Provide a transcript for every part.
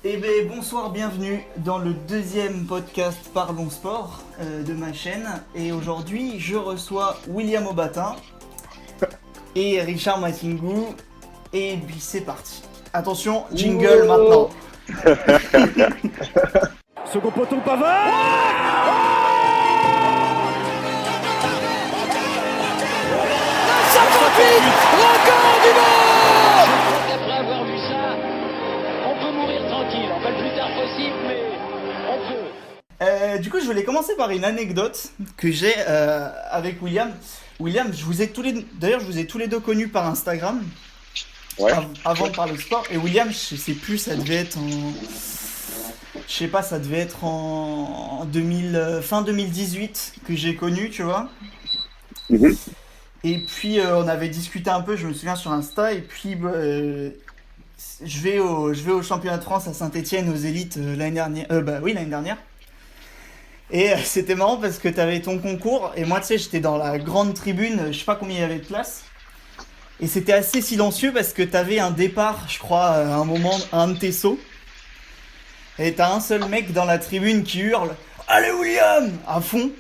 Eh bien, bonsoir, bienvenue dans le deuxième podcast Parlons Sport de ma chaîne. Et aujourd'hui, je reçois William Aubatin et Richard Matingou. Et puis c'est parti. Attention, jingle maintenant. Second poteau Pavard. Ça profite. Record du monde. Après avoir vu ça, on peut mourir tranquille. Enfin, le plus tard possible, mais on peut. Du coup, je voulais commencer par une anecdote que j'ai avec William. William, je vous ai tous les deux connus par Instagram. Ouais. Avant de parler de sport. Et William, je sais plus, ça devait être en 2000, fin 2018 que j'ai connu, tu vois. Mhm. Et puis on avait discuté un peu, je me souviens, sur Insta. Et puis je vais au championnat de France à Saint-Etienne aux élites l'année dernière. L'année dernière. Et c'était marrant parce que t'avais ton concours. Et moi, tu sais, j'étais dans la grande tribune, je sais pas combien il y avait de place. Et c'était assez silencieux parce que t'avais un départ, je crois, à un moment, à un de tes sauts. Et t'as un seul mec dans la tribune qui hurle « Allez William !» à fond.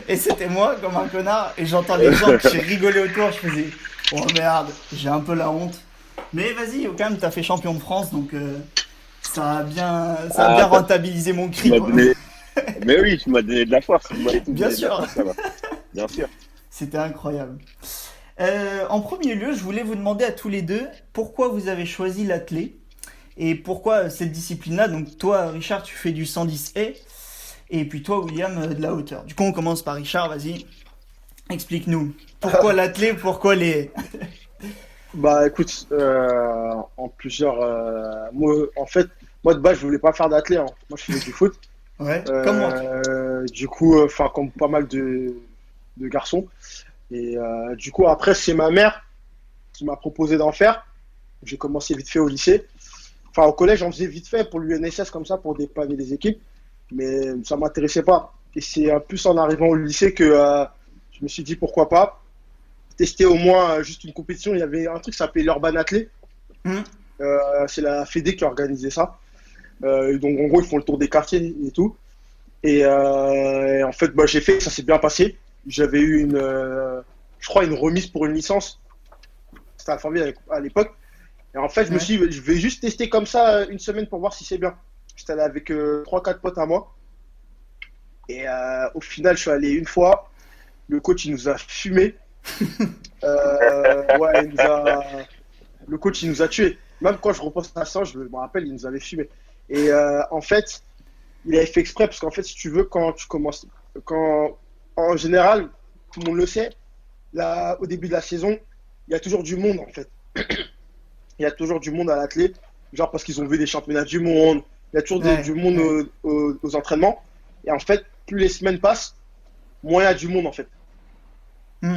Et c'était moi, comme un connard. Et j'entends les gens qui rigolaient autour. Je faisais « Oh merde, j'ai un peu la honte. » Mais vas-y, quand même, t'as fait champion de France. Donc ça a bien rentabilisé mon cri. Quoi. Mais oui, tu m'as donné de la force. Bien sûr. Ça va. Bien sûr. C'était incroyable. En premier lieu, je voulais vous demander à tous les deux pourquoi vous avez choisi l'athlé et pourquoi cette discipline-là. Donc toi, Richard, tu fais du 110 haies et puis toi, William, de la hauteur. Du coup, on commence par Richard, vas-y. Explique-nous. Pourquoi l'athlé, pourquoi les haies? Bah écoute, en plusieurs... moi de base, je voulais pas faire d'athlé. Hein. Moi, je faisais du foot. Ouais, comme moi. Du coup, comme pas mal de garçons. Et du coup, après, c'est ma mère qui m'a proposé d'en faire. J'ai commencé vite fait au lycée. Enfin, au collège, j'en faisais vite fait pour l'UNSS comme ça, pour dépanner des équipes. Mais ça m'intéressait pas. Et c'est plus en arrivant au lycée que je me suis dit pourquoi pas tester au moins juste une compétition. Il y avait un truc qui s'appelait l'Urban Athlé. C'est la Fédé qui a organisé ça. Donc, en gros, ils font le tour des quartiers et tout. Et en fait, j'ai fait, ça s'est bien passé. J'avais eu je crois, une remise pour une licence. C'était à Alfortville à l'époque. Et en fait, je me suis dit, je vais juste tester comme ça une semaine pour voir si c'est bien. J'étais allé avec 3-4 potes à moi. Et au final, je suis allé une fois. Le coach, il nous a fumé. Le coach, il nous a tués. Même quand je repense à ça, je me rappelle, il nous avait fumé. Et en fait, il avait fait exprès parce qu'en fait, si tu veux, quand tu commences, en général, tout le monde le sait, là, au début de la saison, il y a toujours du monde en fait. Il y a toujours du monde à l'athlé, genre parce qu'ils ont vu des championnats du monde, il y a toujours du monde aux entraînements. Et en fait, plus les semaines passent, moins il y a du monde en fait.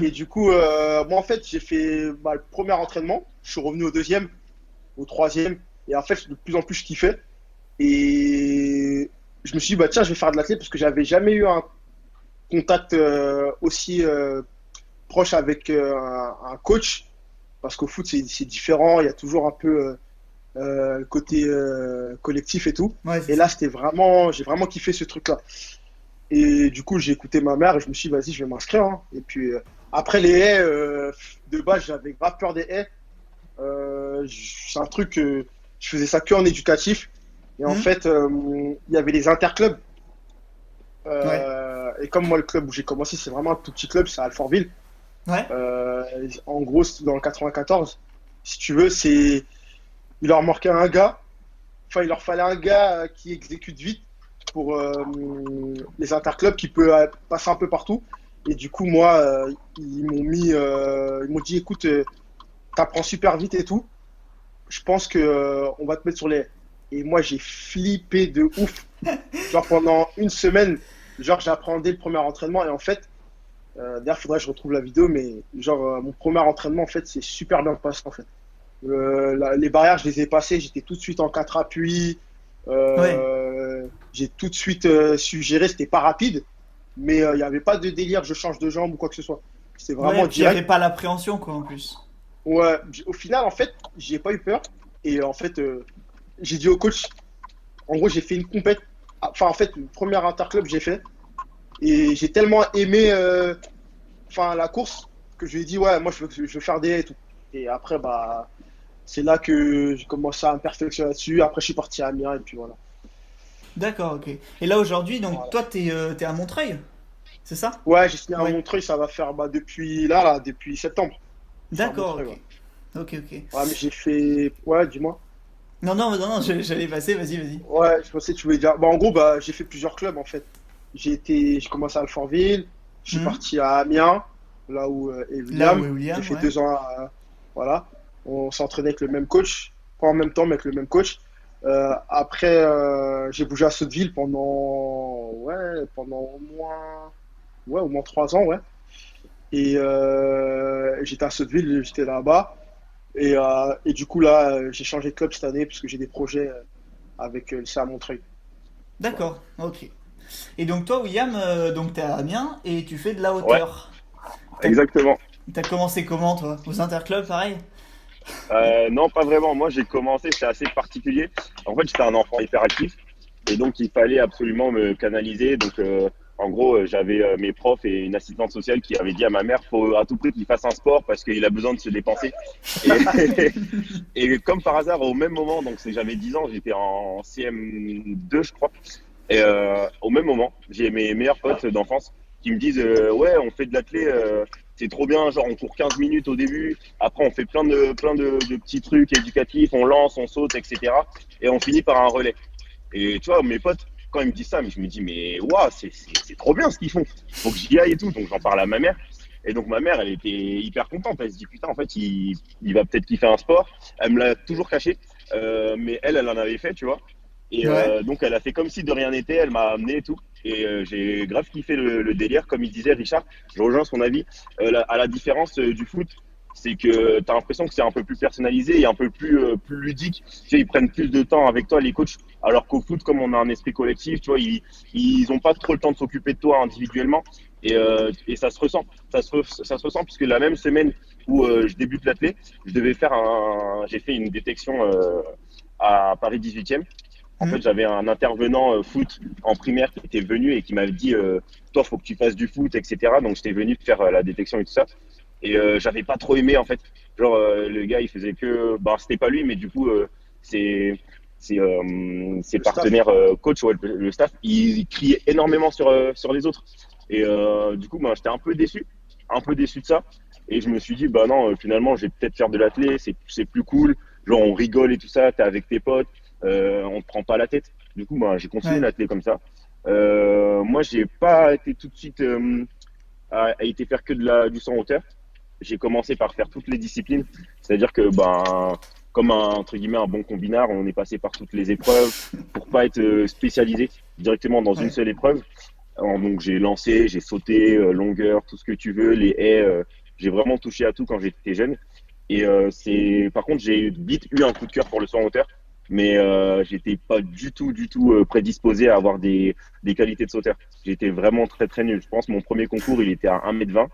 Et du coup, moi en fait, j'ai fait le premier entraînement, je suis revenu au deuxième, au troisième, et en fait, de plus en plus, je kiffais. Et je me suis dit, tiens, je vais faire de l'athlète parce que j'avais jamais eu un contact aussi proche avec un coach. Parce qu'au foot, c'est différent, il y a toujours un peu le côté collectif et tout. Ouais, et là, j'ai vraiment kiffé ce truc-là. Et du coup, j'ai écouté ma mère et je me suis dit, vas-y, je vais m'inscrire. Hein. Et puis, après les haies, de base, j'avais grave peur des haies. C'est un truc, je faisais ça que en éducatif. Et en fait, il y avait les interclubs. Et comme moi, le club où j'ai commencé, c'est vraiment un tout petit club, c'est à Alfortville. Ouais. En gros, c'est dans le 94. Si tu veux, il leur manquait un gars. Enfin, il leur fallait un gars qui exécute vite pour les interclubs, qui peut passer un peu partout. Et du coup, moi, ils m'ont dit, écoute, t'apprends super vite et tout. Je pense que on va te mettre sur les. Et moi, j'ai flippé de ouf. Genre pendant une semaine, j'apprenais le premier entraînement et en fait. D'ailleurs, il faudrait que je retrouve la vidéo, mais mon premier entraînement, en fait, c'est super bien passé, en fait. Les barrières, je les ai passées, j'étais tout de suite en 4 appuis. J'ai tout de suite su gérer, c'était pas rapide, mais il n'y avait pas de délire, je change de jambe ou quoi que ce soit. C'était vraiment direct. Il n'y avait pas l'appréhension, quoi, en plus. Ouais, au final, en fait, j'ai pas eu peur. Et en fait, j'ai dit au coach, en gros, j'ai fait une compète. Enfin, en fait, une première interclub, j'ai fait. Et j'ai tellement aimé la course que je lui ai dit, ouais, moi, je veux faire des haies et tout. Et après, bah, c'est là que j'ai commencé à me perfectionner là-dessus. Après, je suis parti à Amiens et puis voilà. D'accord, ok. Et là aujourd'hui, donc Voilà. toi, t'es à Montreuil, c'est ça? Ouais, j'ai signé à Ouais. Montreuil, ça va faire bah, depuis septembre. Je suis à D'accord, Montreuil, ok. ouais. Ok, ok. Ouais, mais j'ai fait. Ouais, dis-moi. Non, non, non, non, j'allais passer, vas-y, vas-y. Ouais, je pensais que tu voulais dire. Bah, en gros, bah, j'ai fait plusieurs clubs en fait. J'ai commencé à Alfortville, je suis Hmm. parti à Amiens, là où est Là où William. est J'ai William, fait ouais. 2 ans voilà. On s'entraînait avec le même coach, pas en même temps, mais avec le même coach. Après, j'ai bougé à Sotteville pendant au moins 3 ans, ouais. Et j'étais à Sotteville, j'étais là-bas. Et du coup, là, j'ai changé de club cette année parce que j'ai des projets avec le CA Montreuil. Voilà. D'accord, ok. Et donc toi, William, donc t'es à Amiens et tu fais de la Ouais, hauteur. T'as, exactement. t'as commencé comment, toi? Aux interclubs, pareil? Non, pas vraiment. Moi, j'ai commencé, c'est assez particulier. En fait, j'étais un enfant hyperactif et donc il fallait absolument me canaliser. Donc, en gros, j'avais mes profs et une assistante sociale qui avait dit à ma mère, faut à tout prix qu'il fasse un sport parce qu'il a besoin de se dépenser. Et, et comme par hasard, au même moment, donc j'avais 10 ans, j'étais en CM2, je crois. Et au même moment, j'ai mes meilleurs potes d'enfance qui me disent ouais, on fait de l'athlé, c'est trop bien, genre on court 15 minutes au début, après on fait plein de petits trucs éducatifs, on lance, on saute, etc. Et on finit par un relais. Et tu vois, mes potes, quand ils me disent ça, mais je me dis mais waouh, c'est trop bien ce qu'ils font, faut que j'y aille et tout. Donc j'en parle à ma mère. Et donc ma mère, elle était hyper contente. Elle se dit putain, en fait, il va peut-être kiffer un sport. Elle me l'a toujours caché, mais elle en avait fait, tu vois. Et Ouais. donc, elle a fait comme si de rien n'était, elle m'a amené et tout. Et j'ai grave kiffé le délire, comme il disait Richard, je rejoins son avis. À la différence du foot, c'est que tu as l'impression que c'est un peu plus personnalisé et un peu plus ludique. Tu sais, ils prennent plus de temps avec toi, les coachs, alors qu'au foot, comme on a un esprit collectif, tu vois, ils ont pas trop le temps de s'occuper de toi individuellement. Et ça se ressent. Ça se ressent, puisque la même semaine où je débute l'athlé, j'ai fait une détection à Paris 18e. En fait, Hmm. j'avais un intervenant foot en primaire qui était venu et qui m'avait dit toi, faut que tu fasses du foot, etc. Donc, j'étais venu faire la détection et tout ça. Et j'avais pas trop aimé, en fait. Genre, le gars, il faisait que. Bah, c'était pas lui, mais du coup, c'est. Ses Le staff. partenaires coach, ouais, le staff, il criait énormément sur les autres. Et du coup, bah, j'étais un peu déçu de ça. Et je me suis dit, bah non, finalement, je vais peut-être faire de l'athlé, c'est plus cool. Genre, on rigole et tout ça, t'es avec tes potes, on te prend pas la tête. Du coup, bah, j'ai continué Ouais. l'athlé comme ça. Moi, j'ai pas été tout de suite à été faire que du 100 hauteur. J'ai commencé par faire toutes les disciplines. C'est-à-dire que, ben, comme entre guillemets, un bon combinard, on est passé par toutes les épreuves pour pas être spécialisé directement dans une Ouais. seule épreuve. Alors, donc, j'ai lancé, j'ai sauté, longueur, tout ce que tu veux, les haies. J'ai vraiment touché à tout quand j'étais jeune. Et par contre, j'ai vite eu un coup de cœur pour le saut en hauteur, mais j'étais pas du tout prédisposé à avoir des qualités de sauteur. J'étais vraiment très très nul. Je pense que mon premier concours, il était à 1,20 m.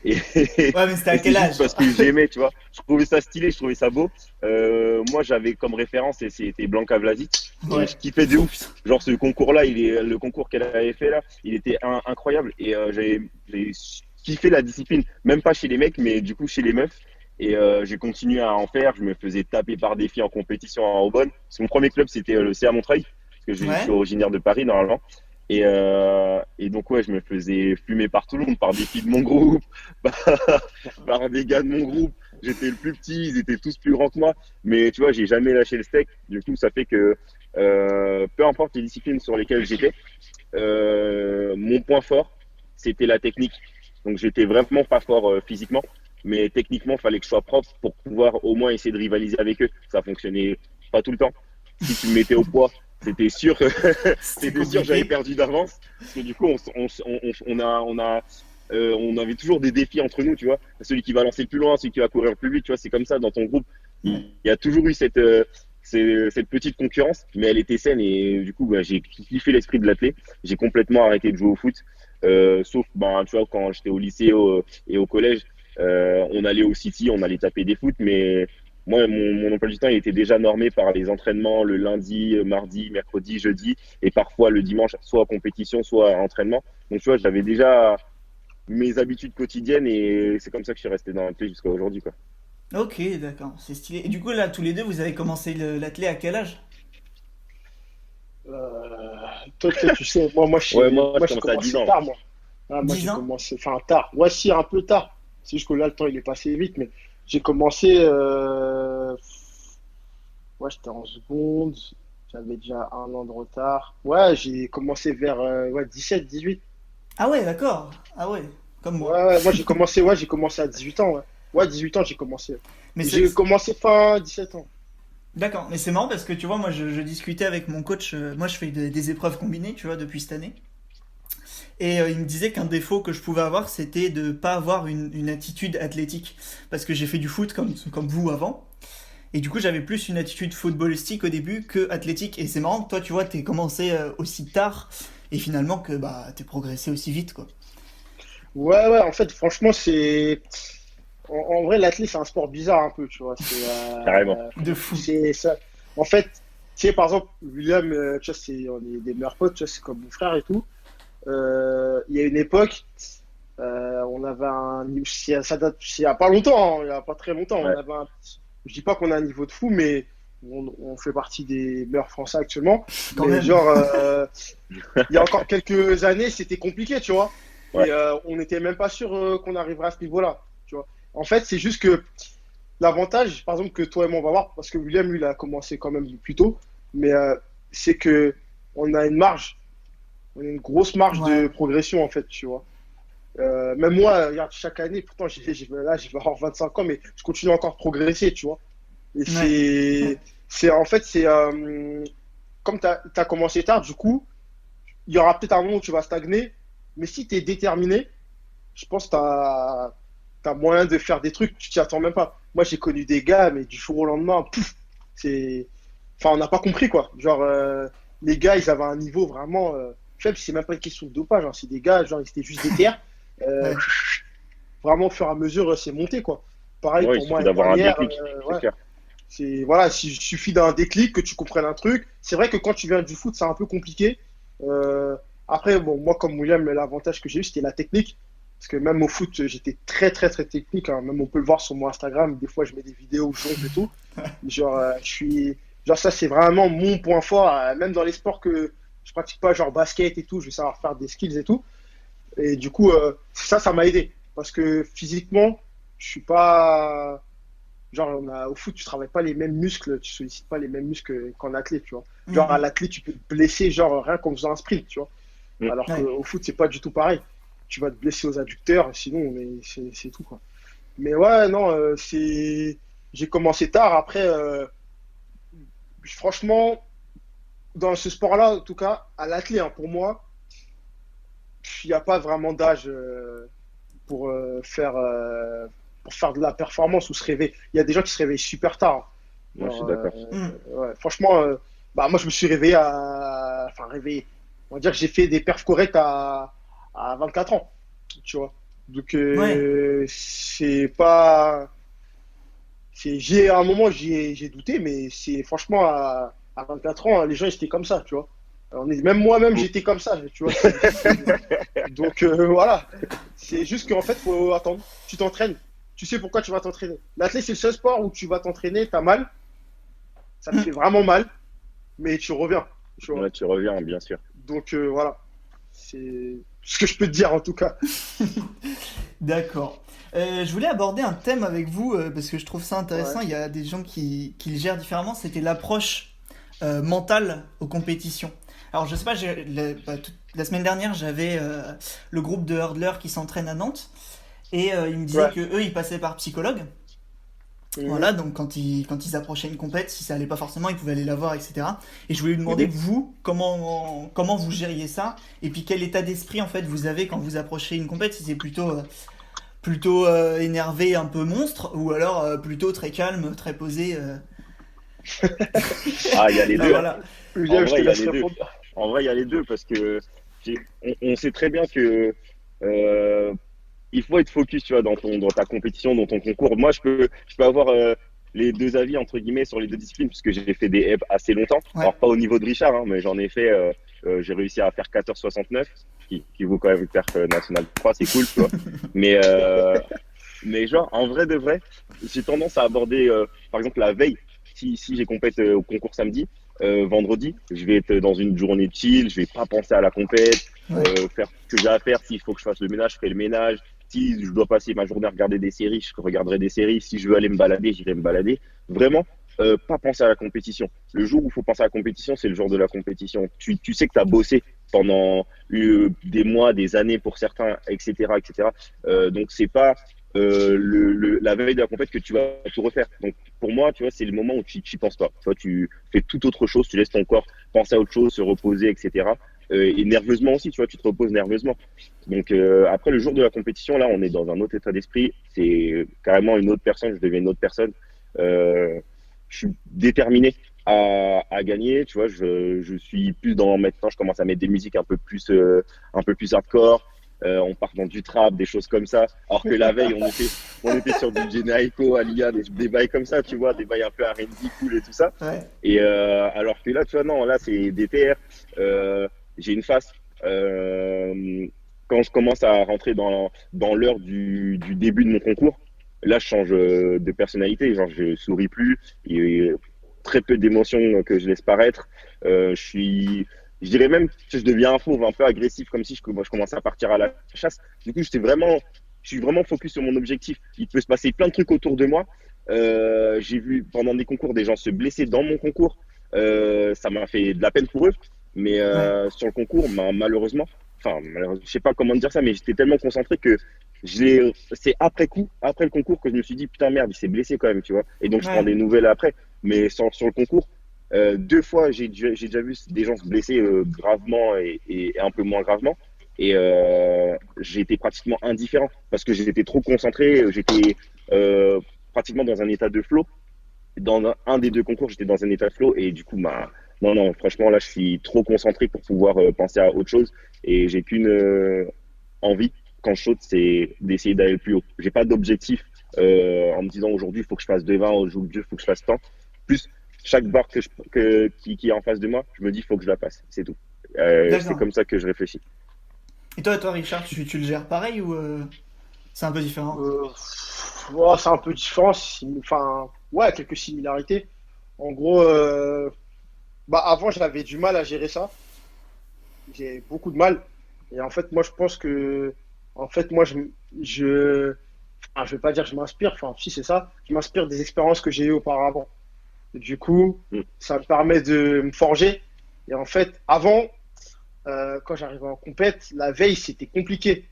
Et, Ouais, mais c'était à et c'est quel juste âge? parce que j'aimais, tu vois. Je trouvais ça stylé, je trouvais ça beau. Moi, j'avais comme référence, et c'était Blanca Vlasic, et Ouais. je kiffais de Oh, ouf. putain. Genre, ce concours-là, le concours qu'elle avait fait là, il était incroyable. Et j'ai kiffé la discipline, même pas chez les mecs, mais du coup chez les meufs. Et j'ai continué à en faire. Je me faisais taper par des filles en compétition en Aubonne. Parce que mon premier club, c'était le CA Montreuil, parce que je suis Ouais. originaire de Paris normalement. Et donc, ouais, je me faisais fumer par tout le monde, par des filles de mon groupe, par des gars de mon groupe. J'étais le plus petit, ils étaient tous plus grands que moi. Mais tu vois, j'ai jamais lâché le steak. Du coup, ça fait que peu importe les disciplines sur lesquelles j'étais, mon point fort, c'était la technique. Donc, j'étais vraiment pas fort physiquement, mais techniquement, il fallait que je sois propre pour pouvoir au moins essayer de rivaliser avec eux. Ça fonctionnait pas tout le temps. Si tu me mettais au poids, c'était sûr, C'était c'était sûr, j'avais compliqué. perdu d'avance. Parce que du coup, on avait toujours des défis entre nous, tu vois. Celui qui va lancer le plus loin, celui qui va courir le plus vite, tu vois. C'est comme ça dans ton groupe. Ouais. Il y a toujours eu cette petite concurrence, mais elle était saine et du coup, bah, j'ai kiffé l'esprit de l'athlète. J'ai complètement arrêté de jouer au foot, sauf, ben, tu vois, quand j'étais au lycée et au collège, on allait au City, on allait taper des foot, mais moi, mon emploi du temps, il était déjà normé par les entraînements le lundi, mardi, mercredi, jeudi, et parfois le dimanche, soit en compétition, soit en entraînement. Donc, tu vois, j'avais déjà mes habitudes quotidiennes et c'est comme ça que je suis resté dans l'athlé jusqu'à aujourd'hui, quoi. Ok, d'accord, c'est stylé. Et du coup, là, tous les deux, vous avez commencé l'athlé à quel âge? Toi, tu sais, moi, Ouais, moi, je j'ai commençais à 10 commencé ans. tard, moi. Ah, moi, 10 j'ai ans? commencé, enfin, tard. Ouais, si, un peu tard. C'est juste que là, le temps, il est passé vite, mais j'ai commencé, ouais, j'étais en seconde. J'avais déjà un an de retard. Ouais, j'ai commencé vers, ouais, 17, 18. Ah ouais, d'accord. Ah ouais, comme moi. Ouais, ouais, j'ai commencé à 18 ans, ouais. Ouais, 18 ans, j'ai commencé. Mais c'est... J'ai commencé fin 17 ans. D'accord, mais c'est marrant parce que tu vois, moi je discutais avec mon coach, moi je fais des épreuves combinées, tu vois, depuis cette année. Et il me disait qu'un défaut que je pouvais avoir, c'était de pas avoir une attitude athlétique. Parce que j'ai fait du foot comme vous avant. Et du coup, j'avais plus une attitude footballistique au début que athlétique. Et c'est marrant que toi, tu vois, t'es commencé aussi tard. Et finalement que bah t'es progressé aussi vite, quoi. Ouais, ouais, en fait, franchement, c'est. En vrai, l'athlète, c'est un sport bizarre un peu, tu vois. Carrément. De fou. C'est ça. En fait, tu sais, par exemple, William, tu vois, on est des meilleurs potes, tu vois, c'est comme mon frère et tout. Il y a une époque, on avait un niveau, ça date, il y a pas longtemps, hein, il y a pas très longtemps, Ouais. je dis pas qu'on a un niveau de fou, mais on fait partie des meilleurs Français actuellement. Quand Mais même. genre, il y a encore quelques années, c'était compliqué, tu vois. Ouais. Et on n'était même pas sûr qu'on arriverait à ce niveau-là, tu vois. En fait, c'est juste que l'avantage, par exemple, que toi et moi on va voir, parce que William, lui, il a commencé quand même plus tôt, mais c'est que on a une marge, on a une grosse marge Ouais. de progression, en fait, tu vois. Même moi, regarde, chaque année, pourtant, là, je vais avoir 25 ans, mais je continue encore de progresser, tu vois. Et Ouais. en fait, comme tu as commencé tard, du coup, il y aura peut-être un moment où tu vas stagner, mais si tu es déterminé, je pense que tu as moyen de faire des trucs, tu t'y attends même pas. Moi, j'ai connu des gars, mais du jour au lendemain, pouf, c'est. Enfin, on n'a pas compris, quoi. Genre, les gars, ils avaient un niveau vraiment faible, c'est même pas une question de dopage, hein. C'est des gars, genre, ils étaient juste déter. Euh, Ouais. Vraiment, au fur et à mesure, c'est monté, quoi. Pareil Ouais, il pour moi suffit l'année d'avoir un dernière, déclic, c'est ouais. clair. Voilà, s'il suffit d'un déclic, que tu comprennes un truc. C'est vrai que quand tu viens du foot, c'est un peu compliqué. Euh, Après, bon, moi, comme William, l'avantage que j'ai eu, c'était la technique. Parce que même au foot, j'étais très, très, très technique, hein. Même on peut le voir sur mon Instagram. Des fois, je mets des vidéos où je jongle et tout. Genre, genre, ça, c'est vraiment mon point fort. Même dans les sports que je pratique pas, genre basket et tout, je vais savoir faire des skills et tout. Et du coup, ça m'a aidé. Parce que physiquement, je suis pas. Genre, au foot, tu travailles pas les mêmes muscles, tu sollicites pas les mêmes muscles qu'en athlète, tu vois. Genre, à Mhm. l'athlète, tu peux te blesser, genre, rien qu'en faisant un sprint, tu vois. Mm. Alors Ouais. qu'au foot, c'est pas du tout pareil. Tu vas te blesser aux adducteurs, sinon, mais c'est tout, quoi. Mais ouais, non, j'ai commencé tard. Après, franchement, dans ce sport-là, en tout cas, à l'athlète, hein, pour moi, il n'y a pas vraiment d'âge pour, euh, faire, euh, pour faire de la performance ou se réveiller. Il y a des gens qui se réveillent super tard. Moi, je suis Genre, d'accord. Mhm. ouais, franchement, bah, moi, je me suis réveillé à. Enfin, réveillé. On va dire que j'ai fait des perfs corrects à 24 ans, tu vois. Donc, Ouais. c'est pas. À un moment, j'ai douté, mais c'est franchement, à 24 ans, les gens, ils étaient comme ça, tu vois. Même moi-même, j'étais comme ça, tu vois. Donc, voilà. C'est juste qu'en fait, faut attendre. Tu t'entraînes. Tu sais pourquoi tu vas t'entraîner. L'athlète, c'est le seul sport où tu vas t'entraîner, t'as mal, ça te fait Mhm. vraiment mal, mais tu reviens, tu vois. Là, tu reviens, bien sûr. Donc, voilà. C'est ce que je peux te dire, en tout cas. D'accord. Je voulais aborder un thème avec vous parce que je trouve ça Ouais. intéressant. Il y a des gens qui le gèrent différemment. C'était l'approche mentale aux compétitions. Alors, je sais pas, la semaine dernière, j'avais le groupe de hurdlers qui s'entraîne à Nantes et ils me disaient Ouais. que eux, ils passaient par psychologue. Mhm. Voilà, donc quand ils approchaient une compète, si ça allait pas forcément, ils pouvaient aller la voir, etc. Et je voulais lui demander, Mhm. vous, comment vous gériez ça, et puis quel état d'esprit, en fait, vous avez quand vous approchez une compète, si c'est plutôt énervé, un peu monstre, ou alors plutôt très calme, très posé. Ah, il y a les Ben deux, hein. voilà. En William, je vrai, te il y a laisse les deux. répondre. En vrai, il y a les deux parce que on sait très bien que euh, il faut être focus, tu vois, dans ta compétition, dans ton concours. Moi, je peux avoir les deux avis entre guillemets sur les deux disciplines, puisque j'ai fait des EP assez longtemps. Ouais. Alors pas au niveau de Richard, hein, mais j'en ai fait. J'ai réussi à faire 14,69, qui vaut quand même une perf nationale 3, c'est cool, tu vois. Mais genre, en vrai de vrai, j'ai tendance à aborder, par exemple, la veille, si j'ai compète au concours samedi, vendredi, je vais être dans une journée chill, je vais pas penser à la compète, faire ce que j'ai à faire. S'il faut que je fasse le ménage, je ferai le ménage. Si je dois passer ma journée à regarder des séries, je regarderai des séries. Si je veux aller me balader, j'irai me balader. Vraiment, pas penser à la compétition. Le jour où il faut penser à la compétition, c'est le jour de la compétition. Tu sais que tu as bossé pendant des mois, des années pour certains, etc. etc. Donc, c'est pas la veille de la compétition que tu vas tout refaire. Donc, pour moi, tu vois, c'est le moment où tu n'y penses pas. Tu vois, tu fais tout autre chose, tu laisses ton corps penser à autre chose, se reposer, etc. Et nerveusement aussi, tu vois, tu te reposes nerveusement. Donc, après, le jour de la compétition, là, on est dans un autre état d'esprit. C'est carrément une autre personne, je deviens une autre personne. Je suis déterminé à gagner, tu vois, je suis plus dans, maintenant, je commence à mettre des musiques un peu plus hardcore. On part dans du trap, des choses comme ça. Alors que la veille, on était sur du Jhené Alia, des bails comme ça, tu vois, des bails un peu R&B cool et tout ça. Ouais. Et alors que là, tu vois, non, là, c'est des TR. J'ai une face. Quand je commence à rentrer dans l'heure du début de mon concours, là, je change de personnalité. Genre, je souris plus. Il y a très peu d'émotions que je laisse paraître. Je dirais même que je deviens un fauve, un peu agressif, comme si je commençais à partir à la chasse. Du coup, je suis vraiment focus sur mon objectif. Il peut se passer plein de trucs autour de moi. J'ai vu pendant des concours des gens se blesser dans mon concours. Ça m'a fait de la peine pour eux. Mais sur le concours, malheureusement, je sais pas comment dire ça, mais j'étais tellement concentré que c'est après coup, après le concours, que je me suis dit putain merde, il s'est blessé quand même, tu vois. Et donc je prends des nouvelles après. Mais sur le concours, 2 fois j'ai déjà vu des gens se blesser gravement et un peu moins gravement. Et j'ai été pratiquement indifférent parce que j'étais trop concentré. J'étais pratiquement dans un état de flow. Dans un des 2 concours, j'étais dans un état de flow et du coup, non, franchement, là, je suis trop concentré pour pouvoir penser à autre chose et j'ai qu'une envie quand je saute, c'est d'essayer d'aller plus haut. J'ai pas d'objectif en me disant aujourd'hui, il faut que je fasse 2,20, aujourd'hui, il faut que je fasse tant. Plus chaque barre qui est en face de moi, je me dis, il faut que je la passe. C'est tout. C'est comme ça que je réfléchis. Et toi, Richard, tu le gères pareil ou c'est un peu différent? Ouais, c'est un peu différent. Enfin, ouais, quelques similarités. En gros, avant, j'avais du mal à gérer ça. J'ai beaucoup de mal. Et en fait, moi, je pense que, je vais pas dire que je m'inspire. Enfin, si c'est ça, je m'inspire des expériences que j'ai eues auparavant. Et du coup, ça me permet de me forger. Et en fait, avant, quand j'arrivais en compète, la veille, c'était compliqué.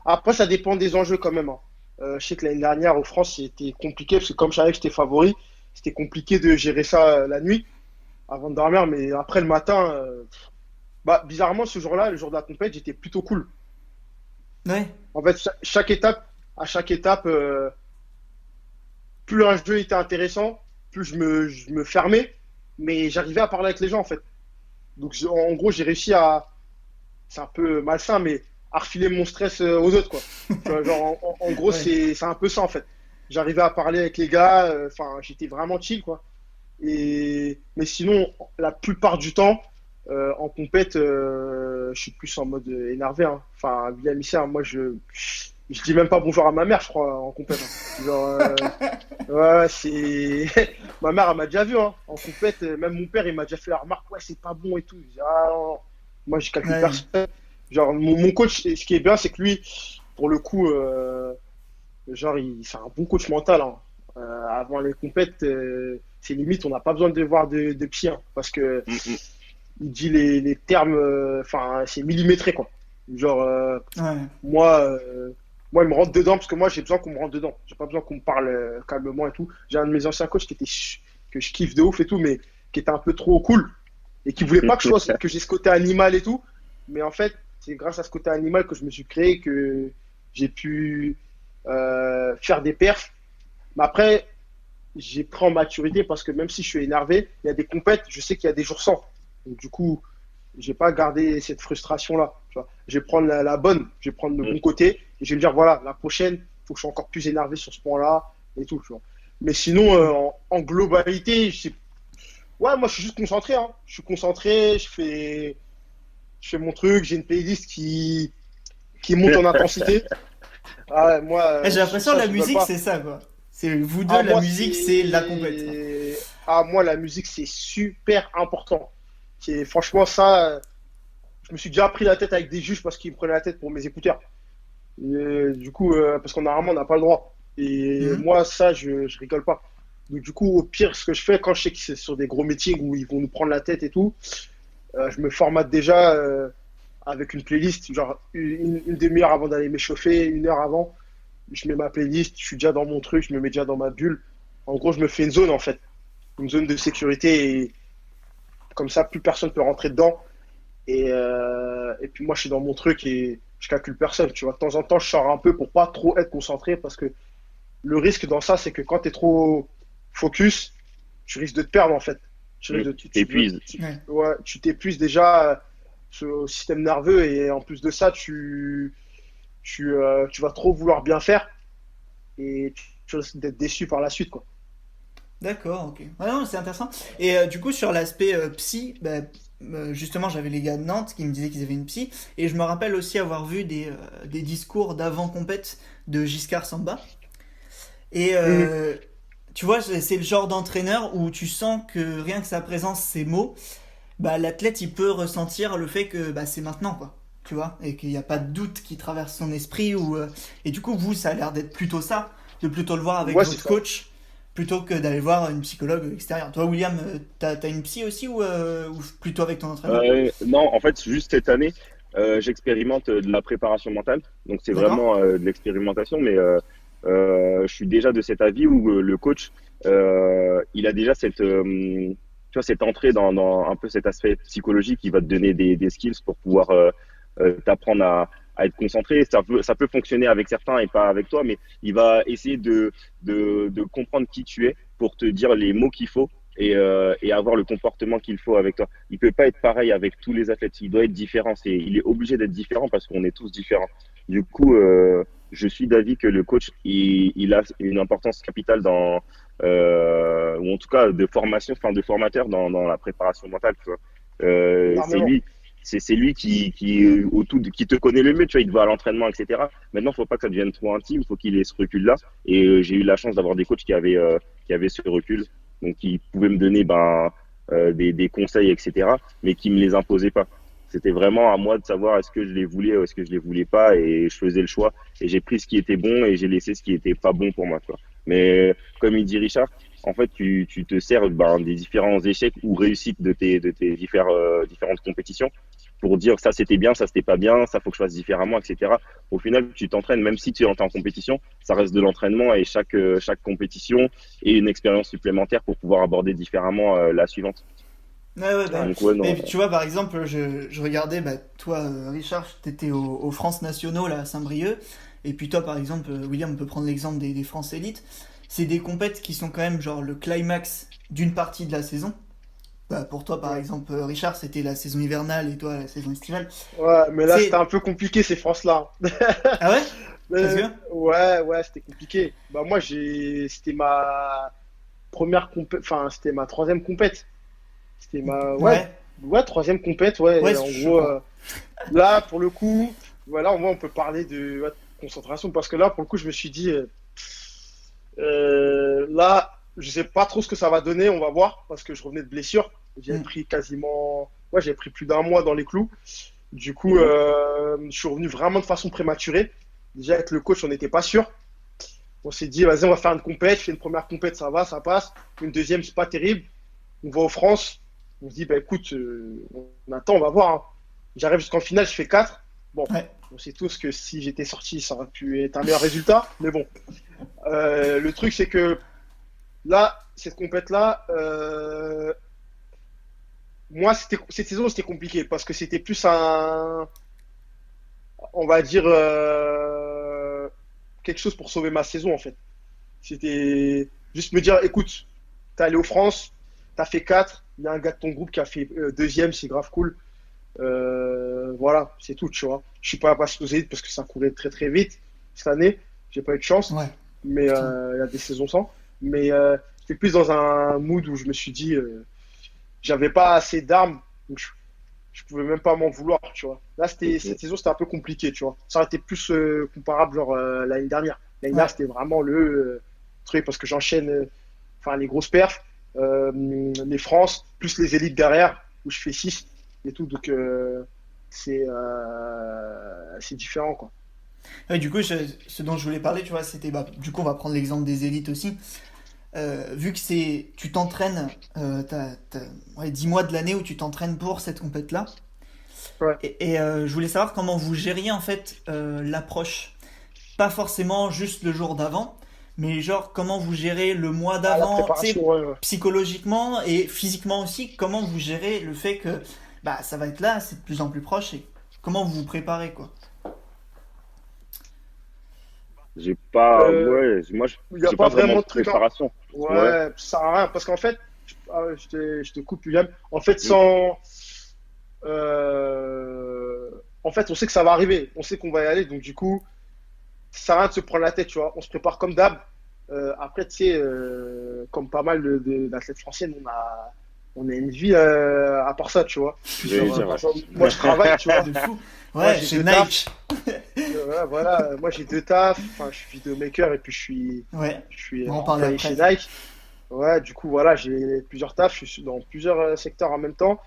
Après, ça dépend des enjeux quand même, hein. Je sais que l'année dernière, en France, c'était compliqué parce que comme je savais que j'étais favori, c'était compliqué de gérer ça la nuit avant de dormir. Mais après, le matin, bizarrement, ce jour-là, le jour de la compète, j'étais plutôt cool. Ouais. En fait, à chaque étape, plus un jeu était intéressant, plus je me fermais, mais j'arrivais à parler avec les gens, en fait. Donc, en gros, j'ai réussi c'est un peu malsain, mais à refiler mon stress aux autres, quoi. Tu vois, genre, en gros, c'est un peu ça, en fait. J'arrivais à parler avec les gars, j'étais vraiment chill, quoi. Mais sinon, la plupart du temps, en compète, je suis plus en mode énervé, hein. Enfin, via lycée, moi, je dis même pas bonjour à ma mère, je crois, en compète, hein. Genre, ouais, c'est. Ma mère, elle m'a déjà vu, hein, en compète. Même mon père, il m'a déjà fait la remarque, ouais, c'est pas bon et tout. Je dis, ah non, moi, j'ai calculé personne. Genre, mon coach, ce qui est bien, c'est que lui, pour le coup, genre, c'est un bon coach mental, hein. Avant les compètes, c'est limite, on n'a pas besoin de voir de psy, hein, parce que il dit les termes, c'est millimétré, quoi. Genre, moi, il me rentre dedans parce que moi, j'ai besoin qu'on me rentre dedans. J'ai pas besoin qu'on me parle calmement et tout. J'ai un de mes anciens coachs que je kiffe de ouf et tout, mais qui était un peu trop cool et qui voulait pas que j'ai ce côté animal et tout. Mais en fait, c'est grâce à ce côté animal que je me suis créé que j'ai pu faire des perfs. Mais après, j'ai pris en maturité parce que même si je suis énervé, il y a des compètes, je sais qu'il y a des jours sans. Donc, du coup, je vais pas garder cette frustration-là. Tu vois. Je vais prendre la bonne, je vais prendre le bon côté et je vais me dire, voilà, la prochaine, il faut que je sois encore plus énervé sur ce point-là et tout. Tu vois. Mais sinon, en globalité, ouais, moi, je suis juste concentré, hein. Je suis concentré, je fais mon truc, j'ai une playlist qui monte en intensité. Ah ouais, moi, J'ai l'impression que ça, la je rigole musique, pas. c'est ça, quoi. C'est vous deux, Ah, la moi, musique, c'est la compète, quoi. moi, la musique, c'est super important. Franchement, ça, je me suis déjà pris la tête avec des juges parce qu'ils me prenaient la tête pour mes écouteurs. Du coup, parce qu'on normalement, on n'a pas le droit. Et Mhm. moi, ça, je rigole pas. Donc, du coup, au pire, ce que je fais quand je sais que c'est sur des gros meetings où ils vont nous prendre la tête et tout, je me formate déjà avec une playlist, genre une demi-heure avant d'aller m'échauffer, 1 heure avant. Je mets ma playlist, je suis déjà dans mon truc, je me mets déjà dans ma bulle. En gros, je me fais une zone en fait, une zone de sécurité et comme ça, plus personne peut rentrer dedans. Et puis moi, je suis dans mon truc et je calcule personne. Tu vois, de temps en temps, je sors un peu pour pas trop être concentré parce que le risque dans ça, c'est que quand tu es trop focus, tu risques de te perdre en fait. Tu risques de, T'épuises. Ouais. ouais, tu t'épuises déjà au système nerveux et en plus de ça, tu vas trop vouloir bien faire et tu risques d'être déçu par la suite, quoi. D'accord, ok. Ouais, non, c'est intéressant. Et du coup, sur l'aspect psy, bah, justement, j'avais les gars de Nantes qui me disaient qu'ils avaient une psy. Et je me rappelle aussi avoir vu des discours d'avant-compète de Giscard Samba. Et Mhm. tu vois, c'est le genre d'entraîneur où tu sens que rien que sa présence, ses mots, bah, l'athlète, il peut ressentir le fait que bah, c'est maintenant, quoi. Tu vois, et qu'il n'y a pas de doute qui traverse son esprit. Et du coup, vous, ça a l'air d'être plutôt ça, de plutôt le voir avec Ouais, c'est votre ça. coach, plutôt que d'aller voir une psychologue extérieure. Toi, William, t'as une psy aussi ou plutôt avec ton entraîneur? Non, en fait, juste cette année, j'expérimente de la préparation mentale. Donc, c'est D'accord? vraiment de l'expérimentation, mais je suis déjà de cet avis où le coach, il a déjà tu vois, cette entrée dans un peu cet aspect psychologique qui va te donner des skills pour pouvoir t'apprendre à être concentré. Ça peut fonctionner avec certains et pas avec toi, mais il va essayer de comprendre qui tu es pour te dire les mots qu'il faut et avoir le comportement qu'il faut avec toi. Il peut pas être pareil avec tous les athlètes. Il doit être différent. Il est obligé d'être différent parce qu'on est tous différents. Du coup, je suis d'avis que le coach, il a une importance capitale ou en tout cas de formation, enfin de formateur dans la préparation mentale. Tu vois. C'est Énormément. lui, c'est lui qui te connaît le mieux. Tu vois, il te voit à l'entraînement, etc. Maintenant, faut pas que ça devienne trop intime. Faut qu'il ait ce recul-là. Et j'ai eu la chance d'avoir des coachs qui avaient ce recul, donc qui pouvaient me donner des conseils, etc., mais qui me les imposaient pas. C'était vraiment à moi de savoir est-ce que je les voulais ou est-ce que je les voulais pas, et je faisais le choix. Et j'ai pris ce qui était bon et j'ai laissé ce qui était pas bon pour moi. Tu vois. Mais comme il dit Richard, en fait, tu te sers des différents échecs ou réussites de tes différentes compétitions pour dire ça c'était bien, ça c'était pas bien, ça faut que je fasse différemment, etc. Au final, tu t'entraînes, même si tu es en compétition, ça reste de l'entraînement et chaque compétition est une expérience supplémentaire pour pouvoir aborder différemment la suivante. Ouais, ouais, bah, Donc ouais, non. mais tu vois, par exemple, je regardais, bah, toi, Richard, t'étais aux France nationaux, là, à Saint-Brieuc, et puis toi, par exemple, William, on peut prendre l'exemple des France Elite. C'est des compètes qui sont quand même, genre, le climax d'une partie de la saison. Bah, pour toi, par Ouais. exemple, Richard, c'était la saison hivernale et toi, la saison estivale. Ouais, mais là, c'était C'est... un peu compliqué ces France-là. Ah ouais? Parce que... Ouais, ouais, c'était compliqué. Bah moi, c'était ma première compète, enfin, c'était ma troisième compète. C'était ouais, Ouais, ouais, troisième compète, ouais. ouais, Et en je gros, crois. là, pour le coup, voilà, on peut parler de ouais, de concentration parce que là, pour le coup, je me suis dit, là, je sais pas trop ce que ça va donner, on va voir, parce que je revenais de blessure. J'avais Hmm. pris quasiment, ouais, j'avais pris plus d'un mois dans les clous. Du coup, Mhm. je suis revenu vraiment de façon prématurée. Déjà, avec le coach, on n'était pas sûr. On s'est dit, vas-y, on va faire une compète. Je fais une première compète, ça va, ça passe. Une deuxième, c'est pas terrible. On va aux France. On se dit, bah écoute, on attend, on va voir, hein. J'arrive jusqu'en finale, je fais 4. Bon, Ouais. on sait tous que si j'étais sorti, ça aurait pu être un meilleur résultat. Mais bon, le truc, c'est que là, cette compète-là, moi, cette saison, c'était compliqué parce que c'était plus on va dire, quelque chose pour sauver ma saison, en fait. C'était juste me dire, écoute, t'es allé aux France, t'as fait 4, il y a un gars de ton groupe qui a fait deuxième, c'est grave cool. Voilà, c'est tout, tu vois. Je suis pas passé aux élites parce que ça courait très très vite cette année. J'ai pas eu de chance, Ouais, mais putain. il y a des saisons sans. Mais j'étais plus dans un mood où je me suis dit, j'avais pas assez d'armes, donc je pouvais même pas m'en vouloir, tu vois. Là, cette saison, c'était un peu compliqué, tu vois. Ça aurait été plus comparable, genre, l'année dernière. L'année Ouais. dernière, c'était vraiment le truc, parce que j'enchaîne enfin, les grosses perfs, les France, plus les élites derrière, où je fais 6 et tout, donc c'est différent, quoi. Ouais, du coup, ce dont je voulais parler, tu vois, c'était, bah, du coup, on va prendre l'exemple des élites aussi. Vu que tu t'entraînes, ouais, 10 mois de l'année où tu t'entraînes pour cette compète-là. Ouais. Et je voulais savoir comment vous gériez en fait l'approche. Pas forcément juste le jour d'avant, mais genre comment vous gérez le mois À la d'avant, tu sais, préparation, ouais, ouais. psychologiquement et physiquement aussi. Comment vous gérez le fait que bah ça va être là, c'est de plus en plus proche et comment vous vous préparez quoi. J'ai pas, Euh, ouais, moi, Il n'y a j'ai pas pas vraiment vraiment de de truc. préparation. Ouais. Ouais, ça sert à rien. Parce qu'en fait, je te coupe, William. En fait, Mm. euh, en fait, on sait que ça va arriver. On sait qu'on va y aller. Donc, du coup, ça sert à rien de se prendre la tête, tu vois. On se prépare comme d'hab. Après, tu sais, comme pas mal d'athlètes français, on a une vie à part ça, tu vois. J'allais Genre, dire, par ouais. exemple, moi, je travaille, tu vois. De fou. Moi, Ouais, j'ai chez deux tafs. Nike. Ouais, voilà, moi, j'ai deux tafs. Enfin, je suis vidéomaker et puis Ouais, je suis on va en parler employé après chez ça. Nike. Ouais, du coup, voilà, j'ai plusieurs tafs, je suis dans plusieurs secteurs en même temps.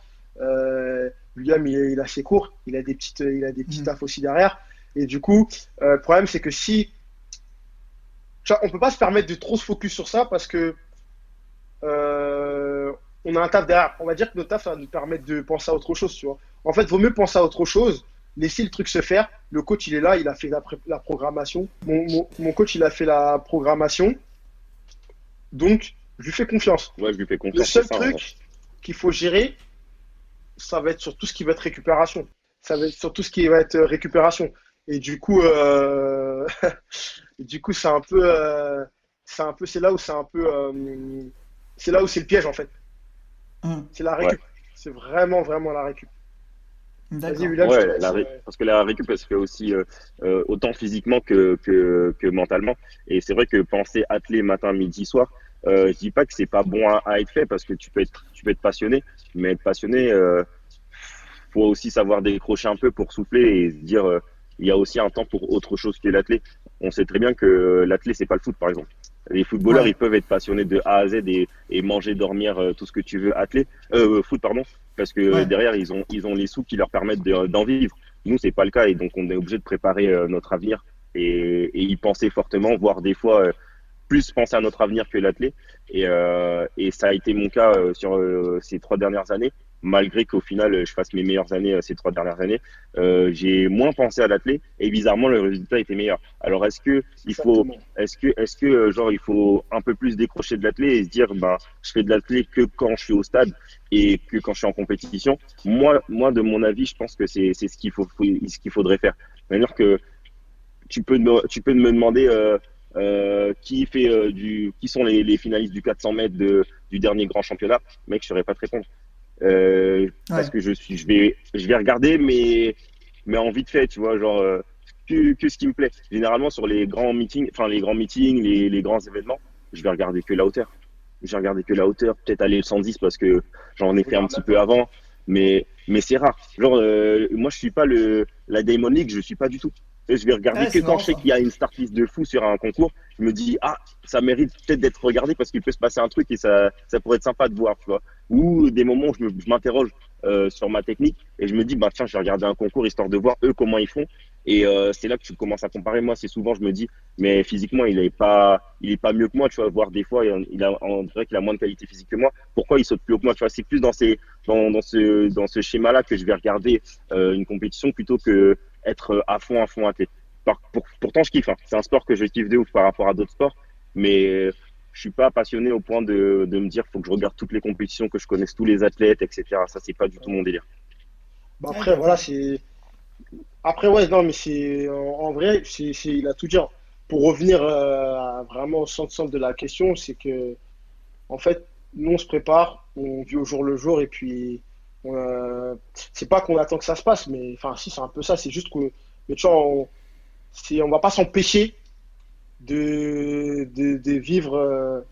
William, il a ses cours, il a des petits Mhm. tafs aussi derrière. Et du coup, le problème, c'est que si, tu vois, on peut pas se permettre de trop se focus sur ça parce que euh, on a un taf derrière. On va dire que notre taf, ça va nous permettre de penser à autre chose, tu vois. En fait, vaut mieux penser à autre chose, laisser le truc se faire. Le coach, il est là, il a fait la programmation. Mon coach, il a fait la programmation, donc je lui fais confiance. Ouais, je lui fais Le confiance, c'est seul ça, en vrai. truc qu'il faut gérer, ça va être sur tout ce qui va être récupération. Ça va être sur tout ce qui va être récupération. Et du coup, et du coup, c'est là où c'est là où c'est le piège en fait. Mhm. C'est la Ouais. récup. C'est vraiment, vraiment la récup. Vas-y, D'accord. William, je te Ouais, laisse. parce que la récup, elle se fait aussi autant physiquement que mentalement. Et c'est vrai que penser athlé matin, midi, soir, je dis pas que c'est pas bon à être fait parce que tu peux être passionné, mais être passionné, faut aussi savoir décrocher un peu pour souffler et se dire, il y a aussi un temps pour autre chose que l'athlé. On sait très bien que l'athlé, c'est pas le foot, par exemple. Les footballeurs, Ouais. ils peuvent être passionnés de A à Z et manger, dormir, tout ce que tu veux, athlé, foot, pardon, parce que Ouais. derrière, ils ont les sous qui leur permettent d'en vivre. Nous, c'est pas le cas et donc on est obligé de préparer notre avenir et y penser fortement, voire des fois plus penser à notre avenir que l'athlé. Et ça a été mon cas sur ces 3 dernières années, malgré qu'au final, je fasse mes meilleures années ces 3 dernières années. J'ai moins pensé à l'athlé et bizarrement, le résultat était meilleur. Alors, Exactement. est-ce que genre, il faut un peu plus décrocher de l'athlé et se dire, ben, je fais de l'athlé que quand je suis au stade et que quand je suis en compétition. Moi, de mon avis, je pense que c'est ce qu'il faudrait faire. C'est-à-dire que tu peux me demander qui sont les finalistes du 400 mètres du dernier grand championnat. Mec, je saurais pas te répondre. Parce Ouais. que je vais regarder, mais en vite fait, tu vois, genre, que ce qui me plaît. Généralement, sur les grands meetings, les grands événements, je vais regarder que la hauteur. Je vais regarder que la hauteur, peut-être aller le 110 parce que j'en ai Je fait un regarde petit même peu pas. avant, mais c'est rare. Genre, moi, je suis pas la Diamond League, je suis pas du tout. Et je vais regarder Ouais, que c'est quand marrant je sais ça. qu'il y a une start list de fou sur un concours. Je me dis, ah, ça mérite peut-être d'être regardé parce qu'il peut se passer un truc et ça pourrait être sympa de voir, tu vois. Ou des moments où je m'interroge sur ma technique et je me dis, bah tiens, je vais regarder un concours histoire de voir eux comment ils font. Et c'est là que tu commences à comparer. Moi, c'est souvent, je me dis, mais physiquement, il est pas mieux que moi, tu vois. Voire des fois, on dirait qu'il a moins de qualité physique que moi. Pourquoi il saute plus haut que moi, tu vois. C'est plus dans ce schéma-là que je vais regarder une compétition plutôt que être à fond athlète. Pourtant, je kiffe, hein. C'est un sport que je kiffe de ouf par rapport à d'autres sports, mais je suis pas passionné au point de me dire faut que je regarde toutes les compétitions, que je connaisse tous les athlètes, etc. Ça, c'est pas du tout mon délire. Bah Ouais, après, voilà, d'accord. c'est. Après, ouais, non, mais en vrai, il a tout dit, hein. Pour revenir vraiment au centre de la question, c'est que, en fait, nous, on se prépare, on vit au jour le jour, et puis, c'est pas qu'on attend que ça se passe, mais, enfin, si, c'est un peu ça, c'est juste que, mais tu vois, on va pas s'empêcher de vivre.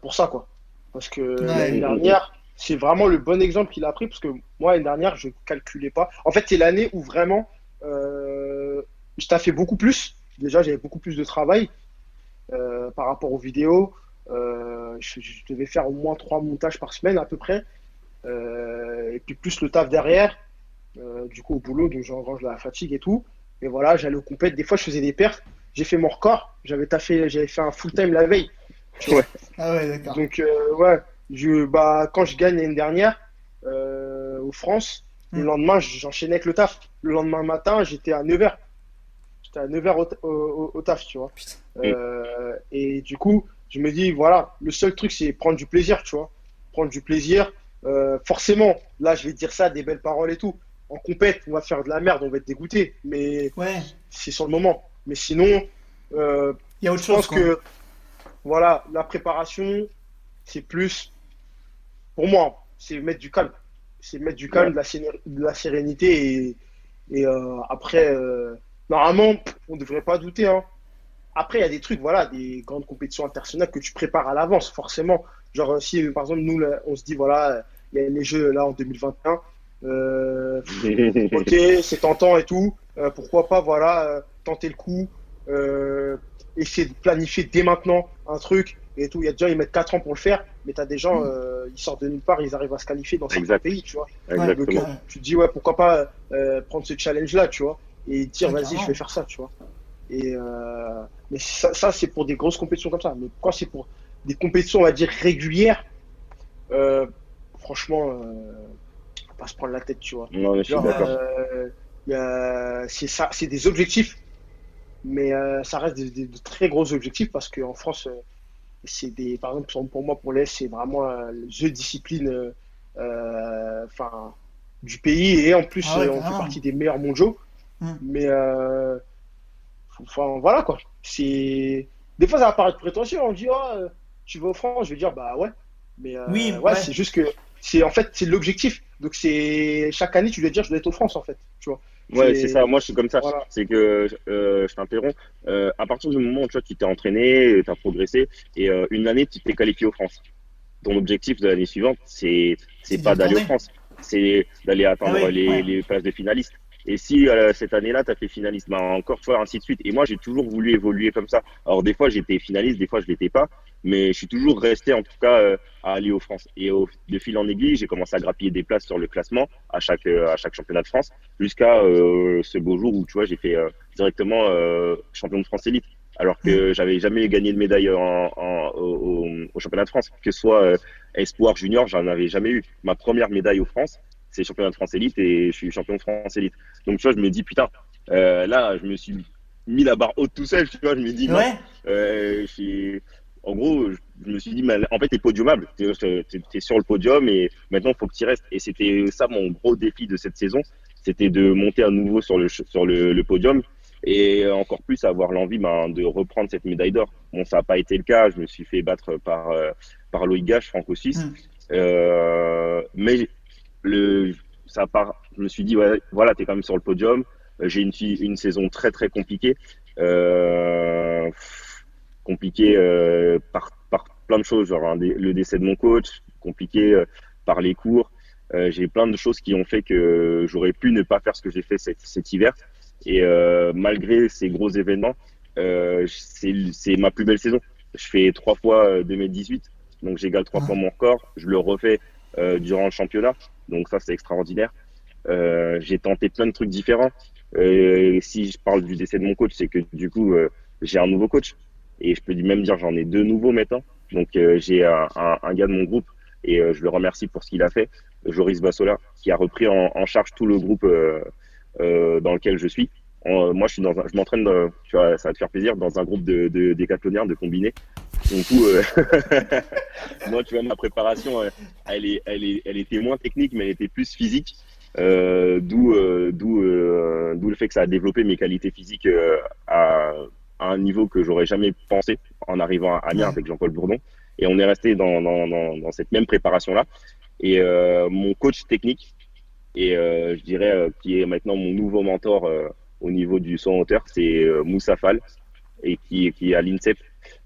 pour ça, quoi. Parce que Ouais. l'année dernière, c'est vraiment le bon exemple qu'il a pris, parce que moi, l'année dernière, je calculais pas. En fait, c'est l'année où vraiment, je taffais beaucoup plus. Déjà, j'avais beaucoup plus de travail par rapport aux vidéos. Je devais faire au moins 3 montages par semaine à peu près. Et puis plus le taf derrière. Du coup, au boulot, donc j'engrange la fatigue et tout. Et voilà, j'allais au compète. Des fois, je faisais des perfs. J'ai fait mon record. J'avais fait un full time la veille. Tu vois. Ouais. Ah ouais, d'accord. Donc, ouais, quand je gagne l'année dernière aux France, le Hmm. lendemain, j'enchaînais avec le taf. Le lendemain matin, j'étais à 9h. J'étais à 9h au taf, tu vois. Putain. Et du coup, je me dis, voilà, le seul truc, c'est prendre du plaisir, tu vois. Prendre du plaisir. Forcément, là, je vais dire ça, des belles paroles et tout. En compète, on va faire de la merde, on va être dégoûté. Mais Ouais, c'est sur le moment. Mais sinon, il y a autre je chose, pense quoi. que, voilà, la préparation, c'est plus, pour moi, c'est mettre du calme. C'est mettre du calme, Ouais. de la sérénité. Et après, normalement, on ne devrait pas douter, hein. Après, il y a des trucs, voilà, des grandes compétitions internationales que tu prépares à l'avance, forcément. Genre, si par exemple, nous, là, on se dit, voilà, il y a les Jeux là en 2021, ok, c'est tentant et tout, pourquoi pas, voilà, tenter le coup, euh, essayer de planifier dès maintenant un truc et tout. Il y a des gens, ils mettent 4 ans pour le faire, mais tu as des gens, Hmm. ils sortent de nulle part, ils arrivent à se qualifier dans certains Exact. pays, tu vois. Ouais, Donc, Exactement. ouais, tu te dis, ouais, pourquoi pas prendre ce challenge-là, tu vois, et dire, ouais, vas-y, je carrément. vais faire ça, tu vois. Et mais ça c'est pour des grosses compétitions comme ça. Mais quand c'est pour des compétitions, on va dire, régulières, euh, franchement, faut pas se prendre la tête, tu vois. Non, mais je suis Genre, Ouais. d'accord. c'est ça, c'est des objectifs, mais ça reste de très gros objectifs parce qu'en France, c'est des, par exemple, pour moi, pour l'Est, c'est vraiment le jeu de discipline enfin, du pays et en plus, Ah ouais, on fait carrément. partie des meilleurs mondiaux. Hmm. Mais enfin, voilà quoi. C'est des fois ça va paraître prétentieux. On dit oh, tu vas au France, je vais dire bah ouais. Mais Oui, ouais, ouais. c'est juste que c'est en fait c'est l'objectif. Donc c'est chaque année tu dois dire je dois être au France en fait. Tu vois. Ouais, c'est ça. C'est Moi, je suis comme ça. voilà. C'est que, je t'interromps. À partir du moment où tu vois, tu t'es entraîné, tu as progressé, et une année, tu t'es qualifié aux France. Ton objectif de l'année suivante, c'est C'est d'y pas d'aller aux retourner. France, c'est d'aller Ah atteindre oui, ouais. les places de finalistes. Et si cette année-là, tu as fait finaliste, ben encore, tu vois, ainsi de suite. Et moi, j'ai toujours voulu évoluer comme ça. Alors, des fois, j'étais finaliste, des fois, je l'étais pas, mais je suis toujours resté, en tout cas, à aller aux France. Et de fil en aiguille, j'ai commencé à grappiller des places sur le classement à chaque championnat de France, jusqu'à ce beau jour où, tu vois, j'ai fait directement champion de France élite. Alors Hmm. que j'avais jamais gagné de médaille au championnat de France, que ce soit espoir junior, j'en avais jamais eu. Ma première médaille aux France, c'est championnat de France élite et je suis champion de France élite. Donc tu vois, je me dis putain, là, je me suis mis la barre haute tout seul. Tu vois, je me dis mince. Ouais, En gros, je me suis dit, mais en fait, t'es podiumable. T'es sur le podium et maintenant, il faut que tu restes. Et c'était ça mon gros défi de cette saison. C'était de monter à nouveau sur le podium et encore plus avoir l'envie de reprendre cette médaille d'or. Bon, ça n'a pas été le cas. Je me suis fait battre par Loïc Gage, franco-suisse. hmm. Mais je me suis dit, ouais, voilà, tu es quand même sur le podium. J'ai une saison très, très compliquée. Euh, Compliquée par plein de choses, genre le décès de mon coach, compliqué par les cours. J'ai plein de choses qui ont fait que j'aurais pu ne pas faire ce que j'ai fait cet hiver. Et malgré ces gros événements, c'est ma plus belle saison. Je fais 3 fois 2018, donc j'égale 3 fois Ouais. mon record. Je le refais durant le championnat, donc ça c'est extraordinaire. J'ai tenté plein de trucs différents. Si je parle du décès de mon coach, c'est que du coup j'ai un nouveau coach et je peux même dire j'en ai 2 nouveaux maintenant. Donc j'ai un gars de mon groupe et je le remercie pour ce qu'il a fait, Joris Bassola, qui a repris en charge tout le groupe dans lequel je suis. Moi, je m'entraîne, tu vois, ça va te faire plaisir, dans un groupe de décathloniens, de combinés. Du coup, moi, tu vois, ma préparation, elle était moins technique, mais elle était plus physique. D'où le fait que ça a développé mes qualités physiques à un niveau que j'aurais jamais pensé en arrivant à Amiens Ouais. avec Jean-Paul Bourdon. Et on est resté dans cette même préparation-là. Et mon coach technique, et je dirais qui est maintenant mon nouveau mentor au niveau du saut en hauteur, c'est Moussa Fall, et qui est à l'INSEP.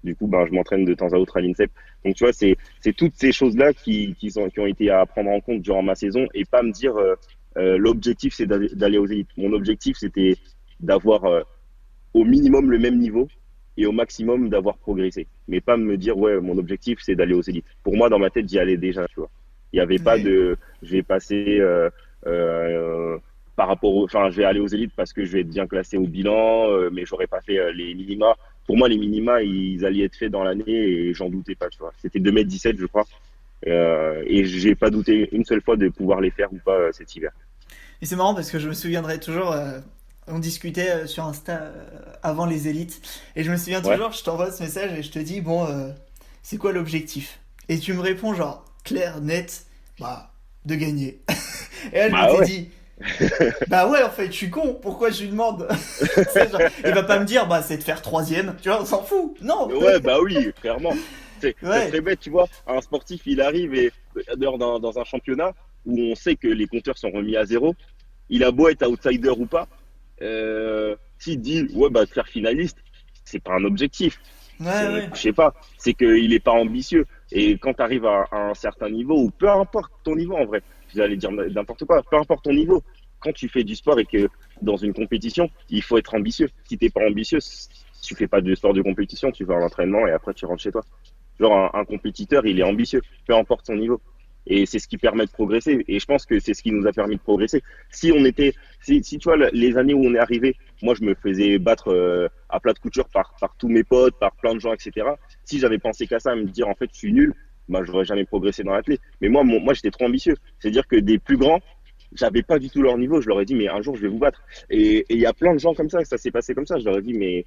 Du coup, ben, je m'entraîne de temps à autre à l'INSEP. Donc, tu vois, c'est toutes ces choses-là qui ont été à prendre en compte durant ma saison et pas me dire l'objectif, c'est d'aller aux élites. Mon objectif, c'était d'avoir au minimum le même niveau et au maximum d'avoir progressé. Mais pas me dire, ouais, mon objectif, c'est d'aller aux élites. Pour moi, dans ma tête, j'y allais déjà, tu vois. Il n'y avait pas de, je vais passer par rapport enfin, je vais aller aux élites parce que je vais être bien classé au bilan, mais j'aurais pas fait les minima. Pour moi, les minima, ils allaient être faits dans l'année et j'en doutais pas, tu vois. C'était 2,17 m, je crois. Et j'ai pas douté une seule fois de pouvoir les faire ou pas cet hiver. Et c'est marrant parce que je me souviendrai toujours, on discutait sur Insta avant les élites, et je me souviens Ouais. toujours, je t'envoie ce message et je te dis, bon, c'est quoi l'objectif? Et tu me réponds genre, clair, net, bah, de gagner. Et là, je Bah m'étais ouais. dit, bah ouais, en fait, je suis con, pourquoi je lui demande? Tu sais, genre, il va pas me dire, bah, c'est de faire troisième, tu vois, on s'en fout. Non. Ouais, bah oui, clairement. C'est Ouais, très bête, tu vois. Un sportif, il arrive et d'ailleurs dans un championnat où on sait que les compteurs sont remis à zéro, il a beau être outsider ou pas, s'il dit ouais bah faire finaliste, c'est pas un objectif. ouais, C'est, ouais. je sais pas, c'est qu'il est pas ambitieux. Et quand tu arrives à un certain niveau, ou peu importe ton niveau en vrai, j'allais dire n'importe quoi, peu importe ton niveau, quand tu fais du sport et que dans une compétition, il faut être ambitieux. Si t'es pas ambitieux, tu fais pas de sport de compétition, tu vas à l'entraînement et après tu rentres chez toi. Genre un compétiteur, il est ambitieux, peu importe son niveau. Et c'est ce qui permet de progresser. Et je pense que c'est ce qui nous a permis de progresser. Si tu vois, les années où on est arrivé, moi, je me faisais battre à plat de couture par tous mes potes, par plein de gens, etc. Si j'avais pensé qu'à ça, à me dire, en fait, je suis nul, bah, j'aurais jamais progressé dans l'athlète. Mais moi, j'étais trop ambitieux. C'est-à-dire que des plus grands, j'avais pas du tout leur niveau. Je leur ai dit, mais un jour, je vais vous battre. Et il y a plein de gens comme ça s'est passé comme ça. Je leur ai dit, mais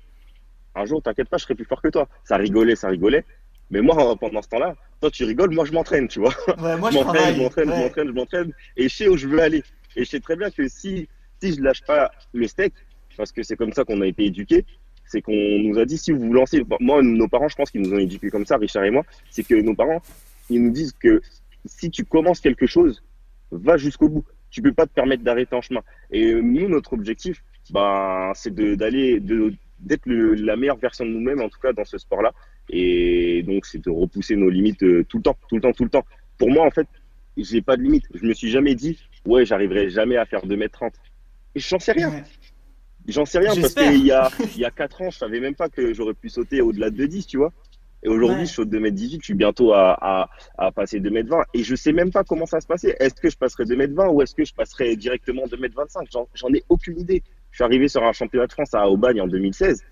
un jour, t'inquiète pas, je serai plus fort que toi. Ça rigolait, ça rigolait. Mais moi, pendant ce temps-là, toi, tu rigoles, moi, je m'entraîne, tu vois. Ouais, moi Je je m'entraîne, je travaille. m'entraîne, je Ouais, m'entraîne, je m'entraîne. Et je sais où je veux aller. Et je sais très bien que si je lâche pas le steak, parce que c'est comme ça qu'on a été éduqués, c'est qu'on nous a dit, si vous vous lancez, bon, moi, nos parents, je pense qu'ils nous ont éduqués comme ça, Richard et moi, c'est que nos parents, ils nous disent que si tu commences quelque chose, va jusqu'au bout. Tu peux pas te permettre d'arrêter en chemin. Et nous, notre objectif, bah, c'est d'être la meilleure version de nous-mêmes, en tout cas dans ce sport-là. Et donc, c'est de repousser nos limites tout le temps, tout le temps, tout le temps. Pour moi, en fait, j'ai pas de limite. Je me suis jamais dit, ouais, j'arriverai jamais à faire 2,30 m. J'en sais rien. ouais. J'en sais rien parce J'espère. il y a 4 ans, je savais même pas que j'aurais pu sauter au-delà de 2,10 m, tu vois. Et aujourd'hui, Ouais. je saute 2,18 m, je suis bientôt à passer 2,20 m. Et je sais même pas comment ça se passer. Est-ce que je passerai 2,20 m ou est-ce que je passerai directement 2,25 m? J'en ai aucune idée. Je suis arrivé sur un championnat de France à Aubagne en 2016.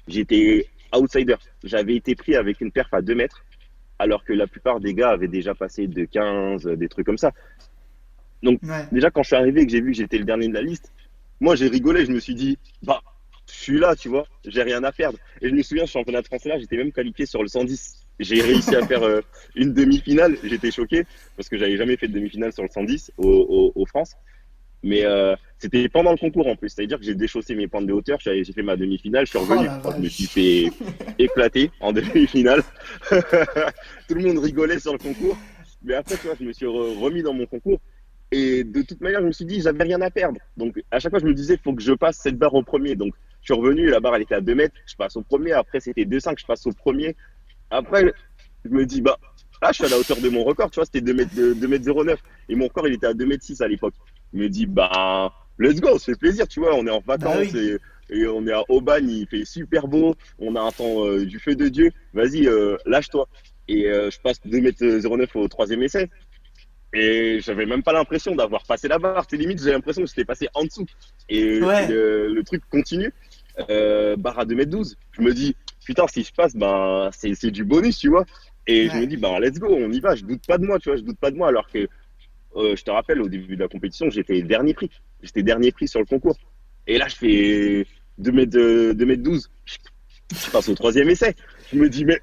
J'étais outsider. J'avais été pris avec une perf à 2 mètres, alors que la plupart des gars avaient déjà passé de 15, des trucs comme ça. Donc, Ouais. déjà, quand je suis arrivé et que j'ai vu que j'étais le dernier de la liste, moi, j'ai rigolé. Je me suis dit, bah, je suis là, tu vois, j'ai rien à perdre. Et je me souviens, ce championnat de France là, j'étais même qualifié sur le 110. J'ai réussi à faire une demi-finale. J'étais choqué parce que j'avais jamais fait de demi-finale sur le 110 au France. Mais c'était pendant le concours en plus. C'est-à-dire que j'ai déchaussé mes pentes de hauteur. J'ai fait ma demi-finale. Je suis Oh revenu. la Je me suis vache. fait éclater en demi-finale. Tout le monde rigolait sur le concours. Mais après, tu vois, je me suis remis dans mon concours. Et de toute manière, je me suis dit, j'avais rien à perdre. Donc, à chaque fois, je me disais, il faut que je passe cette barre au premier. Donc, je suis revenu, la barre, elle était à 2 mètres. Je passe au premier. Après, c'était 2,5. Je passe au premier. Après, je me dis, bah, là, je suis à la hauteur de mon record. Tu vois, c'était 2 mètres 09. Et mon record, il était à 2 mètres 6 à l'époque. Je me dis, bah, let's go, ça fait plaisir. Tu vois, on est en Bah vacances oui. et on est à Aubagne. Il fait super beau. On a un temps du feu de Dieu. Vas-y, lâche-toi. Et je passe 2 mètres 09 au troisième essai. Et j'avais même pas l'impression d'avoir passé la barre. C'est limite, j'ai l'impression que j'étais passé en dessous. Et Ouais. le truc continue. Barre à 2,12 m. Je me dis, putain, si je passe, ben, c'est du bonus, tu vois. Et je me Ouais. dis, ben, let's go, on y va. Je doute pas de moi, tu vois. Je doute pas de moi. Alors que, je te rappelle, au début de la compétition, j'étais dernier prix. J'étais dernier prix sur le concours. Et là, je fais 2 mètres 12. Je passe au troisième essai. Je me dis, mais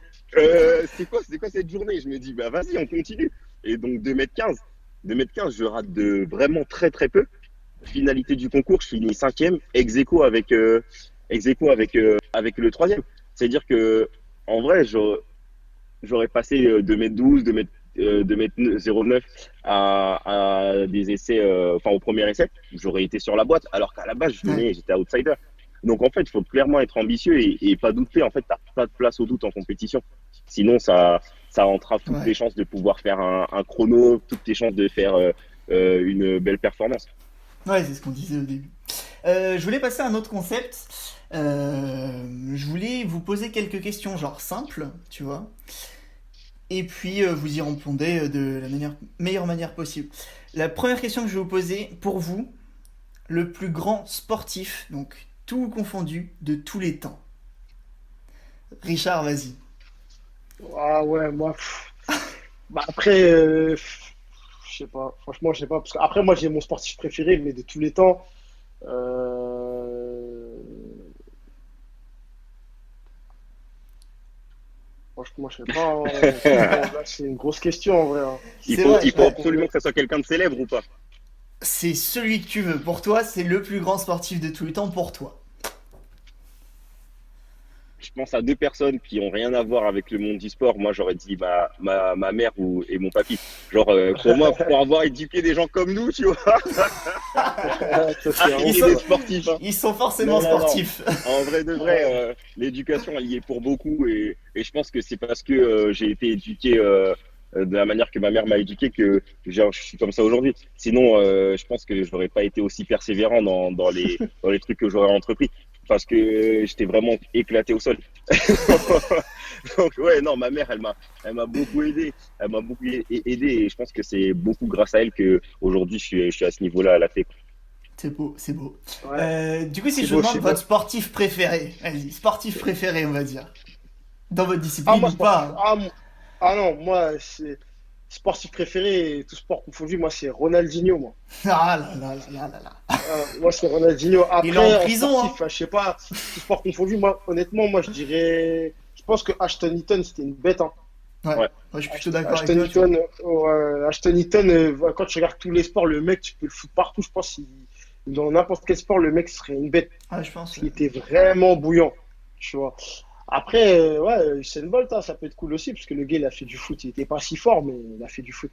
c'est quoi cette journée? Je me dis, bah vas-y, on continue. Et donc 2,15 m. 2,15 m, je rate de vraiment très très peu. Finalité du concours, je finis cinquième, avec le troisième. C'est-à-dire que en vrai, j'aurais passé 2,12 m, 2,09 m à des essais, enfin au premier essai, j'aurais été sur la boîte, alors qu'à la base, Ouais. j'étais outsider. Donc en fait, il faut clairement être ambitieux et pas douter. En fait, t'as pas de place au doute en compétition. Sinon, ça entrave toutes Ouais. les chances de pouvoir faire un chrono, toutes les chances de faire une belle performance. Ouais, c'est ce qu'on disait au début. Je voulais passer à un autre concept. Je voulais vous poser quelques questions, genre simples, tu vois. Et puis vous y répondez de la meilleure manière possible. La première question que je vais vous poser, pour vous, le plus grand sportif, donc tout confondu, de tous les temps. Richard, vas-y. Ah ouais, moi. Bah après, je sais pas. Franchement, je sais pas. Parce que après, moi, j'ai mon sportif préféré, mais de tous les temps. euh, Franchement, je sais pas, hein. Franchement, là, c'est une grosse question en vrai, hein. C'est vrai, Il faut ouais. absolument que ça soit quelqu'un de célèbre ou pas. C'est celui que tu veux. Pour toi, c'est le plus grand sportif de tous les temps pour toi. Je pense à deux personnes qui ont rien à voir avec le monde du sport. Moi, j'aurais dit ma mère et mon papy. Genre, pour moi, pour avoir éduqué des gens comme nous, tu vois, Ça, c'est vraiment Ils il sont, est ça. sportif. Hein. ils sont forcément Non, non, non. sportifs. En vrai de vrai, l'éducation, elle y est pour beaucoup. Et je pense que c'est parce que j'ai été éduqué de la manière que ma mère m'a éduqué que je suis comme ça aujourd'hui. Sinon, je pense que j'aurais pas été aussi persévérant dans les trucs que j'aurais entrepris. Parce que j'étais vraiment éclaté au sol. Donc ouais, non, ma mère, elle m'a beaucoup aidé. Elle m'a beaucoup aidé et je pense que c'est beaucoup grâce à elle que aujourd'hui je suis à ce niveau-là à la tech. C'est beau, c'est beau. Ouais, Du coup, si c'est je vous beau, demande c'est beau. votre sportif préféré, allez, sportif préféré, on va dire. Dans votre Ah, discipline moi, ou sportif. pas. Ah non, moi, c'est sportif préféré, tout sport confondu, moi, c'est Ronaldinho, moi. Ah là là là là là là. Moi, c'est Ronaldinho. Il est en Après, en prison, hein. sportif, je sais pas, tout sport confondu, moi, honnêtement, moi, je dirais. Je pense que Ashton Eaton, c'était une bête, hein. Ouais, Ouais. moi je suis plutôt d'accord avec Ashton toi. Tu vois. Eaton, Ashton Eaton, quand tu regardes tous les sports, le mec, tu peux le foutre partout. Je pense dans n'importe quel sport, le mec serait une bête. Ah, je pense. Il était vraiment bouillant, tu vois. Après, ouais, Usain Bolt, hein, ça peut être cool aussi, parce que le gars, il a fait du foot. Il était pas si fort, mais il a fait du foot.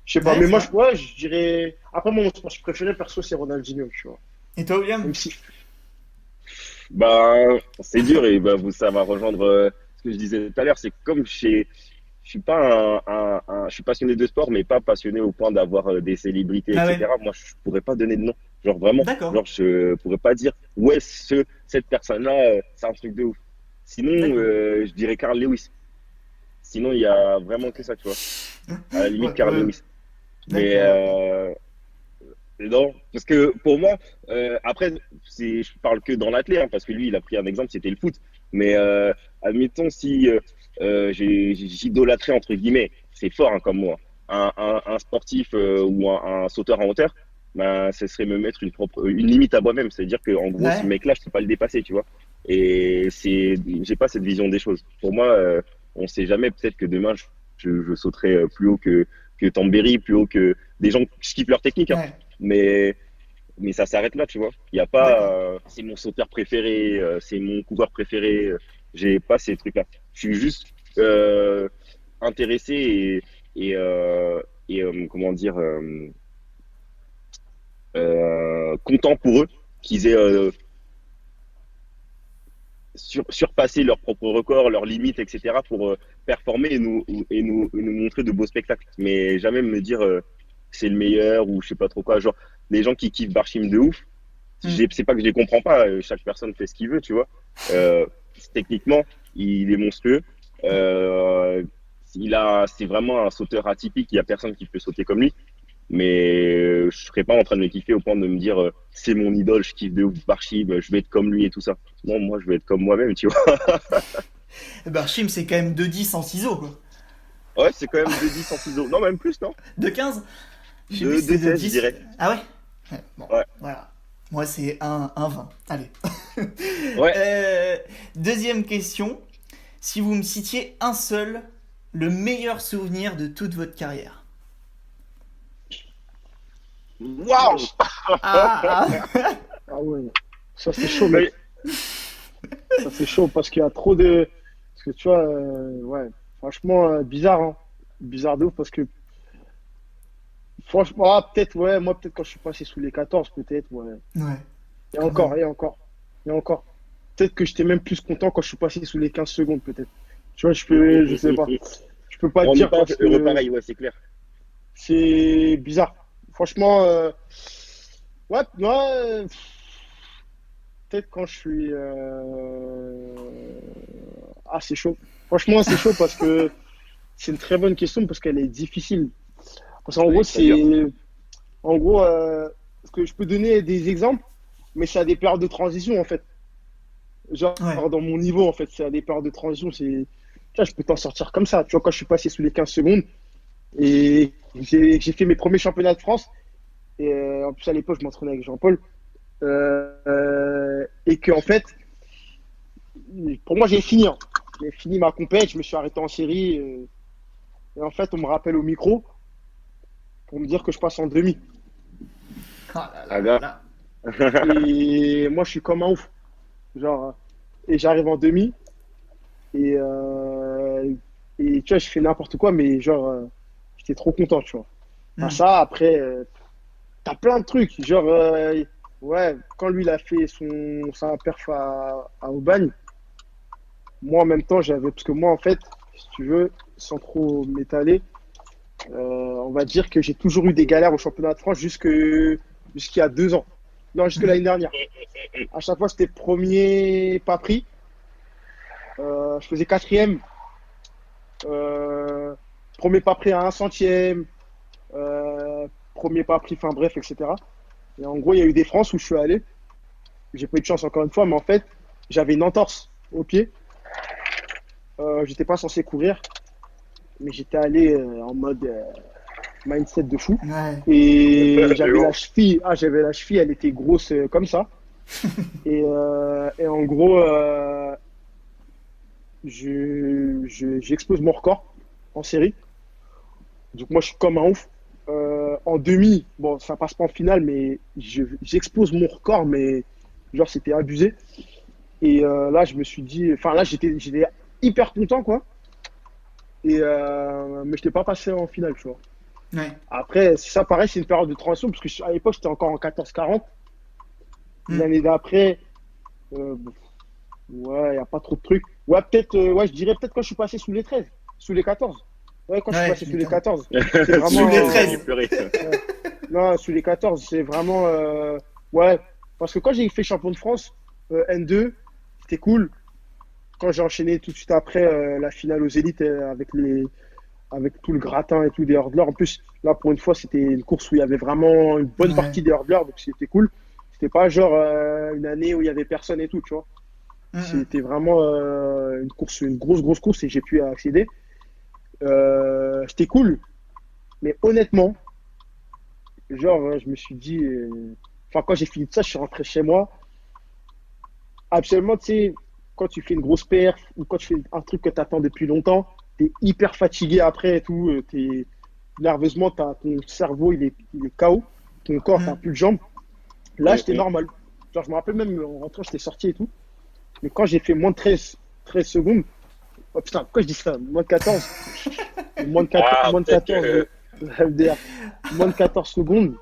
Je sais pas, Ouais, mais c'est moi, vrai. ouais, je dirais. Après, moi, mon sportif préféré, perso, c'est Ronaldinho, tu vois. Et toi, William? Même si. Bah, c'est dur et bah, ça va rejoindre ce que je disais tout à l'heure. C'est comme je suis pas je suis passionné de sport, mais pas passionné au point d'avoir des célébrités, Ah ouais. etc. Moi, je pourrais pas donner de nom. Genre vraiment, D'accord, genre je pourrais pas dire ouais, cette personne-là, c'est un truc de ouf. Sinon, d'accord. je dirais Carl Lewis. Sinon, il y a vraiment que ça, tu vois. À la limite, Ouais, Carl ouais, Lewis. Mais d'accord, ok. non, parce que pour moi, après, je parle que dans l'athlète, hein, parce que lui, il a pris un exemple, c'était le foot. Mais admettons si j'idolâtrais entre guillemets, c'est fort hein, comme moi, un sportif ou un sauteur en hauteur, ben, ce serait me mettre une limite à moi-même. C'est-à-dire que en gros, ce Ouais, mec-là, je peux pas le dépasser, tu vois. Et j'ai pas cette vision des choses. Pour moi, on sait jamais. Peut-être que demain, je sauterai plus haut que Tambéry, plus haut que des gens qui kiffent leur technique. Hein. ouais, Mais ça s'arrête là, tu vois. Il y a pas, d'accord. c'est mon sauteur préféré, c'est mon coureur préféré. J'ai pas ces trucs-là. Je suis juste intéressé et comment dire content pour eux qu'ils aient surpassé leurs propres records, leurs limites, etc. pour performer et nous montrer de beaux spectacles. Mais jamais me dire c'est le meilleur ou je sais pas trop quoi. Genre, les gens qui kiffent Barchim de ouf, Hmm. c'est pas que je les comprends pas, chaque personne fait ce qu'il veut, tu vois. Euh, techniquement, il est monstrueux. Euh, c'est vraiment un sauteur atypique, il y a personne qui peut sauter comme lui. Mais je serais pas en train de le kiffer au point de me dire c'est mon idole, je kiffe de ouf Barchim, je vais être comme lui et tout ça. Non, moi je vais être comme moi-même, tu vois. Barchim, c'est quand même 2,10 en ciseaux, quoi. Ouais, c'est quand même 2,10 en ciseaux. Non, même plus, non? 2,15? Je sais plus si c'était 2,16, je 2,10. dirais. Ah ouais? Ouais, bon, Ouais. voilà. Moi, c'est 1,20. Allez. Ouais. Deuxième question. Si vous me citiez un seul, le meilleur souvenir de toute votre carrière. Waouh! Ah, Ah ouais, ça c'est chaud, Mais- mec. Ça c'est chaut parce qu'il y a trop de. Parce que tu vois, ouais, franchement, bizarre, hein. Bizarre de ouf parce que, franchement, peut-être, ouais, moi, peut-être quand je suis passé sous les 14, peut-être, ouais. ouais. Et Quand encore, même. et encore, et encore. Peut-être que j'étais même plus content quand je suis passé sous les 15 secondes, peut-être. Tu vois, je sais pas. Je peux pas te On n'est dire pas parce heureux que pareil, ouais, c'est clair. c'est bizarre. Franchement, ouais, peut-être quand je suis. Ah, c'est chaud. Franchement, c'est chaud parce que c'est une très bonne question parce qu'elle est difficile. Parce qu'en gros, Oui, c'est-à-dire. c'est. En gros, parce que je peux donner des exemples, mais c'est à des périodes de transition en fait. Genre, Ouais. dans mon niveau, en fait, c'est à des périodes de transition. Tu vois, je peux t'en sortir comme ça. Tu vois, quand je suis passé sous les 15 secondes et j'ai fait mes premiers championnats de France, et en plus à l'époque, je m'entraînais avec Jean-Paul, et que en fait, pour moi, j'ai fini, hein. J'ai fini ma compète, je me suis arrêté en série, et en fait, on me rappelle au micro pour me dire que je passe en demi. Ah là Ah, là là gars. là. Et moi, je suis comme un ouf. Genre, et j'arrive en demi, et, tu vois, je fais n'importe quoi, mais genre, j'étais trop content, tu vois. Enfin, Hmm. ça, après, t'as plein de trucs. Genre, ouais, quand lui, il a fait sa perf à Aubagne, moi, en même temps, j'avais. Parce que moi, en fait, si tu veux, sans trop m'étaler, on va dire que j'ai toujours eu des galères au championnat de France jusqu'il y a 2 ans. Non, jusque l'année dernière. À chaque fois, c'était premier pas pris. Je faisais quatrième. Euh, Premier pas pris à un centième. Premier pas pris, enfin bref, etc. Et en gros, il y a eu des France où je suis allé. J'ai pas eu de chance encore une fois, mais en fait, j'avais une entorse au pied. J'étais pas censé courir, mais j'étais allé en mode mindset de fou. Ouais. Et Mais bon. j'avais la cheville, elle était grosse comme ça. Et en gros, j'explose mon record en série. Donc moi, je suis comme un ouf. En demi, bon, ça passe pas en finale, mais j'explose mon record, mais genre, c'était abusé. Et là, je me suis dit, enfin là, j'étais hyper content, quoi. Mais je n'étais pas passé en finale, tu vois. Ouais. Après, ça, pareil, c'est une période de transition, parce que à l'époque, j'étais encore en 14-40. Hmm. L'année d'après, bon, ouais, il n'y a pas trop de trucs. Ouais, peut-être, ouais, je dirais peut-être quand je suis passé sous les 13, sous les 14. Ouais, quand je suis Ouais, passé tu sous les m'étonnes. 14. C'est Sous vraiment. les J'ai 13. pleuré. Non, sous les 14, c'est vraiment. Ouais, parce que quand j'ai fait champion de France, N2, c'était cool. Quand j'ai enchaîné tout de suite après la finale aux élites avec tout le gratin et tout des hurdlers. En plus, là, pour une fois, c'était une course où il y avait vraiment une bonne Ouais. partie des hurdlers, donc c'était cool. C'était pas genre une année où il y avait personne et tout, tu vois. Hmm, hmm. C'était vraiment une course, une grosse course et j'ai pu y accéder. C'était cool, mais honnêtement, genre, je me suis dit, enfin, quand j'ai fini de ça, je suis rentré chez moi. Absolument, tu sais, quand tu fais une grosse perf ou quand tu fais un truc que tu attends depuis longtemps, tu es hyper fatigué après et tout. Nerveusement, ton cerveau, il est KO. Ton corps, tu Hmm. plus de jambes. Là, Mm, j'étais mm. normal. Genre, je me rappelle même en rentrant, j'étais sorti et tout. Mais quand j'ai fait moins de 13 secondes, oh putain, pourquoi je dis ça? Moins de 14. Moins de 14, Ah, moins de peut-être 14 que. MDR. Moins de 14 secondes.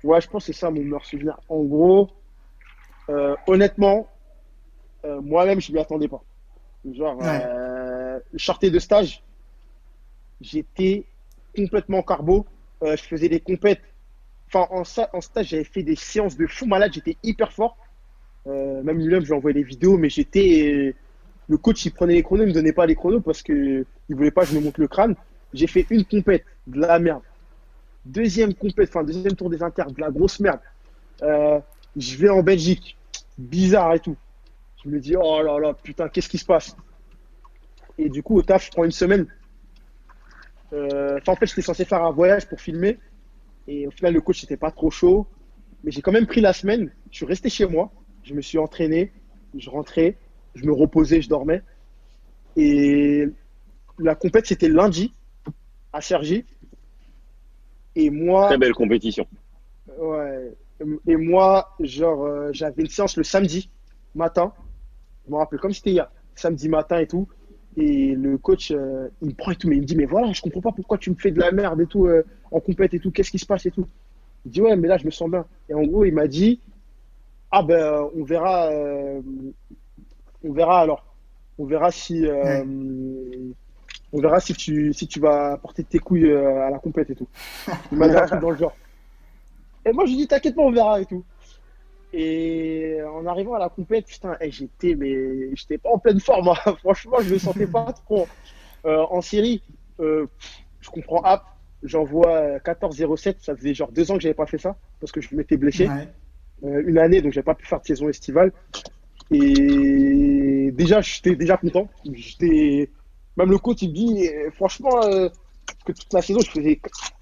Ouais, je pense que c'est ça mon meilleur souvenir. En gros, honnêtement, moi-même, je ne m'y attendais pas. Genre, Ouais. je sortais de stage, j'étais complètement carbo. Je faisais des compètes. Enfin, en stage, j'avais fait des séances de fou malade. J'étais hyper fort. Même lui-même, je lui envoyé des vidéos, mais le coach, il prenait les chronos, il me donnait pas les chronos parce que il voulait pas que je me monte le crâne. J'ai fait une compète, de la merde. Deuxième compète, enfin, deuxième tour des inters, de la grosse merde. Euh, je vais en Belgique, bizarre et tout. Je me dis, oh là là, putain, qu'est-ce qui se passe? Et du coup, au taf, je prends une semaine. Enfin, en fait, j'étais censé faire un voyage pour filmer. Et au final, le coach n'était pas trop chaud. Mais j'ai quand même pris la semaine. Je suis resté chez moi. Je me suis entraîné. Je rentrais. Je me reposais. Je dormais. Et la compète, c'était lundi à Cergy. Et Très moi, belle compétition. ouais. Et moi, genre, j'avais une séance le samedi matin. Je me rappelle comme c'était hier. Samedi matin et tout. Et le coach, il me prend et tout, mais il me dit, mais voilà, je comprends pas pourquoi tu me fais de la merde et tout, en compète et tout, qu'est-ce qui se passe et tout. Il dit, ouais, mais là, je me sens bien. Et en gros, il m'a dit, ah ben, on verra alors. On verra on verra si tu vas porter tes couilles à la compète et tout. Il m'a dit un truc dans le genre. Et moi, je lui dis, t'inquiète pas, on verra et tout. Et en arrivant à la compète, putain, j'étais pas en pleine forme, hein. Franchement, je me sentais pas trop. En série, je comprends App, j'envoie 14-07, ça faisait genre 2 ans que j'avais pas fait ça, parce que je m'étais blessé. Ouais. Une année, donc j'avais pas pu faire de saison estivale. Et déjà, j'étais déjà content. Même le coach, il me dit, franchement, que toute la saison,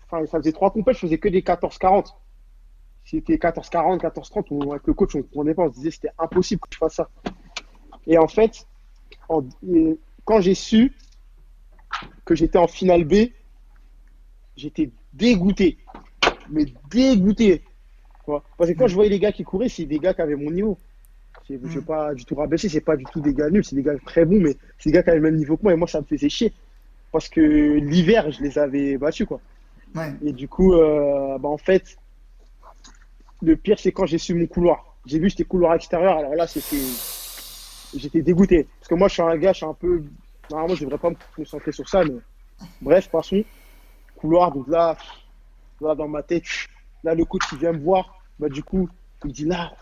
enfin, ça faisait 3 compètes, je faisais que des 14-40. C'était 14-40, 14-30, avec le coach, on ne comprenait pas, on se disait que c'était impossible que je fasse ça. Et en fait, quand j'ai su que j'étais en finale B, j'étais dégoûté. Mais dégoûté. Tu vois. Parce que quand je voyais les gars qui couraient, c'est des gars qui avaient mon niveau. Je ne veux pas du tout rabaisser, c'est pas du tout des gars nuls, c'est des gars très bons, mais c'est des gars qui avaient le même niveau que moi, et moi, ça me faisait chier. Parce que l'hiver, je les avais battus, quoi. Ouais. Et du coup, en fait, le pire, c'est quand j'ai su mon couloir. J'ai vu que c'était couloir extérieur, alors là, j'étais dégoûté. Parce que moi, je suis un gars, je suis un peu. Normalement, je devrais pas me concentrer sur ça, mais bref, passons. Couloir, donc là, dans ma tête, là, le coach, il vient me voir. Bah, du coup, il me dit là,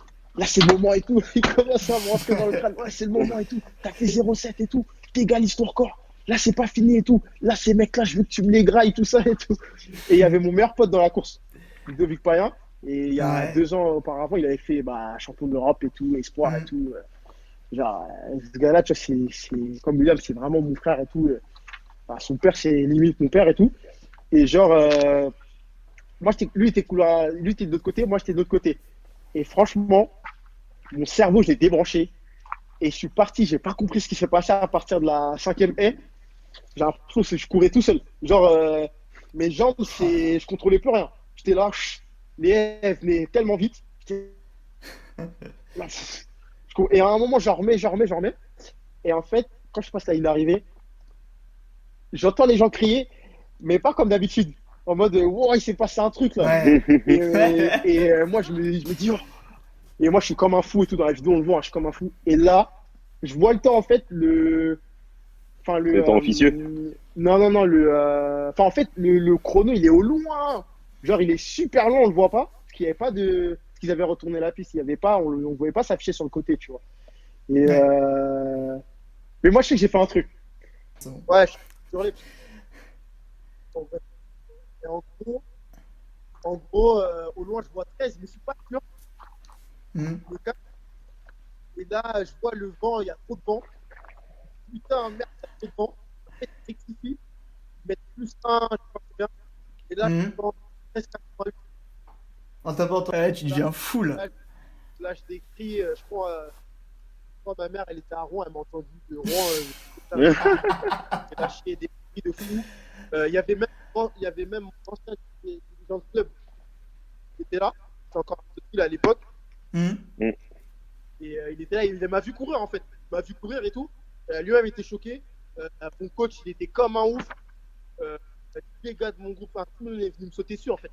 c'est le moment et tout. Il commence à me rentrer dans le crâne. Ouais, c'est le moment et tout. T'as fait 0,7 et tout. T'égalises ton record. Là, c'est pas fini et tout. Là, ces mecs-là, je veux que tu me les grailles, tout ça et tout. Et il y avait mon meilleur pote dans la course, Ludovic Payen. Et il y a 2 ans auparavant, il avait fait champion d'Europe et tout, espoir et tout. Genre, ce gars-là, tu vois, c'est comme William, c'est vraiment mon frère et tout. Son père, c'est limite mon père et tout. Et genre, moi, lui était de l'autre côté, moi, j'étais de l'autre côté. Et franchement, mon cerveau, je l'ai débranché. Et je suis parti, j'ai pas compris ce qui s'est passé à partir de la 5e haie. J'ai l'impression que je courais tout seul. Genre, mes jambes, je contrôlais plus rien. J'étais là, les haies venaient tellement vite. Et à un moment, j'en remets. Et en fait, quand je passe la ligne d'arrivée, j'entends les gens crier, mais pas comme d'habitude. En mode, wow, il s'est passé un truc là. Ouais. Et moi, je me dis, oh. Et moi, je suis comme un fou et tout. Dans la vidéo, on le voit, je suis comme un fou. Et là, je vois le temps, en fait, le temps officieux. Non. En fait, le chrono, il est au loin. Genre, il est super long, on le voit pas. Parce qu'il n'y avait pas de. Parce qu'ils avaient retourné la piste. Il y avait pas, on ne pouvait pas s'afficher sur le côté, tu vois. Et mais moi, je sais que j'ai fait un truc. Ouais, je suis sur les. Et en gros, au loin, je vois 13, mais je suis pas sûr. Le cas. Et là, je vois le vent, il y a trop de vent. Putain, merde, il y a trop de vent. En fait, je rectifie, mettre plus 1, je sais pas combien. Et là, je suis en 13,88. En t'apportant, ouais, tu deviens fou là. Là, je décris, je crois, ma mère, elle était à Rouen, elle m'a entendu de Rouen. J'ai lâché des cris de fou. Il y avait même mon ancien dirigeant de club qui était là. C'est encore un petit à l'époque. Et il était là, il m'a vu courir en fait. Il m'a vu courir et tout. Lui-même était choqué. Mon coach, il était comme un ouf. Tous les gars de mon groupe, tout le monde est venu me sauter dessus en fait.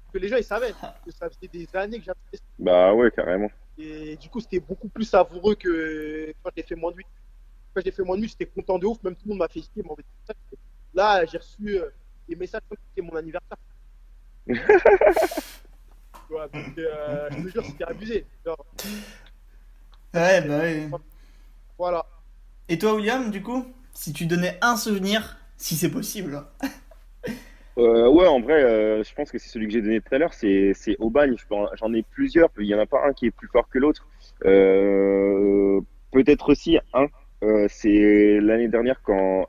Parce que les gens, ils savaient que ça faisait des années que j'avais testé. Bah ouais, carrément. Et du coup, c'était beaucoup plus savoureux que quand j'ai fait moins de 8. Quand j'ai fait moins de 8, j'étais content de ouf. Même tout le monde m'a fait chier. Là, j'ai reçu des messages comme si c'était mon anniversaire. Ouais, donc, je me jure, c'était abusé. Genre, Ouais, bah ouais. voilà. Et toi, William, du coup, si tu donnais un souvenir, si c'est possible. Ouais, en vrai, je pense que c'est celui que j'ai donné tout à l'heure, c'est Aubagne. J'en ai plusieurs, il n'y en a pas un qui est plus fort que l'autre. Peut-être aussi un, c'est l'année dernière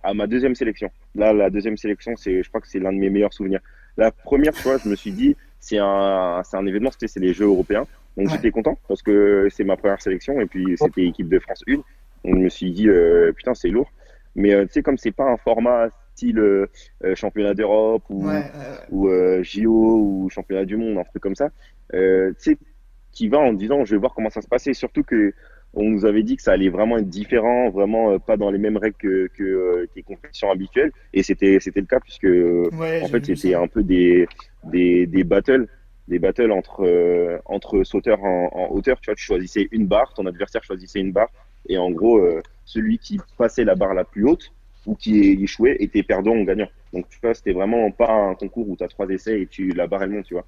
à ma deuxième sélection. Là, la deuxième sélection, je crois que c'est l'un de mes meilleurs souvenirs. La première fois, je me suis dit, c'est un événement, c'est les Jeux européens. Donc Ouais. j'étais content parce que c'est ma première sélection et puis c'était équipe de France 1. Donc je me suis dit, putain, c'est lourd. Mais tu sais, comme c'est pas un format style championnat d'Europe ou JO ou championnat du monde, un truc comme ça, tu sais, qui va en disant, je vais voir comment ça se passait. Surtout que on nous avait dit que ça allait vraiment être différent, vraiment pas dans les mêmes règles que les compétitions habituelles. Et c'était le cas puisque Ouais, en j'ai fait vu c'était ça. un peu des battles entre sauteurs en hauteur. Tu vois, tu choisissais une barre, ton adversaire choisissait une barre, et en gros celui qui passait la barre la plus haute ou qui échouait était perdant ou gagnant. Donc, tu vois, c'était vraiment pas un concours où tu as 3 essais et la barre, elle monte, tu vois.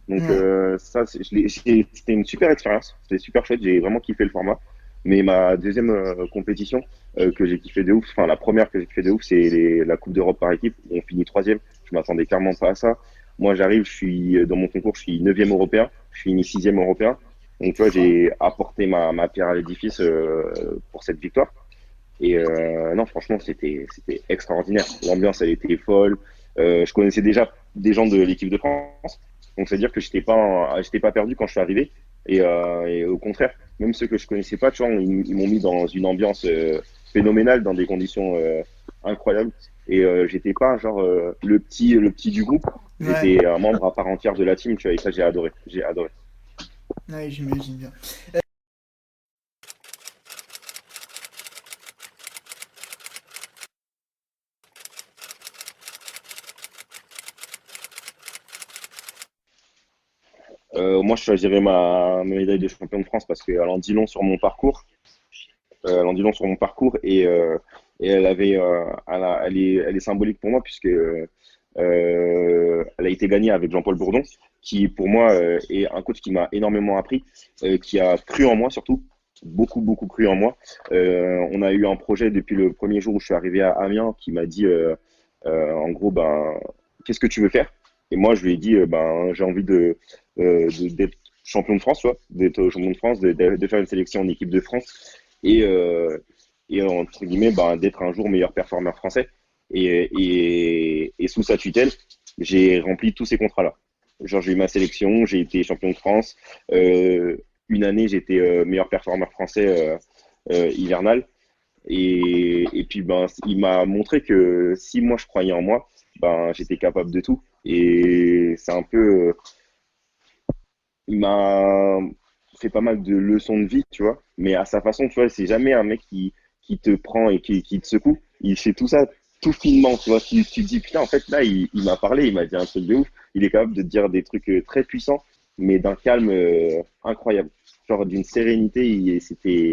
Donc, Ouais. ça, c'était une super expérience. C'était super chouette. J'ai vraiment kiffé le format. Mais ma deuxième compétition que j'ai kiffé de ouf, enfin, la première que j'ai kiffé de ouf, c'est la Coupe d'Europe par équipe. On finit troisième. Je m'attendais clairement pas à ça. Moi, j'arrive, je suis dans mon concours, je suis 9e européen. Je finis 6e européen. Donc, tu vois, j'ai apporté ma pierre à l'édifice pour cette victoire. Et non, franchement, c'était extraordinaire. L'ambiance, elle était folle. Je connaissais déjà des gens de l'équipe de France. Donc, c'est-à-dire que j'étais pas perdu quand je suis arrivé. Et au contraire, même ceux que je connaissais pas, tu vois, ils m'ont mis dans une ambiance phénoménale, dans des conditions incroyables. Et j'étais pas genre le petit du groupe. Ouais, J'étais un membre à part entière de la team, tu vois, et ça, j'ai adoré. J'ai adoré. ouais, j'imagine bien. Moi, je choisirais ma médaille de champion de France parce qu'elle en dit long sur mon parcours. Elle en dit long sur mon parcours et elle est symbolique pour moi puisque elle a été gagnée avec Jean-Paul Bourdon, qui pour moi est un coach qui m'a énormément appris, qui a cru en moi surtout, beaucoup beaucoup cru en moi. On a eu un projet depuis le premier jour où je suis arrivé à Amiens qui m'a dit en gros ben qu'est-ce que tu veux faire? Et moi je lui ai dit ben j'ai envie d'être champion de France, tu vois, d'être champion de France, de faire une sélection en équipe de France et, et entre guillemets ben, d'être un jour meilleur performeur français. Et sous sa tutelle, j'ai rempli tous ces contrats-là. Genre, j'ai eu ma sélection, j'ai été champion de France. Une année, j'étais meilleur performeur français hivernal. Et puis, ben, il m'a montré que si moi, je croyais en moi, ben, j'étais capable de tout. Et c'est un peu. Il m'a fait pas mal de leçons de vie, tu vois. Mais à sa façon, tu vois, c'est jamais un mec qui te prend et qui te secoue. Il fait tout ça tout finement, tu vois. Tu te dis, putain, en fait, là, il m'a parlé, il m'a dit un truc de ouf. Il est capable de te dire des trucs très puissants, mais d'un calme incroyable. Genre d'une sérénité. C'était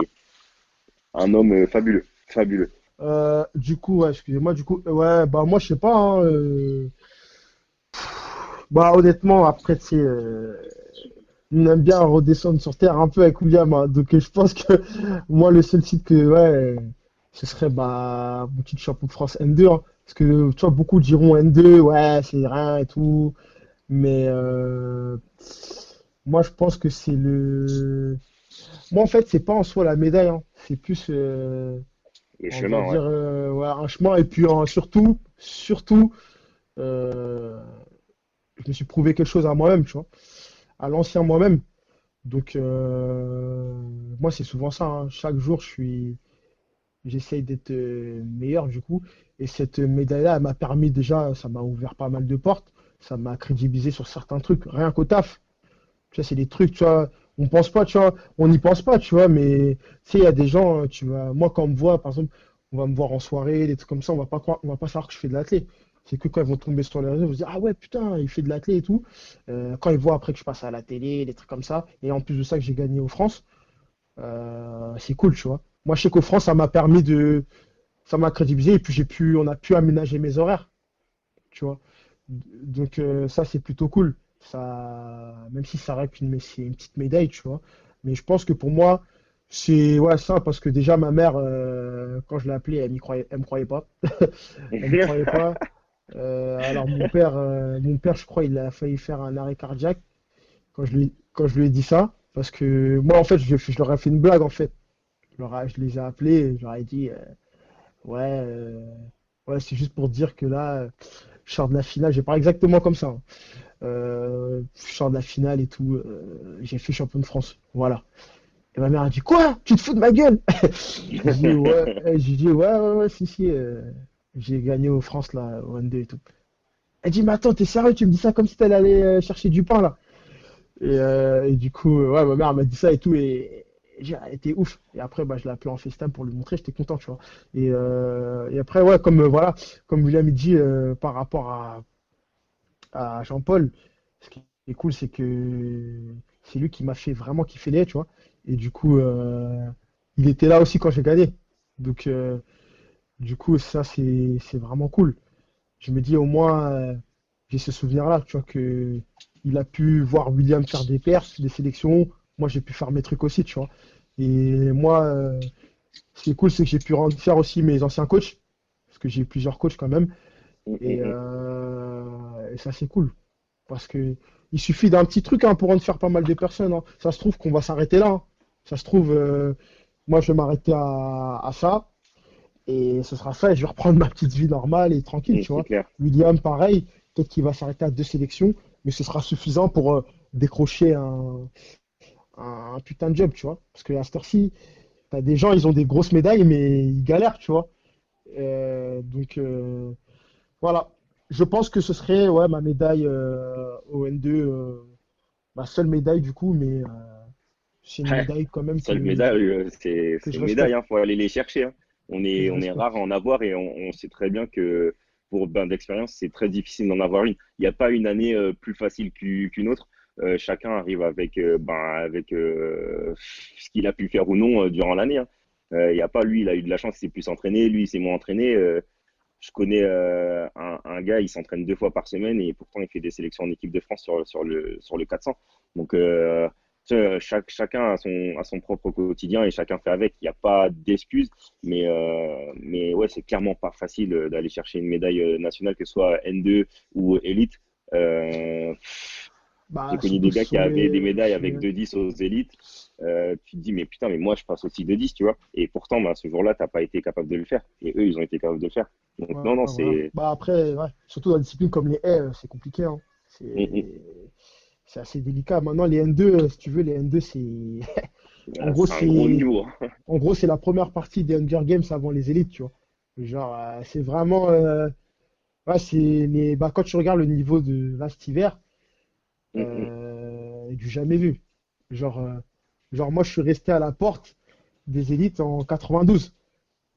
un homme fabuleux. Fabuleux. Du coup, ouais, excusez-moi, du coup, ouais, bah moi, je sais pas, hein, bah honnêtement, après, tu sais, on aime bien redescendre sur Terre un peu avec William, hein. Donc je pense que moi, le seul titre que, ouais, ce serait bah, mon titre champion de France N2, hein. Parce que, tu vois, beaucoup diront N2, ouais, c'est rien et tout. Mais moi, je pense que c'est le. Moi, en fait, c'est pas en soi la médaille, hein. C'est plus, Le on va chemin, ouais. dire, ouais, un chemin. Et puis, surtout, euh, je me suis prouvé quelque chose à moi-même, tu vois, à l'ancien moi-même. Donc, moi, c'est souvent ça, hein. Chaque jour, j'essaye d'être meilleur, du coup. Et cette médaille-là, elle m'a permis déjà, ça m'a ouvert pas mal de portes. Ça m'a crédibilisé sur certains trucs, rien qu'au taf. Tu vois, c'est des trucs, tu vois, on pense pas, tu vois, on n'y pense pas, tu vois, mais tu sais, il y a des gens, tu vois, moi, quand on me voit, par exemple, on va me voir en soirée, des trucs comme ça, on va pas savoir que je fais de l'athlé. C'est que quand ils vont tomber sur les réseaux, ils vont se dire, ah ouais, putain, il fait de l'athlé et tout. Quand ils voient après que je passe à la télé, des trucs comme ça, et en plus de ça, que j'ai gagné aux France, c'est cool, tu vois. Moi, je sais qu'aux France, ça m'a crédibilisé, et puis on a pu aménager mes horaires, tu vois. Donc ça, c'est plutôt cool. Ça, même si ça reste c'est une petite médaille, tu vois. Mais je pense que pour moi, c'est ouais, ça, parce que déjà, ma mère, quand je l'ai appelée, elle me croyait pas. Elle me croyait pas. Alors mon père, je crois, il a failli faire un arrêt cardiaque quand je lui ai dit ça. Parce que moi, en fait, je leur ai fait une blague, en fait. Je les ai appelés, je leur ai dit, ouais, ouais, c'est juste pour dire que là, je sors de la finale. J'ai pas exactement comme ça, hein. Je sors de la finale et tout. J'ai fait champion de France. Voilà. Et ma mère a dit, quoi? Tu te fous de ma gueule? J'ai dit, ouais, si, si. J'ai gagné aux France, là, au N2 et tout. Elle dit, mais attends, t'es sérieux? Tu me dis ça comme si t'allais aller chercher du pain, là. Et du coup, ouais, ma mère m'a dit ça et tout. Et elle était ouf. Et après, bah, je l'ai appelé en FaceTime pour lui montrer. J'étais content, tu vois. Et après, ouais, comme, voilà, comme William il dit par rapport à Jean-Paul, ce qui est cool, c'est que c'est lui qui m'a fait vraiment kiffer les, tu vois. Et du coup, il était là aussi quand j'ai gagné. Donc, du coup, ça, c'est vraiment cool. Je me dis au moins, j'ai ce souvenir-là, tu vois, que il a pu voir William faire des perfs, des sélections. Moi, j'ai pu faire mes trucs aussi, tu vois. Et moi, ce qui est cool, c'est que j'ai pu rendre fier aussi mes anciens coachs, parce que j'ai eu plusieurs coachs quand même. Et ça, c'est cool. Parce que il suffit d'un petit truc hein, pour rendre fier pas mal de personnes. Hein. Ça se trouve qu'on va s'arrêter là. Hein. Ça se trouve, moi, je vais m'arrêter à ça. Et ce sera ça, et je vais reprendre ma petite vie normale et tranquille, tu C'est vois. clair. William, pareil, peut-être qu'il va s'arrêter à 2 sélections, mais ce sera suffisant pour décrocher un putain de job, tu vois. Parce que à cette heure-ci, t'as des gens, ils ont des grosses médailles, mais ils galèrent, tu vois. Donc, voilà. Je pense que ce serait ouais, ma médaille au N2, ma seule médaille du coup, mais c'est une Ouais, médaille quand même seule médaille, que c'est je une médaille, respecte. hein, faut aller les chercher. Hein. Que je On est rare respecte. à en avoir et on sait très bien que pour ben, d'expérience, c'est très difficile d'en avoir une. Il n'y a pas une année plus facile qu'une autre. Chacun arrive avec, avec ce qu'il a pu faire ou non durant l'année. Hein. Il y a pas lui, il a eu de la chance, il s'est plus entraîné, lui, il s'est moins entraîné. Je connais un gars, il s'entraîne 2 fois par semaine et pourtant il fait des sélections en équipe de France sur le 400. Donc, tu sais, chacun a son propre quotidien et chacun fait avec. Il n'y a pas d'excuses, mais ouais, c'est clairement pas facile d'aller chercher une médaille nationale, que ce soit N2 ou élite. Euh, j'ai Bah, connu surtout des que ce gars qui sont avaient des les. médailles avec 2,10 aux élites. Tu te dis, mais putain, mais moi, je passe aussi 2,10, tu vois. Et pourtant, bah, ce jour-là, tu n'as pas été capable de le faire. Et eux, ils ont été capables de le faire. Donc, Ouais, non, non, voilà. c'est. Bah après, ouais, surtout dans des disciplines comme les haies, c'est compliqué, hein. Mm, mm. C'est c'est assez délicat. Maintenant, les N2, si tu veux, les N2, c'est. En gros, C'est un gros c'est. niveau. Hein. En gros, c'est la première partie des Hunger Games avant les élites, tu vois. Genre, c'est vraiment. Ouais, c'est les... bah, quand tu regardes le niveau de là cet hiver, Mm, mm. du jamais vu. Genre, moi, je suis resté à la porte des élites en 92.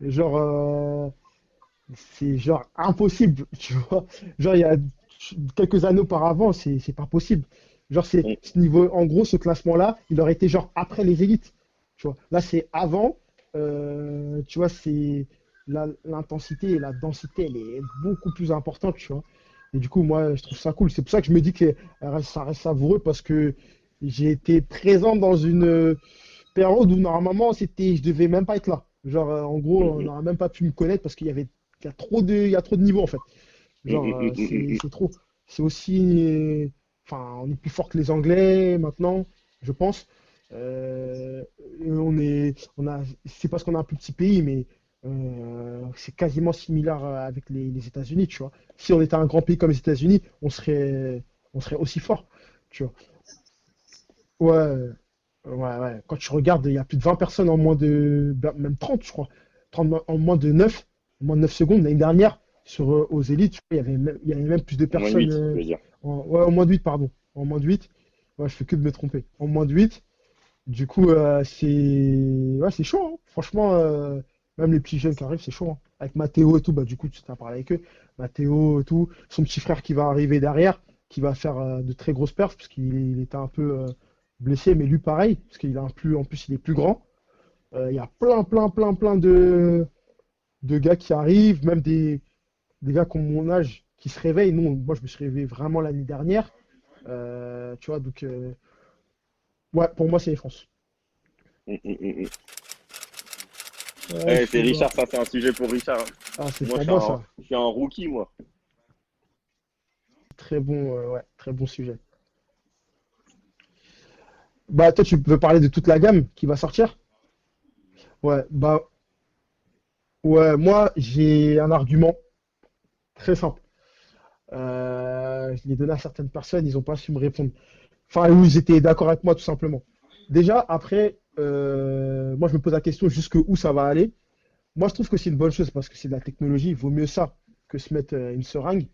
Et genre, c'est genre impossible, tu vois. Genre, il y a quelques années auparavant, c'est pas possible. Genre, c'est Mm. ce niveau, en gros, ce classement-là, il aurait été genre après les élites, tu vois. Là, c'est avant, tu vois, c'est l'intensité et la densité, elle est beaucoup plus importante, tu vois. Et du coup, moi, je trouve ça cool. C'est pour ça que je me dis que ça reste savoureux parce que j'ai été présent dans une période où normalement, je devais même pas être là. Genre, en gros, on Mm, n'aurait même pas pu me connaître parce il y a trop de niveaux en fait. mm, Genre, mm, mm, mm, mm, mm. c'est trop. C'est aussi, enfin, on est plus fort que les Anglais maintenant, je pense. C'est parce qu'on a un plus petit pays, mais c'est quasiment similaire avec les États-Unis, tu vois. Si on était un grand pays comme les États-Unis, on serait aussi fort, tu vois. Ouais, ouais. Quand tu regardes, il y a plus de 20 personnes en moins de, ben, même 30, je crois. 30 en moins de 9 secondes. L'année dernière, aux élites, je crois, il y avait même plus de Au moins de personnes. 8, je veux dire. Ouais, en moins de 8, pardon. En moins de 8. Ouais, je fais que de me tromper. En moins de 8. Du coup, c'est chaud, hein. Franchement, même les petits jeunes qui arrivent, c'est chaud, hein. Avec Mathéo et tout, bah, du coup, tu t'as parlé avec eux. Mathéo et tout. Son petit frère qui va arriver derrière, qui va faire de très grosses perfs, parce qu'il était un peu blessé, mais lui, pareil, parce qu'il a en plus, il est plus grand. Il y a plein de gars qui arrivent, même des gars qui ont mon âge qui se réveillent. Non, moi, je me suis réveillé vraiment l'année dernière. Tu vois, donc, ouais, pour moi, c'est les France. Mm, mm, mm, mm. Ouais, il Ouais, c'est faut voir. Richard, ça, c'est un sujet pour Richard. Hein. Ah, c'est Moi, pour moi, ça. je suis un rookie, moi. Très bon, ouais, très bon sujet. Bah, toi, tu peux parler de toute la gamme qui va sortir? Ouais, bah, ouais, moi, j'ai un argument très simple. Je l'ai donné à certaines personnes, ils n'ont pas su me répondre. Enfin, où ils étaient d'accord avec moi, tout simplement. Déjà, après, moi, je me pose la question jusque où ça va aller. Moi, je trouve que c'est une bonne chose parce que c'est de la technologie. Il vaut mieux ça que se mettre une seringue.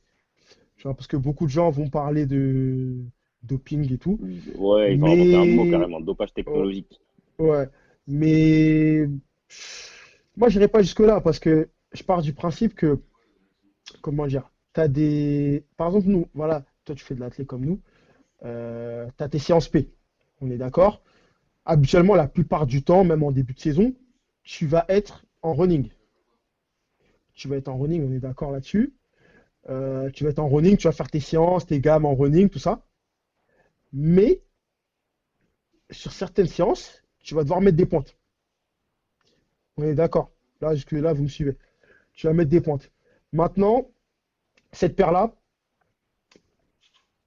Tu vois, parce que beaucoup de gens vont parler de doping et tout. Ouais, ils ont inventé un mot Mais, carrément, dopage oh, technologique. ouais, mais moi, j'irai pas jusque-là parce que je pars du principe que, comment dire, par exemple, nous, voilà, toi, tu fais de l'athlé comme nous, tu as tes séances P. On est d'accord? Habituellement, la plupart du temps, même en début de saison, tu vas être en running. Tu vas être en running, on est d'accord là-dessus. Tu vas être en running, tu vas faire tes séances, tes gammes en running, tout ça. Mais sur certaines séances, tu vas devoir mettre des pointes. On est d'accord. Là, jusque-là, vous me suivez. Tu vas mettre des pointes. Maintenant, cette paire-là,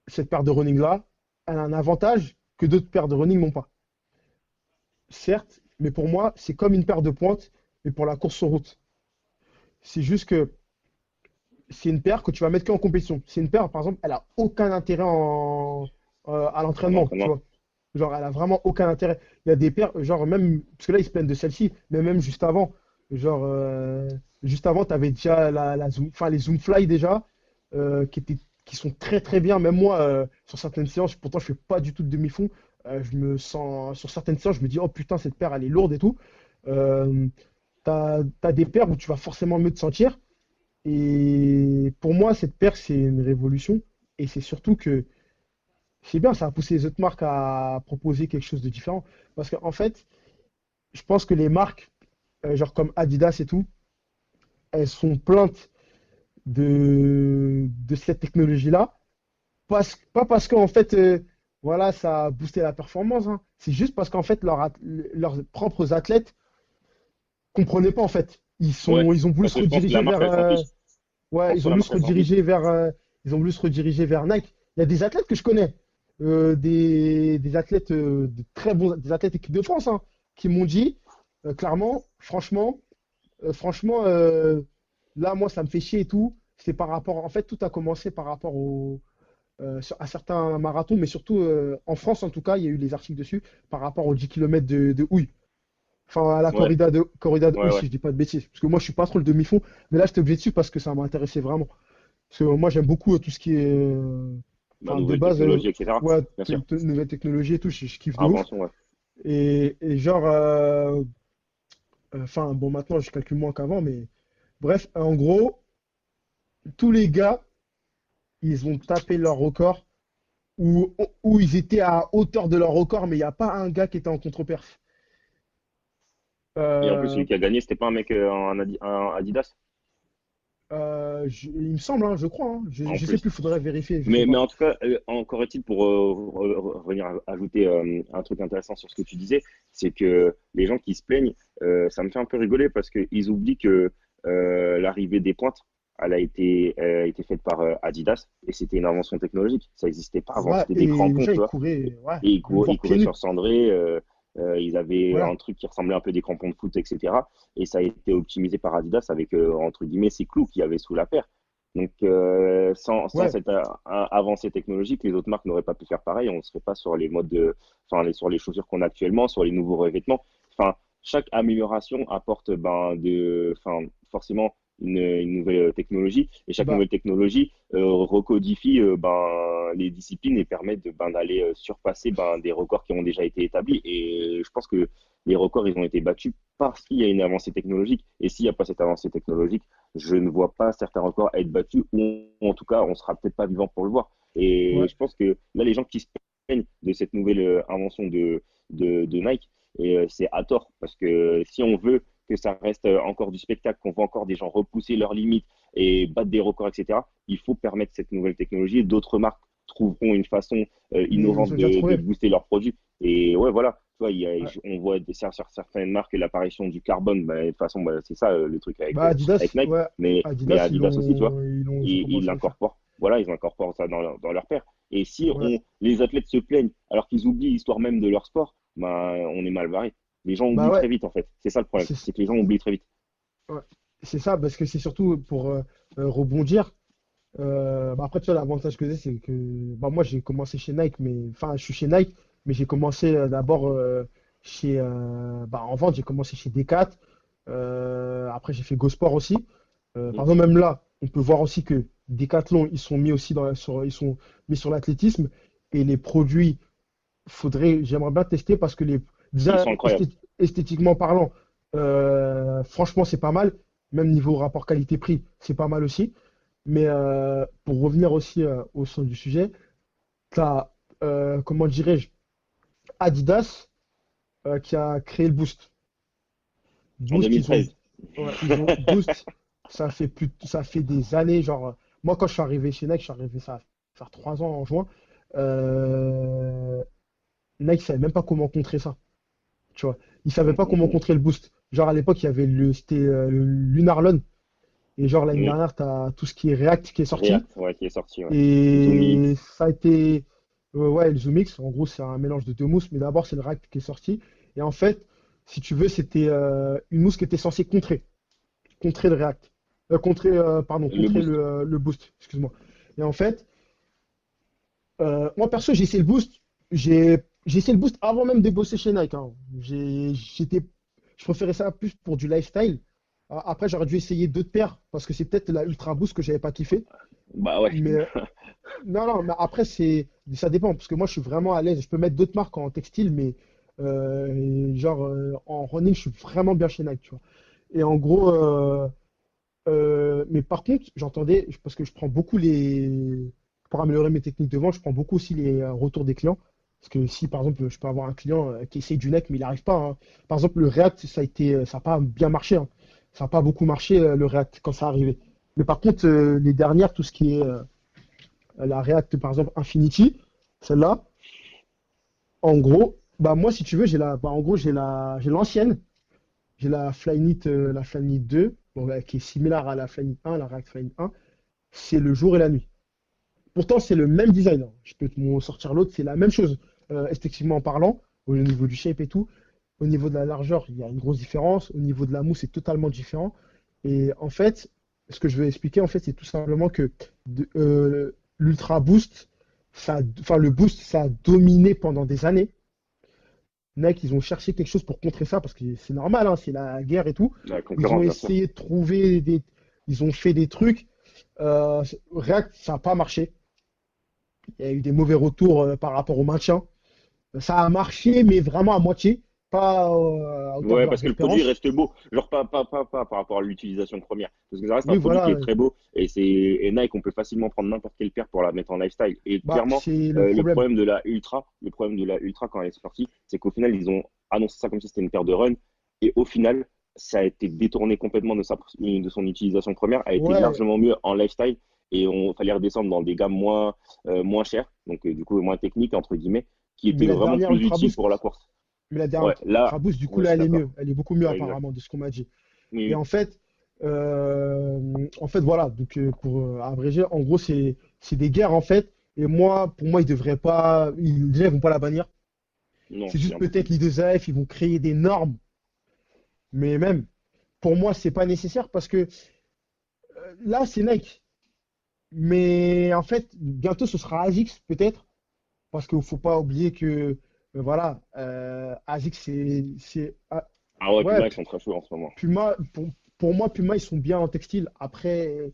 cette paire de running-là, elle a un avantage que d'autres paires de running n'ont pas. Certes, mais pour moi, c'est comme une paire de pointes, mais pour la course sur route. C'est juste que c'est une paire que tu vas mettre qu'en compétition. C'est une paire, par exemple, elle a aucun intérêt à l'entraînement, tu vois. Genre, elle a vraiment aucun intérêt. Il y a des paires, genre même, parce que là, ils se plaignent de celle-ci, mais même juste avant, genre, juste avant, tu avais déjà les Zoomfly déjà, qui sont très très bien. Même moi, sur certaines séances, pourtant, je fais pas du tout de demi-fond. Je me sens, sur certaines séances, je me dis, oh putain, cette paire, elle est lourde et tout. Euh, t'as des paires où tu vas forcément mieux te sentir. Et pour moi, cette paire, c'est une révolution. Et c'est surtout que c'est bien, ça a poussé les autres marques à proposer quelque chose de différent. Parce qu'en fait, je pense que les marques, genre comme Adidas et tout, elles sont plaintes de cette technologie-là. Pas parce qu'en fait, voilà, ça a boosté la performance, hein. C'est juste parce qu'en fait, leurs propres athlètes comprenaient pas en fait. Ouais, Ils ont voulu parce se que je pense que la rediriger marque, vers, elle s'en fiche. Je ouais, pense que la marque, elle s'en fiche. ils ont voulu se rediriger vers Nike. Il y a des athlètes que je connais, des athlètes de très bons, des athlètes équipe de France, hein, qui m'ont dit clairement, franchement, là, moi, ça me fait chier et tout. C'est par rapport, en fait, tout a commencé par rapport à certains marathons, mais surtout en France, en tout cas, il y a eu les articles dessus par rapport aux 10 km de houille. Enfin, à la Ouais, corrida de ouais, houille, ouais. si je dis pas de bêtises. Parce que moi, je suis pas trop le demi-fond, mais là, j'étais obligé dessus parce que ça m'intéressait vraiment. Parce que moi, j'aime beaucoup tout ce qui est, Bah, enfin, de nouvelles base, technologies, etc. ouais, Bien sûr. nouvelles technologies et tout, je kiffe de ouf. Invention, ouais. Et genre, enfin, bon, maintenant, je calcule moins qu'avant, mais bref, en gros, tous les gars, ils ont tapé leur record où ils étaient à hauteur de leur record, mais il n'y a pas un gars qui était en contre-perf. Et en plus, Euh, celui qui a gagné, c'était pas un mec en Adidas, il me semble, hein, je crois, hein. en Je sais plus. plus, faudrait vérifier, je sais Mais pas. en tout cas, encore est-il pour revenir ajouter un truc intéressant sur ce que tu disais, c'est que les gens qui se plaignent, ça me fait un peu rigoler parce qu'ils oublient que l'arrivée des pointes, elle a été faite par Adidas et c'était une invention technologique. Ça n'existait pas avant, Ouais, c'était des et crampons, déjà, tu il vois. courait, ouais, Et même ils voir pieds couraient nus. sur cendré, ils avaient un Voilà. truc qui ressemblait un peu des crampons de foot, etc. Et ça a été optimisé par Adidas avec, entre guillemets, ces clous qu'il y avait sous la paire. Donc, sans Ouais, cette avancée technologique, les autres marques n'auraient pas pu faire pareil. On ne serait pas sur les modes sur les chaussures qu'on a actuellement, sur les nouveaux revêtements. Enfin, chaque amélioration apporte forcément une nouvelle technologie. Et chaque bah, nouvelle technologie recodifie les disciplines et permet d'aller surpasser des records qui ont déjà été établis. Et je pense que les records, ils ont été battus parce qu'il y a une avancée technologique. Et s'il n'y a pas cette avancée technologique, je ne vois pas certains records être battus, ou en tout cas, on sera peut-être pas vivant pour le voir. Et ouais, je pense que là, les gens qui se plaignent de cette nouvelle invention de Nike, et c'est à tort, parce que si on veut que ça reste encore du spectacle, qu'on voit encore des gens repousser leurs limites et battre des records, etc., il faut permettre cette nouvelle technologie. D'autres marques trouveront une façon mais ils innovante ont déjà de trouvé. booster leurs produits. Et ouais, voilà. Tu vois, Ouais. on voit sur certaines marques l'apparition du carbone. Bah, de toute façon, bah, c'est ça le truc Bah, avec Adidas, Nike. ouais, Mais Adidas, Adidas aussi, tu vois, ils ont ils commencé à le faire. l'incorporent. Voilà, ils incorporent ça dans leur paire. Et si Ouais, les athlètes se plaignent alors qu'ils oublient l'histoire même de leur sport, bah, on est mal barré. Les gens bah oublient très ouais, vite, en fait. C'est ça le problème. c'est C'est que les gens oublient très vite. ouais. C'est ça, parce que c'est surtout pour rebondir. Bah après, tu vois, l'avantage que j'ai, c'est que bah, moi, j'ai commencé chez Nike, mais enfin, je suis chez Nike, mais j'ai commencé d'abord en vente, j'ai commencé chez Decat. Après, j'ai fait Go Sport aussi. Mm. Par exemple, même là, on peut voir aussi que Decathlon, ils sont mis aussi ils sont mis sur l'athlétisme et les produits, j'aimerais bien tester parce que Ils déjà, sont incroyables. esthétiquement parlant, franchement, c'est pas mal. Même niveau rapport qualité-prix, c'est pas mal aussi. Mais pour revenir aussi au sein du sujet, tu as, comment dirais-je, Adidas qui a créé le Boost. En Boost, ils ont, 2013. Ouais, ils ont Boost, ça fait des années, genre, moi quand je suis arrivé chez Nike, je suis arrivé ça va faire 3 ans en juin, euh, Nike savait même pas comment contrer ça, tu vois. Ils savaient pas comment contrer le Boost. Genre à l'époque, il y avait c'était le Lunarlon, et genre l'année Mm. dernière, t'as tout ce qui est React qui est sorti, React, ouais, qui est sorti, ouais. et Zoomix. ça a été, ouais, le ZoomX, en gros, c'est un mélange de deux mousses, mais d'abord, c'est le React qui est sorti, et en fait, si tu veux, c'était une mousse qui était censée contrer le React. Le Contrer boost. le boost, excuse-moi. Et en fait, moi perso, j'ai essayé le boost. J'ai essayé le boost avant même de bosser chez Nike, hein. Je préférais ça plus pour du lifestyle. Après, j'aurais dû essayer d'autres paires parce que c'est peut-être la Ultra Boost que j'avais pas kiffé. Bah ouais. Mais non, non, mais après, ça dépend parce que moi, je suis vraiment à l'aise. Je peux mettre d'autres marques en textile, mais en running, je suis vraiment bien chez Nike, tu vois. Et en gros, mais par contre, parce que je prends beaucoup pour améliorer mes techniques de vente, je prends beaucoup aussi les retours des clients. Parce que si, par exemple, je peux avoir un client qui essaye du neck, mais il n'arrive pas, hein. Par exemple, le React, ça n'a pas bien marché, hein. Ça n'a pas beaucoup marché, le React, quand ça arrivait. Mais par contre, les dernières, tout ce qui est la React, par exemple, Infinity, celle-là, en gros, bah moi, si tu veux, en gros, j'ai l'ancienne. J'ai la Flyknit 2, bon, qui est similaire à la Flyknit 1, la React Flyknit 1. C'est le jour et la nuit. Pourtant, c'est le même design, hein. Je peux te sortir l'autre, c'est la même chose, esthétiquement parlant, au niveau du shape et tout. Au niveau de la largeur, il y a une grosse différence. Au niveau de la mousse, c'est totalement différent. Et en fait, ce que je veux expliquer, en fait, c'est tout simplement que l'Ultra Boost, enfin, le Boost, ça a dominé pendant des années. Nike, ils ont cherché quelque chose pour contrer ça parce que c'est normal, hein, c'est la guerre et tout. La Ils ont concurrence, bien sûr. essayé de trouver ils ont fait des trucs. React, ça n'a pas marché. Il y a eu des mauvais retours par rapport au maintien. Ça a marché, mais vraiment à moitié, pas à hauteur de Ouais, leurs parce que le produit espérances. reste beau. Genre, pas par rapport à l'utilisation première. Parce que ça reste un Oui, produit qui voilà, est très beau. Et Nike, on peut facilement prendre n'importe quelle paire pour la mettre en lifestyle. Et bah, clairement, c'est le problème. le problème de la Ultra quand elle est sortie, c'est qu'au final, ils ont annoncé ça comme si c'était une paire de run. Et au final, ça a été détourné complètement de son utilisation première, a été Ouais, largement mieux en lifestyle. Et on fallait redescendre dans des gammes moins chères, donc du coup moins techniques, entre guillemets, qui mais étaient la vraiment dernière plus Ultra utiles Boost, pour la course. mais la dernière Ouais, là, Ultra Boost, du coup, ouais, je là, suis elle est d'accord. mieux. Elle est beaucoup mieux, Ouais, exact. apparemment, de ce qu'on m'a dit. Oui, Et oui. en fait, voilà. Donc, pour abréger, en gros, c'est des guerres, en fait. Et moi, pour moi, ils devraient pas. Déjà, ils vont pas la bannir. Non, C'est c'est juste peut-être impossible. l'I2AF, ils vont créer des normes. Mais même, pour moi, c'est pas nécessaire parce que là, c'est Nike. Mais en fait, bientôt, ce sera ASICS, peut-être. Parce qu'il faut pas oublier que, voilà, ASICS, Ah ouais, ouais, Puma, ils sont très chauds en ce moment. Puma, pour moi, Puma, ils sont bien en textile. Après,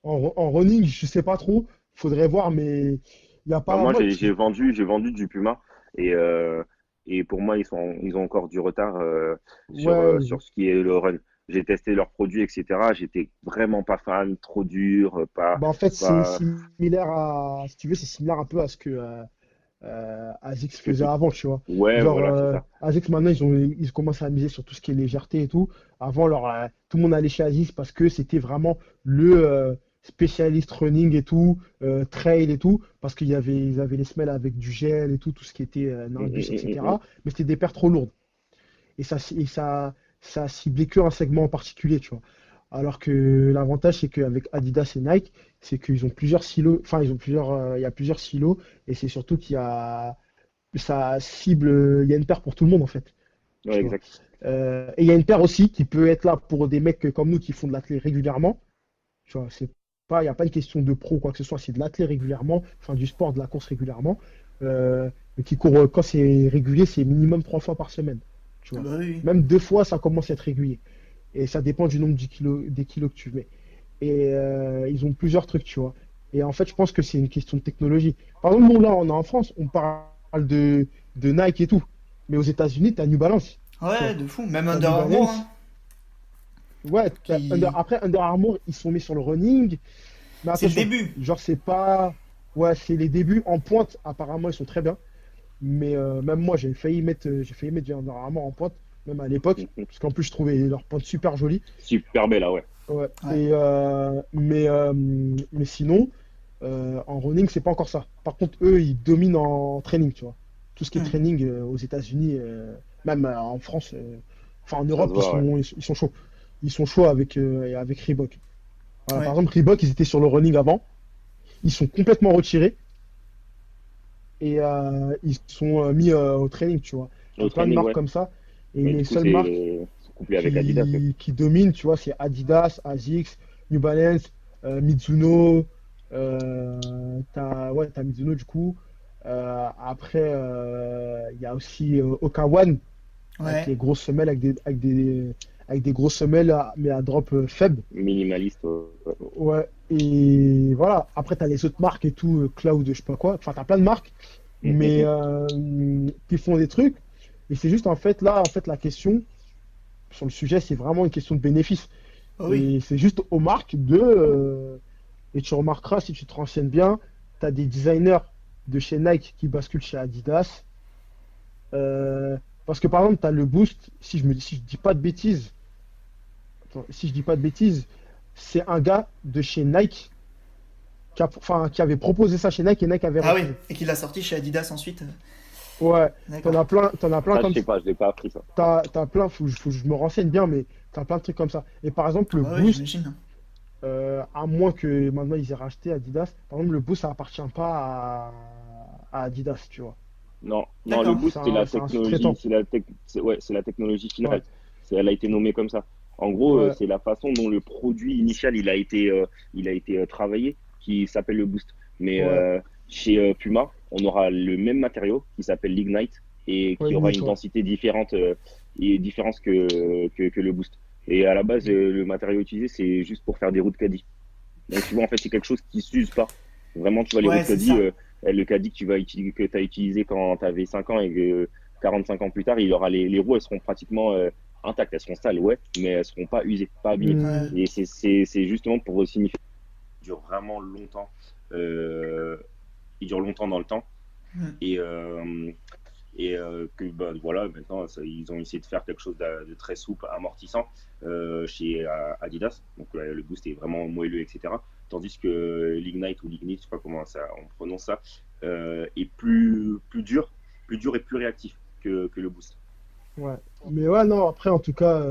en running, je sais pas trop. Faudrait voir, mais il n'y a Bah, pas. moi, Moi, j'ai vendu du Puma et, euh, et pour moi, ils ont encore du retard ouais, sur ce qui est le run. J'ai testé leurs produits, etc. J'étais vraiment pas fan, trop dur, bah, en fait, c'est pas similaire si tu veux, c'est similaire un peu à ce que ASICS ce que faisait tout. avant, tu vois. Ouais, Genre, voilà, c'est ça. ASICS, maintenant, ils commencent à miser sur tout ce qui est légèreté et tout. Avant, tout le monde allait chez ASICS parce que c'était vraiment le spécialiste running et tout, trail et tout, parce ils avaient les semelles avec du gel et tout ce qui était Nimbus, etc. Mais c'était des paires trop lourdes. Ça ciblait qu'un segment en particulier, tu vois. Alors que l'avantage, c'est qu'avec Adidas et Nike, c'est qu'ils ont plusieurs silos, enfin, il y a plusieurs silos, et c'est surtout ça cible, il y a une paire pour tout le monde, en fait, Ouais, tu vois. exact. Et il y a une paire aussi qui peut être là pour des mecs comme nous qui font de l'athlé régulièrement, tu vois. Il n'y a pas une question de pro ou quoi que ce soit, c'est de l'athlé régulièrement, enfin, du sport, de la course régulièrement, mais qui court, quand c'est régulier, c'est minimum 3 fois par semaine, tu Ah vois. bah oui. Même 2 fois, ça commence à être régulier. Et ça dépend du nombre des kilos que tu mets. Et ils ont plusieurs trucs, tu vois. Et en fait, je pense que c'est une question de technologie. Par exemple, nous, là, on est en France, on parle de Nike et tout. Mais aux États-Unis, tu as New Balance, tu Ouais, vois. de fou. Même Tu as Under New Armour, hein, Balance. Ouais, qui... après, Under Armour, ils sont mis sur le running. Mais C'est le attention, début. genre, c'est pas. Ouais, c'est les débuts. En pointe, apparemment, ils sont très bien. Mais même moi, j'ai failli mettre du Under Armour en pointe. même à l'époque, parce qu'en plus, je trouvais leurs pointes super jolies. Super belle, là, ouais. Ouais. Ouais. Mais sinon, en running, c'est pas encore ça. Par contre, eux, ils dominent en training, tu vois. Tout ce qui est Mm. training aux États-Unis, même en France, enfin en Ça Europe, se voit, ouais. ils sont chauds. Ils sont chauds avec Reebok. Voilà, Ouais. par exemple, Reebok, ils étaient sur le running avant. Ils sont complètement retirés et ils sont mis au training, tu vois. Au T'as plein de training, marques ouais. comme ça. Et Mais les du coup, seules marques ils sont couplés avec Adidas, ouais. qui dominent, tu vois, c'est Adidas, Asics, New Balance, Mizuno. T'as Mizuno du coup. Après, il y a aussi Okawan avec Ouais. les grosses semelles, avec des grosses semelles, mais à drop faible. Minimaliste, ouais. Ouais, et voilà. Après, tu as les autres marques et tout, Cloud, je sais pas quoi. Enfin, tu as plein de marques, mais qui font des trucs. Et c'est juste, en fait, là, en fait, la question sur le sujet, c'est vraiment une question de bénéfice. Oh oui. Et c'est juste aux marques et tu remarqueras, si tu te renseignes bien, tu as des designers de chez Nike qui basculent chez Adidas. Parce que par exemple, tu as le Boost, si je dis pas de bêtises, attends, si je dis pas de bêtises, c'est un gars de chez Nike enfin, qui avait proposé ça chez Nike et Nike avait Ah oui. refusé. Et qu'il l'a sorti chez Adidas ensuite. Ouais, D'accord. t'en as plein Ça, je comme sais ça. pas, je l'ai pas appris, ça. T'as plein, faut que je me renseigne bien, mais t'as plein de trucs comme ça. Et par exemple, Ah le bah ouais, Boost, j'imagine. à moins que maintenant ils aient racheté Adidas, par exemple, le Boost, ça appartient pas à Adidas, tu vois. Non, non, le D'accord. boost, c'est la C'est un technologie, sous-traitant. ouais, c'est la technologie Ouais, finale. Elle a été nommée comme ça. En gros, ouais, c'est la façon dont le produit initial il a été travaillé qui s'appelle le boost. Mais ouais, chez Puma, on aura le même matériau qui s'appelle l'Ignite et ouais, qui aura Ignite, une ouais. densité différente et différente que le boost. Et à la base, le matériau utilisé, c'est juste pour faire des roues de caddie. Donc, tu vois, en fait, c'est quelque chose qui s'use pas. Vraiment, tu vois, les roues Ouais, de c'est caddie, ça. le caddie que que tu as utilisé quand tu avais 5 ans et que 45 ans plus tard, il aura les roues, elles seront pratiquement intactes. Elles seront sales, ouais, mais elles seront pas usées, pas abîmées. Hmm, Ouais. Et c'est justement pour signifier qu'il dure vraiment longtemps. Euh, il dure longtemps dans le temps. Mm. Et, que bah, voilà, maintenant ils ont essayé de faire quelque chose de très souple, amortissant chez Adidas. Donc le boost est vraiment moelleux, etc. Tandis que l'Ignite ou l'Ignite, je sais pas comment ça, on prononce ça, est plus dur et plus réactif que le boost. ouais. Mais ouais, non, après, en tout cas,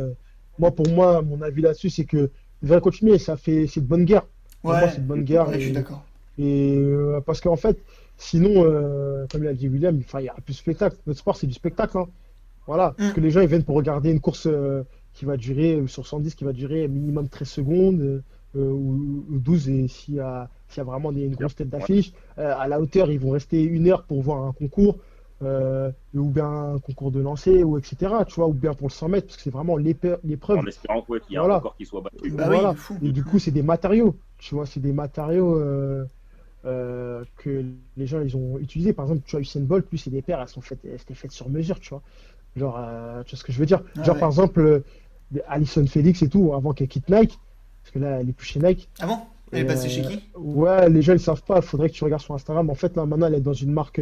pour moi, mon avis là-dessus, c'est que il devrait continuer. C'est de bonne guerre. Pour moi, Ouais. c'est de bonne guerre. Ouais, je suis d'accord. Parce qu'en fait, sinon, comme il a dit William, enfin, il y a plus de spectacle. Notre sport, c'est du spectacle, hein. Voilà. Parce que Mm. les gens, ils viennent pour regarder une course qui va durer, sur 110, qui va durer minimum 13 secondes ou 12, et s'il y a vraiment une grosse tête Ouais. d'affiche. À la hauteur, ils vont rester 1 heure pour voir un concours, ou bien un concours de lancer, ou etc. Tu vois, ou bien pour le 100 mètres, parce que c'est vraiment l'épreuve. En espérant ouais, qu'il y ait un Voilà. record qui soit battu. Bah oui, de Voilà. fou. Et du Mm. coup, c'est des matériaux. Tu vois, c'est des matériaux que les gens ils ont utilisés. Par exemple, tu vois, Usain Bolt, lui, c'est des paires, elles étaient faites sur mesure, tu vois. Genre, tu vois ce que je veux dire? Ah Genre, par ouais. exemple, Alison Felix et tout, avant qu'elle quitte Nike, parce que là, elle est plus chez Nike. Ah bon? Elle est Et passée chez qui? ouais, les gens ils savent pas, il faudrait que tu regardes sur Instagram. En fait, là, maintenant, elle est dans une marque,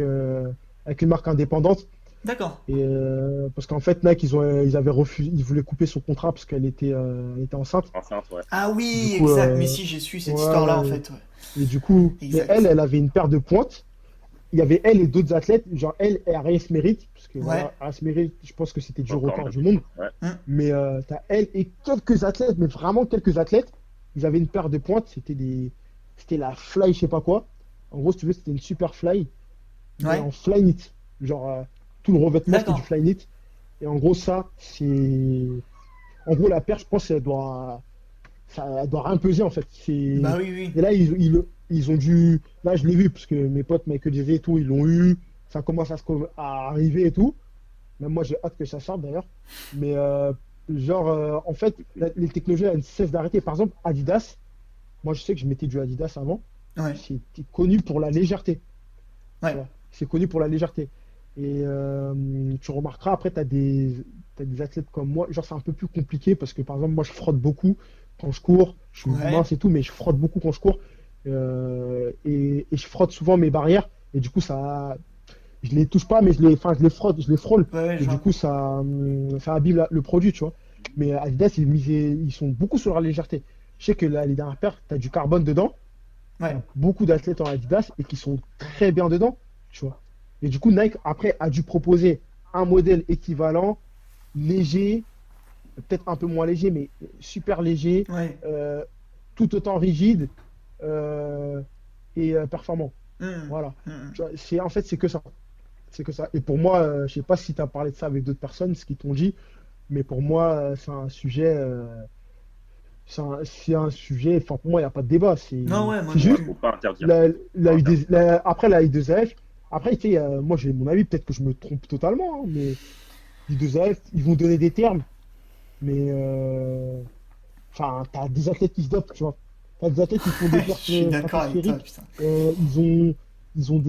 avec une marque indépendante. D'accord. Et parce qu'en fait, Nike, ils avaient refusé, ils voulaient couper son contrat parce elle était enceinte. Enceinte, ouais. Ah Du oui, coup, exact. Mais si, j'ai su cette ouais, histoire-là en ouais. fait. Ouais. Et du coup, mais Exact. elle avait une paire de pointes. Il y avait elle et d'autres athlètes, genre elle et Arias Merritt, parce que Ouais. voilà, Arias Merritt, je pense que c'était du Encore record mieux. du monde. Ouais. Mm. Mais t'as elle et quelques athlètes, mais vraiment quelques athlètes, ils avaient une paire de pointes, c'était la Fly, je sais pas quoi. En gros, si tu veux, c'était une super Fly, mais Ouais. en Fly Knit. Genre, tout le revêtement, c'était du D'accord. Fly Knit. Et en gros, en gros, la paire, je pense, elle doit rien peser, en fait. Bah oui, oui. Et là, ils ont dû. Là, je l'ai vu, parce que mes potes Michael Jay et tout, ils l'ont eu. Ça commence à arriver et tout. Même moi, j'ai hâte que ça sorte d'ailleurs. Mais genre, en fait, les technologies, elles ne cessent d'arrêter. Par exemple, Adidas, moi, je sais que je mettais du Adidas avant. Ouais. C'était connu pour la légèreté. Tu Ouais. vois. C'est connu pour la légèreté. Et tu remarqueras, après, t'as des athlètes comme moi. Genre, c'est un peu plus compliqué parce que, par exemple, moi, je frotte beaucoup quand je cours. Je suis Ouais. mince et tout, mais je frotte beaucoup quand je cours. Et je frotte souvent mes barrières. Et du coup, je les touche pas, mais enfin, je les frotte, je les frôle. Ouais, Et je du vois. coup, ça abîme le produit, tu vois. Mais Adidas, ils sont beaucoup sur la légèreté. Je sais que là, les dernières paires, tu as du carbone dedans. Il y Ouais. a beaucoup d'athlètes en Adidas et qui sont très bien dedans, tu vois. Et du coup, Nike, après, a dû proposer un modèle équivalent, léger, peut-être un peu moins léger, mais super léger, Ouais. tout autant rigide euh, et performant. Hmm. Voilà. Hmm. Tu vois, en fait, c'est que ça. C'est que ça. Et pour moi, je sais pas si tu as parlé de ça avec d'autres personnes, ce qu'ils t'ont dit, mais pour moi, c'est un sujet. C'est un sujet. Enfin, pour moi, il n'y a pas de débat. Non, ouais, moi C'est non Ouais, juste plus. faut pas interdire. la Pas UD interdire. après la I2AF. Après, tu sais, moi, j'ai mon avis, peut-être que je me trompe totalement, hein, mais I2AF, ils vont donner des termes, mais enfin, t'as des athlètes qui se dopent, tu vois. T'as des athlètes qui font des Je perfs suis d'accord avec toi, stratosphériques. putain. Ils ont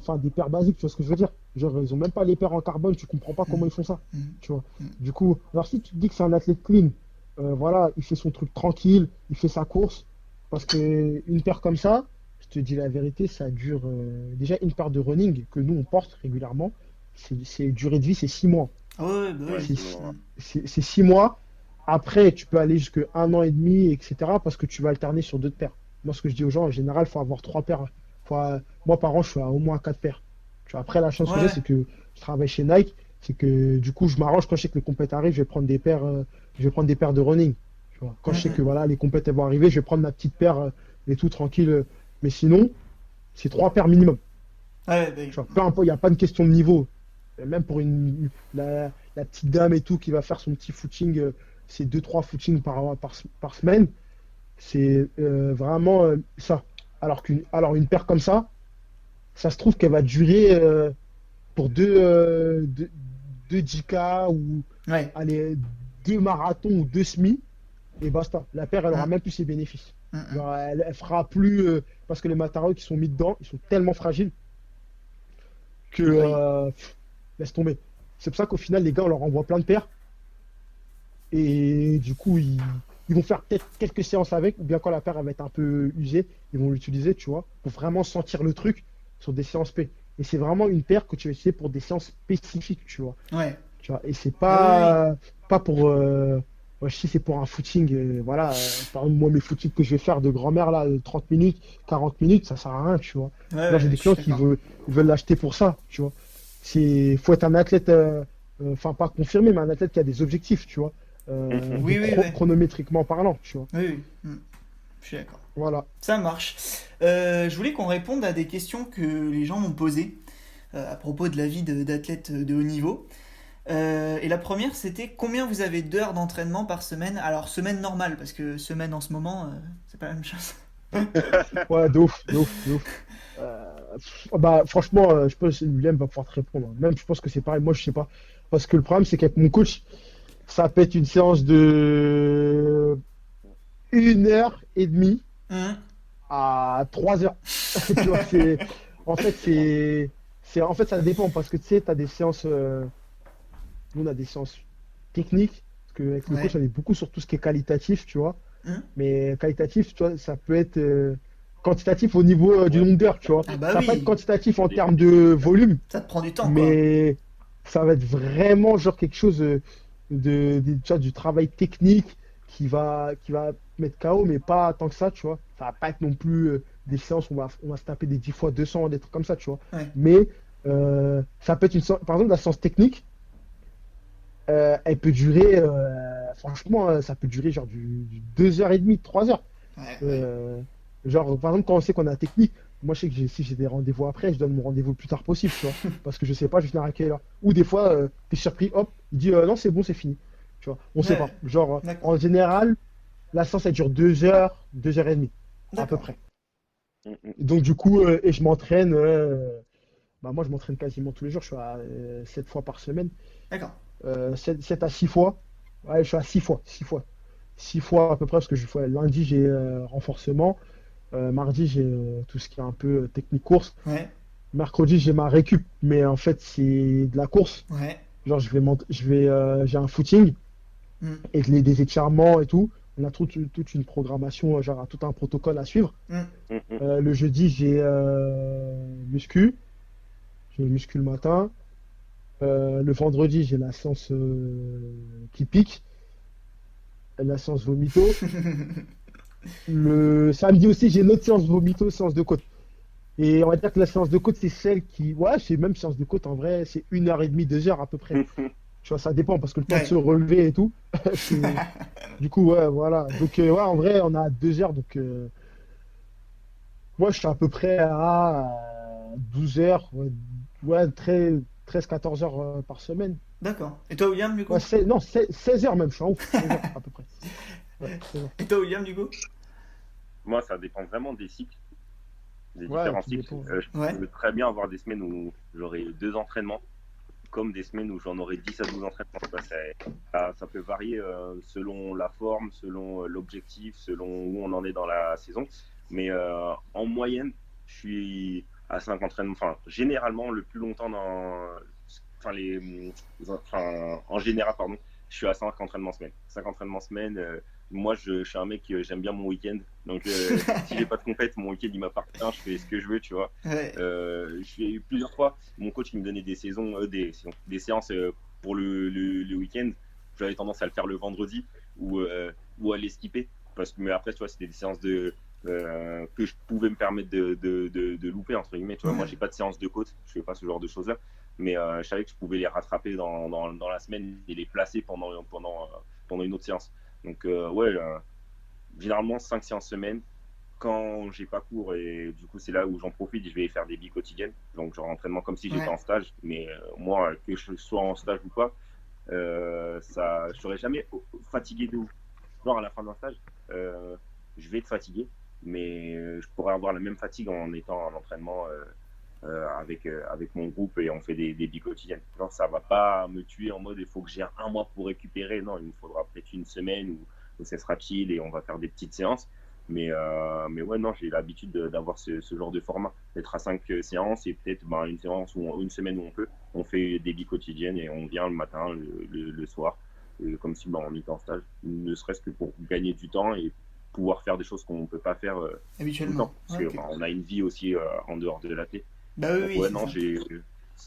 enfin, des paires basiques, tu vois ce que je veux dire? Genre, ils ont même pas les paires en carbone, tu comprends pas comment Hmm. ils font ça, Hmm. tu vois. Hmm. Du coup, alors si tu te dis que c'est un athlète clean, voilà, il fait son truc tranquille, il fait sa course, parce que une paire comme ça, je te dis la vérité, ça dure déjà une paire de running que nous on porte régulièrement, c'est durée de vie, c'est 6 mois. Ah ouais, bah Ouais, oui. C'est sinon, Hmm. c'est 6 mois. Après, tu peux aller jusqu'à 1 an et demi, etc. parce que tu vas alterner sur d'autres paires. Moi, ce que je dis aux gens, en général, il faut avoir 3 paires. Moi, par an, je suis à au moins 4 paires. Tu vois, après, la chance que j'ai, Ouais. c'est que je travaille chez Nike. C'est que du coup, je m'arrange quand je sais que les compètes arrivent, je vais prendre des paires, je vais prendre des paires de running. Tu vois. Quand Hmm. je sais que Hmm. voilà, les compètes elles vont arriver, je vais prendre ma petite paire et tout tranquille. Mais sinon, c'est 3 paires minimum. Ouais, bah Tu oui. vois, peu importe, il n'y a pas de question de niveau. Même pour la petite dame et tout qui va faire son petit footing, c'est 2-3 footings par semaine, c'est vraiment ça. Alors une paire comme ça se trouve qu'elle va durer pour deux 10K ou Ouais. allez, 2 marathons ou 2 semi, et basta. La paire, elle aura Hmm. même plus ses bénéfices. Hmm. Hmm. Genre, elle fera plus, parce que les matériaux qui sont mis dedans, ils sont tellement fragiles que Bah oui. laisse tomber. C'est pour ça qu'au final, les gars, on leur envoie plein de paires et du coup, ils vont faire peut-être quelques séances avec, ou bien quand la paire elle va être un peu usée, ils vont l'utiliser, tu vois, pour vraiment sentir le truc sur des séances P. Et c'est vraiment une paire que tu vas utiliser pour des séances spécifiques, tu vois. Ouais. Tu vois. Et c'est Bah oui, oui. pas pour. Ouais, si c'est pour un footing, voilà. Par exemple, moi, mes footings que je vais faire de grand-mère, là, de 30 minutes, 40 minutes, ça sert à rien, tu vois. Ouais, Moi, j'ai ouais, des je suis clients qui d'accord. veulent l'acheter pour ça, tu vois. Faut être un athlète, enfin, pas confirmé, mais un athlète qui a des objectifs, tu vois. Oui, oui, oui. Chronométriquement parlant, tu vois. Oui, oui. Hmm. Je suis d'accord. Voilà. Ça marche. Je voulais qu'on réponde à des questions que les gens m'ont posées à propos de la vie d'athlète de haut niveau. Et la première, c'était combien vous avez d'heures d'entraînement par semaine? Alors, semaine normale, parce que semaine en ce moment, c'est pas la même chose. Ouais, de ouf, de ouf, de ouf. Bah, franchement, je pense que William va pouvoir te répondre. Même, je pense que c'est pareil. Moi, je sais pas. Parce que le problème, c'est qu'avec mon coach, ça peut être une séance de 1 heure et demie Hum. à 3 heures. Tu vois, en fait, en fait, ça dépend parce que tu sais, tu as des séances, nous, on a des séances techniques. Parce qu'avec le coach, Ouais. on est beaucoup sur tout ce qui est qualitatif, tu vois. Hum. Mais qualitatif, tu vois, ça peut être quantitatif au niveau du Ouais. nombre d'heures, tu vois. Ah bah Ça va pas être oui, quantitatif en termes de volume, ça te prend du temps, quoi. mais ça va être vraiment genre quelque chose tu vois, du travail technique qui va mettre KO, mais pas tant que ça, tu vois. Ça va pas être non plus des séances où on va se taper des 10 fois 200, des trucs comme ça, tu vois. Ouais. Mais ça peut être par exemple, la séance technique, elle peut durer, franchement, ça peut durer genre du 2 heures et demie, 3 heures. Ouais, ouais. Genre, par exemple, quand on sait qu'on a la technique, moi je sais que si j'ai des rendez-vous après, je donne mon rendez-vous le plus tard possible, tu vois. Parce que je sais pas, je vais finir à quelle heure. Ou des fois, t'es surpris, hop, il dit non, c'est bon, c'est fini. Tu vois, on sait Ouais, pas. Genre, d'accord. en général, la séance elle dure 2 heures, 2 heures et demie, à peu D'accord. près. Mm, mm. Donc, du coup, et je m'entraîne, bah, moi je m'entraîne quasiment tous les jours, je suis à 7 fois par semaine. D'accord. 7 à 6 fois. Ouais, je suis à 6 fois. 6 fois. 6 fois à peu près, parce que lundi, j'ai renforcement. Mardi, j'ai tout ce qui est un peu technique course. Ouais, Mercredi, j'ai ma récup, mais en fait, c'est de la course. ouais. Genre, j'ai un footing Hum. et des étirements et tout. On a toute une programmation, genre tout un protocole à suivre. Hum. Mm, mm. Le jeudi, j'ai muscu. Je me muscle le matin. Le vendredi, j'ai la séance qui pique, la séance vomito. Le samedi aussi, j'ai une autre séance vomito, séance de côte. Et on va dire que la séance de côte, c'est celle qui. Ouais, c'est même séance de côte, en vrai, c'est 1h30, 2h à peu près. Tu vois, ça dépend parce que le temps de se relever et tout. c'est- Du coup, ouais, voilà. Donc, ouais, en vrai, on a 2 heures. Donc, moi, je suis à peu près à 12 heures. Ouais, ouais, 14 heures par semaine. D'accord. Et toi, William, du Ouais, coup? non, 16 heures même, je suis en ouf. 16 heures à peu près. Ouais, 16 heures. Et toi, William, du coup? Moi, ça dépend vraiment des cycles, des Ouais, différents tout cycles. dépend. Je Ouais. peux très bien avoir des semaines où j'aurai 2 entraînements, comme des semaines où j'en aurai 10 à 12 entraînements. Ça peut varier selon la forme, selon l'objectif, selon où on en est dans la saison. Mais en moyenne, je suis à 5 entraînements. Enfin, généralement, le plus longtemps en général, pardon, je suis à 5 entraînements semaine. 5 entraînements semaine. Moi, je suis un mec, j'aime bien mon week-end. Donc, si j'ai pas de compète, mon week-end, il m'appartient. Je fais ce que je veux, tu vois. Ouais. Je fais eu plusieurs fois mon coach qui me donnait des séances pour le week-end. J'avais tendance à le faire le vendredi ou à les skipper. Mais après, tu vois, c'était des séances que je pouvais me permettre de louper, entre guillemets. Tu vois, Ouais. moi, j'ai pas de séance de côte, je fais pas ce genre de choses-là. Mais je savais que je pouvais les rattraper dans la semaine et les placer pendant une autre séance. Donc, ouais, généralement 5 séances semaine. Quand j'ai pas cours, et du coup c'est là où j'en profite, je vais faire des billes quotidiennes, donc genre entraînement comme si j'étais Ouais. en stage. Mais moi, que je sois en stage ou pas, je serai jamais fatigué de ouf. Genre à la fin d'un stage, je vais être fatigué, mais je pourrais avoir la même fatigue en étant en entraînement avec mon groupe, et on fait des billes quotidiennes. Genre, ça va pas me tuer en mode il faut que j'ai un mois pour récupérer. Non, il me faudra peut-être une semaine où ça sera chill et on va faire des petites séances. Mais ouais, non, j'ai l'habitude d'avoir ce genre de format, d'être à 5 séances, et peut-être une séance ou une semaine où on fait des billes quotidiennes et on vient le matin, le soir, comme si on était en stage, ne serait-ce que pour gagner du temps et pouvoir faire des choses qu'on ne peut pas faire tout le Habituellement. temps, parce Ouais, ok. qu'on a une vie aussi en dehors de la télé. Bah oui, Donc oui, ouais, c'est non,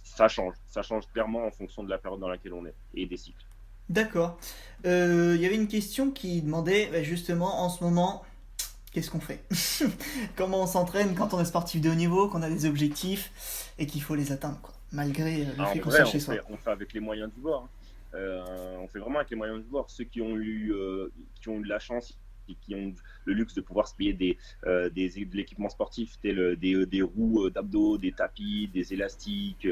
ça. ça change clairement en fonction de la période dans laquelle on est et des cycles. D'accord. Il y avait une question qui demandait, bah, justement, en ce moment, qu'est-ce qu'on fait? Comment on s'entraîne quand on est sportif de haut niveau, qu'on a des objectifs et qu'il faut les atteindre, quoi, malgré le En fait qu'on vrai, soit chez soi. on fait avec les moyens du bord, hein. On fait vraiment avec les moyens du bord. Ceux qui ont eu de la chance et qui ont le luxe de pouvoir se payer de l'équipement sportif, tel des roues d'abdos, des tapis, des élastiques,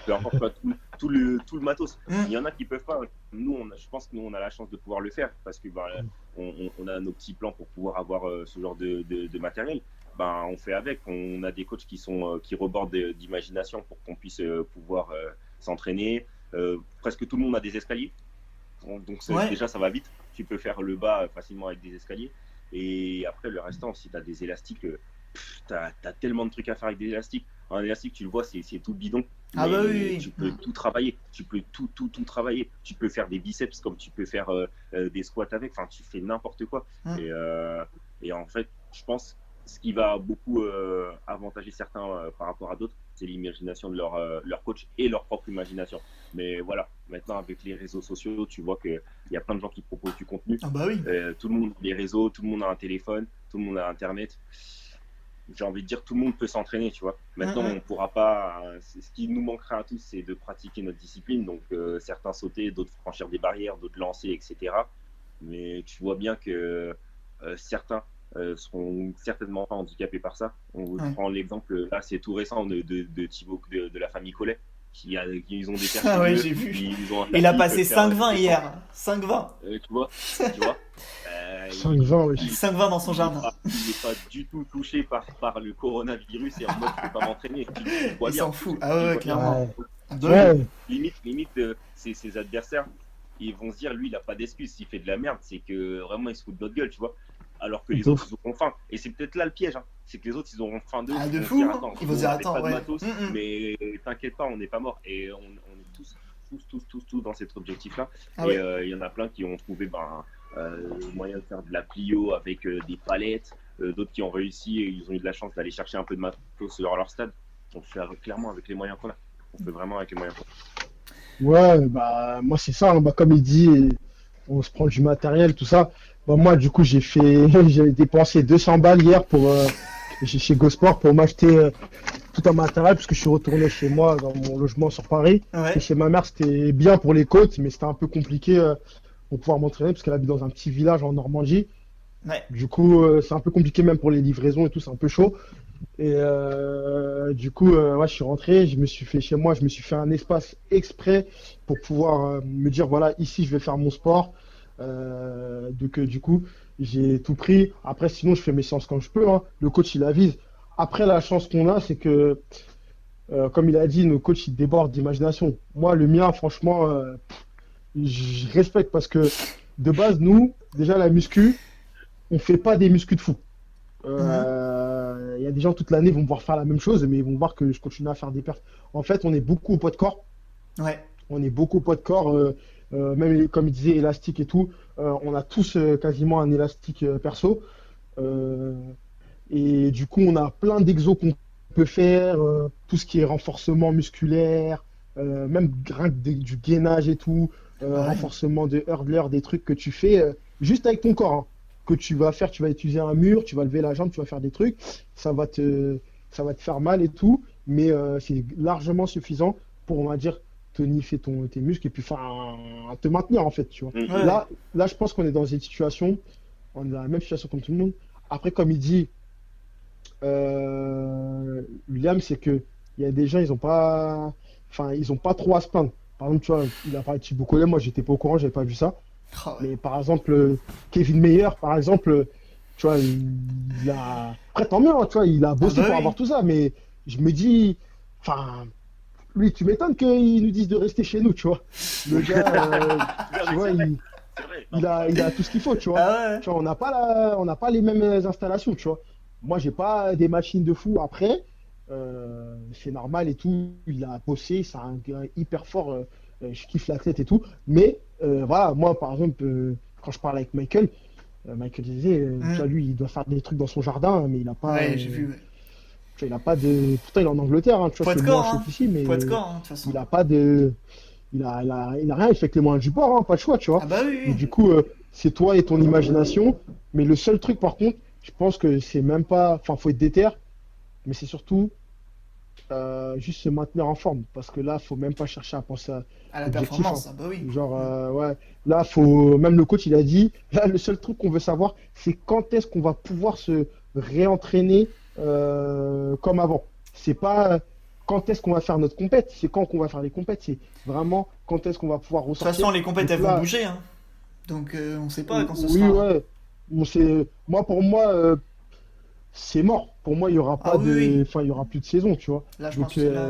peu importe quoi, tout le matos. Mm. Il y en a qui peuvent pas. Je pense que nous, on a la chance de pouvoir le faire parce que on a nos petits plans pour pouvoir avoir ce genre de matériel. On fait avec. On a des coachs qui rebordent d'imagination pour qu'on puisse pouvoir s'entraîner. Presque tout le monde a des escaliers. Donc Ouais. déjà, ça va vite. Tu peux faire le bas facilement avec des escaliers. Et après, le restant, si tu as des élastiques, tu as tellement de trucs à faire avec des élastiques. Un élastique, tu le vois, c'est tout bidon. Ah bah oui, Mais oui. tu peux tout travailler. Tu peux tout travailler. Tu peux faire des biceps comme tu peux faire des squats avec. Enfin, tu fais n'importe quoi. Mm. Et en fait, je pense ce qui va beaucoup avantager certains par rapport à d'autres, c'est l'imagination de leur coach et leur propre imagination. Mais voilà, maintenant avec les réseaux sociaux, tu vois qu'il y a plein de gens qui proposent du contenu. Ah bah oui. Tout le monde a des réseaux, tout le monde a un téléphone, tout le monde a Internet. J'ai envie de dire, tout le monde peut s'entraîner, tu vois. Maintenant, on pourra pas. Ce qui nous manquera à tous, c'est de pratiquer notre discipline. Donc, certains sauter, d'autres franchir des barrières, d'autres lancer, etc. Mais tu vois bien que certains seront certainement pas handicapés par ça. On prend l'exemple, là, c'est tout récent de Thibaut de la famille Collet, ils ont des perfs. Ah ouais, j'ai vu. Il a passé 5,20 hier. 5,20. Tu vois 5-20, oui. 5,20 dans son jardin. Il n'est pas du tout touché par le coronavirus et en mode je peux pas m'entraîner. Il s'en fout. Ah ouais, clairement. Ouais. Limite ses adversaires, ils vont se dire lui il a pas d'excuse s'il fait de la merde, c'est que vraiment il se fout de notre gueule, tu vois. Alors que les autres ils auront faim. Et c'est peut-être là le piège, hein. C'est que les autres ils auront faim d'eux. Ah, de fou. Ils vont dire attends, ouais. Mais t'inquiète pas, on n'est pas mort. Et on est tous dans cet objectif-là. Ah et ouais. il y en a plein qui ont trouvé moyen de faire de la plio avec des palettes. D'autres qui ont réussi et ils ont eu de la chance d'aller chercher un peu de matos sur leur stade. On fait clairement avec les moyens qu'on a. on fait vraiment avec les moyens. Ouais, bah moi c'est ça, hein. Bah, comme il dit, on se prend du matériel, tout ça. Bah, moi du coup j'ai dépensé 200 balles hier chez GoSport pour m'acheter tout un matériel parce que je suis retourné chez moi dans mon logement sur Paris. Ouais. Et chez ma mère c'était bien pour les côtes, mais c'était un peu compliqué pour pouvoir m'entraîner parce qu'elle habite dans un petit village en Normandie. Ouais. Du coup c'est un peu compliqué même pour les livraisons et tout, c'est un peu chaud. Et du coup, ouais, je suis rentré, je me suis fait chez moi, je me suis fait un espace exprès pour pouvoir me dire, voilà, ici, je vais faire mon sport. Donc, du coup, j'ai tout pris. Après, sinon, je fais mes séances quand je peux, hein. Le coach, il avise. Après, la chance qu'on a, c'est que, comme il a dit, nos coachs, ils débordent d'imagination. Moi, le mien, franchement, je respecte parce que, de base, nous, déjà, la muscu, on fait pas des muscles de fou. Il y a des gens toute l'année vont pouvoir faire la même chose, mais ils vont voir que je continue à faire des perfs. En fait, on est beaucoup au poids de corps. Ouais. On est beaucoup au poids de corps, même comme il disait, élastique et tout. On a tous quasiment un élastique perso. Euh, et du coup, on a plein d'exos qu'on peut faire, tout ce qui est renforcement musculaire, même rien que du gainage et tout, Ouais. renforcement de hurdler, des trucs que tu fais juste avec ton corps, hein, que tu vas faire, tu vas utiliser un mur, tu vas lever la jambe, tu vas faire des trucs, ça va te faire mal et tout, mais c'est largement suffisant pour, on va dire, tonifier tes muscles et puis te maintenir en fait, tu vois. Ouais. Là, je pense qu'on est dans une situation, on est dans la même situation comme tout le monde. Après, comme il dit, William, c'est que il y a des gens, ils ont pas trop à se plaindre. Par exemple, tu vois, il a parlé de Thibaut Colet, moi j'étais pas au courant, j'avais pas vu ça. Oh, ouais. Mais par exemple, Kevin Meyer, par exemple, tu vois, il a. Après, tant mieux, hein, tu vois, il a bossé Ah bah pour oui. avoir tout ça, mais je me dis, enfin, lui, tu m'étonnes qu'il nous dise de rester chez nous, tu vois. Le gars, tu vois, C'est vrai. il a tout ce qu'il faut, tu vois. Ah ouais. Tu vois, on n'a pas les mêmes installations, tu vois. Moi, j'ai pas des machines de fou. Après, c'est normal et tout. Il a bossé, c'est un gars hyper fort. Je kiffe l'athlète et tout. Mais voilà, moi, par exemple, quand je parle avec Michael, Michael disait, tu vois, lui, il doit faire des trucs dans son jardin, mais il n'a pas, Ouais, j'ai vu. Ouais. tu vois, il a pas de. Pourtant, il est en Angleterre, hein, tu vois, Poids de c'est corps, moins chaud hein. qu'ici, mais Poids de corps, hein, de toute façon. il a pas de. Il a rien, il fait que les moyens du bord, hein, pas le choix, tu vois. Ah bah oui, Et oui. du coup, c'est toi et ton imagination. Mais le seul truc, par contre, je pense que c'est même pas. Enfin, faut être déter, mais c'est surtout juste se maintenir en forme. Parce que là, faut même pas chercher à penser à À la objectif, performance, hein. ah bah oui. Genre, ouais. Là, faut. Même le coach, il a dit. Là, le seul truc qu'on veut savoir, c'est quand est-ce qu'on va pouvoir se réentraîner comme avant. C'est pas quand est-ce qu'on va faire notre compète, c'est quand qu'on va faire les compètes. C'est vraiment quand est-ce qu'on va pouvoir De toute ressortir. façon, les compètes, Donc elles vont là, bouger, hein. Donc, on sait pas quand ce oui, sera. ouais. Bon, moi, pour moi, c'est mort. Pour moi, il y aura Ah pas oui, oui. enfin, il y aura plus de saison, tu vois. Là, je pense Donc, que là.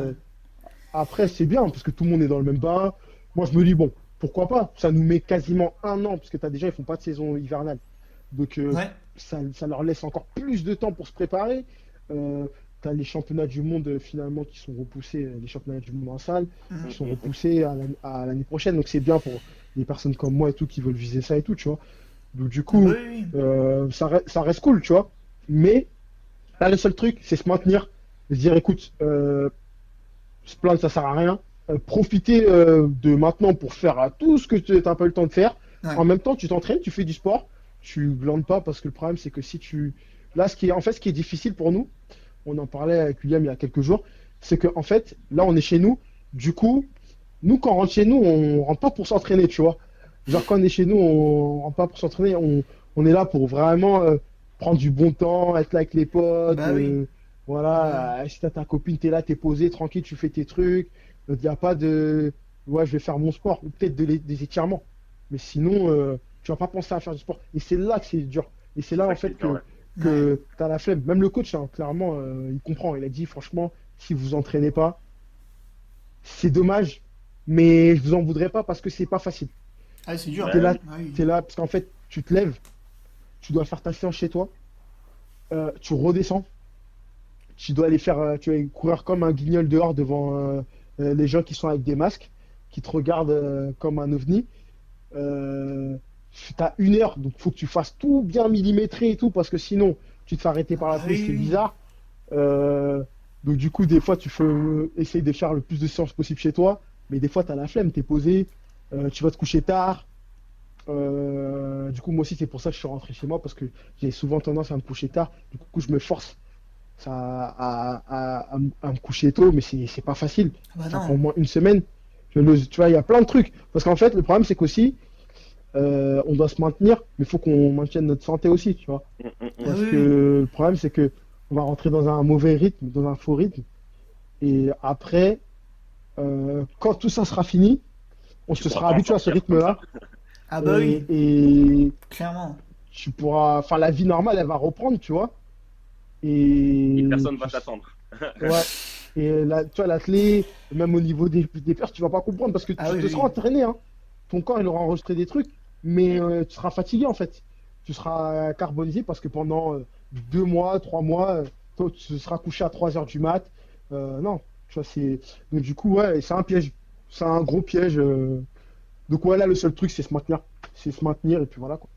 après, c'est bien parce que tout le monde est dans le même bain. Moi, je me dis, bon, pourquoi pas? Ça nous met quasiment un an parce que ils font pas de saison hivernale. Donc, Ouais. ça leur laisse encore plus de temps pour se préparer. Tu as les championnats du monde finalement qui sont repoussés, les championnats du monde en salle, Mhm. qui sont repoussés à l'année prochaine. Donc, c'est bien pour les personnes comme moi et tout qui veulent viser ça et tout, tu vois. Donc, du Ah coup, bah oui, oui. ça reste cool, tu vois. Mais là, le seul truc, c'est se maintenir, se dire, écoute, se plaindre, ça sert à rien. Profiter de maintenant pour faire tout ce que tu n'as pas eu le temps de faire. Ouais. En même temps, tu t'entraînes, tu fais du sport, tu glandes pas parce que le problème, c'est que si tu. Là, ce qui est difficile pour nous, on en parlait avec William il y a quelques jours, c'est que en fait, là, on est chez nous. Du coup, nous, quand on rentre chez nous, on rentre pas pour s'entraîner, tu vois. Genre, quand on est chez nous, on rentre pas pour s'entraîner, on est là pour vraiment prendre du bon temps, être là avec les potes. Bah oui. Voilà, si t'as ta copine, t'es là, t'es posé, tranquille, tu fais tes trucs. Il n'y a pas de. Ouais, je vais faire mon sport, ou peut-être des étirements. Mais sinon, tu vas pas penser à faire du sport. Et c'est là que c'est dur. Et c'est là, en fait, Ouais. que tu as la flemme. Même le coach, hein, clairement, il comprend. Il a dit, franchement, si vous entraînez pas, c'est dommage, mais je vous en voudrais pas parce que c'est pas facile. Ah, c'est dur. T'es là, Ah oui. t'es là, parce qu'en fait, tu te lèves, tu dois faire ta séance chez toi, tu redescends, tu dois aller faire, tu vas courir comme un guignol dehors devant les gens qui sont avec des masques, qui te regardent comme un ovni. Tu as 1 heure, donc faut que tu fasses tout bien millimétré et tout, parce que sinon, tu te fais arrêter par la Ah police, oui, c'est oui. bizarre. Euh, Donc du coup, des fois, tu peux essayer de faire le plus de séances possible chez toi, mais des fois, tu as la flemme, tu es posé, tu vas te coucher tard. Du coup, moi aussi, c'est pour ça que je suis rentré chez moi, parce que j'ai souvent tendance à me coucher tard. Du coup, je me force à me coucher tôt, mais c'est pas facile. Bah Ça prend non. au moins une semaine. Tu vois, il y a plein de trucs. Parce qu'en fait, le problème, c'est qu'aussi, on doit se maintenir, mais il faut qu'on maintienne notre santé aussi, tu vois. Ah Parce oui, que oui. le problème, c'est que on va rentrer dans un mauvais rythme, dans un faux rythme. Et après, quand tout ça sera fini, on Tu se pourras sera pas en habitué à ce sortir comme ça. rythme-là. Ah bah oui, Et clairement. tu pourras, enfin, la vie normale, elle va reprendre, tu vois. Et Et personne va t'attendre. ouais. Et là, tu vois, l'athlé, même au niveau des pertes, tu vas pas comprendre parce que Ah tu oui, te seras oui. entraîné, hein. Ton corps, il aura enregistré des trucs, mais tu seras fatigué en fait. Tu seras carbonisé parce que pendant 2 mois, 3 mois, toi, tu seras couché à 3 heures du mat. Non, tu vois, c'est. Donc, du coup, ouais, c'est un piège. C'est un gros piège. Donc, ouais, là, le seul truc, c'est se maintenir. C'est se maintenir et puis voilà quoi.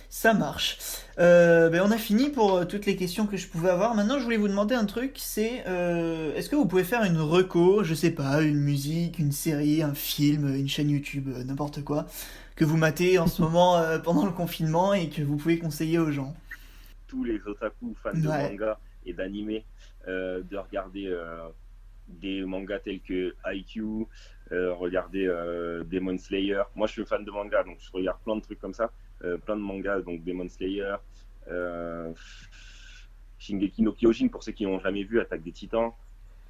Ça marche. Ben on a fini pour toutes les questions que je pouvais avoir. Maintenant, je voulais vous demander un truc, c'est est-ce que vous pouvez faire une reco, je sais pas, une musique, une série, un film, une chaîne YouTube, n'importe quoi, que vous matez en ce moment pendant le confinement et que vous pouvez conseiller aux gens. Tous les otaku fans de Ouais. manga et d'anime de regarder des mangas tels que Haikyuu, regarder Demon Slayer. Moi, je suis fan de manga, donc je regarde plein de trucs comme ça, plein de mangas, donc Demon Slayer, euh, Shingeki no Kyojin pour ceux qui n'ont jamais vu, Attaque des Titans,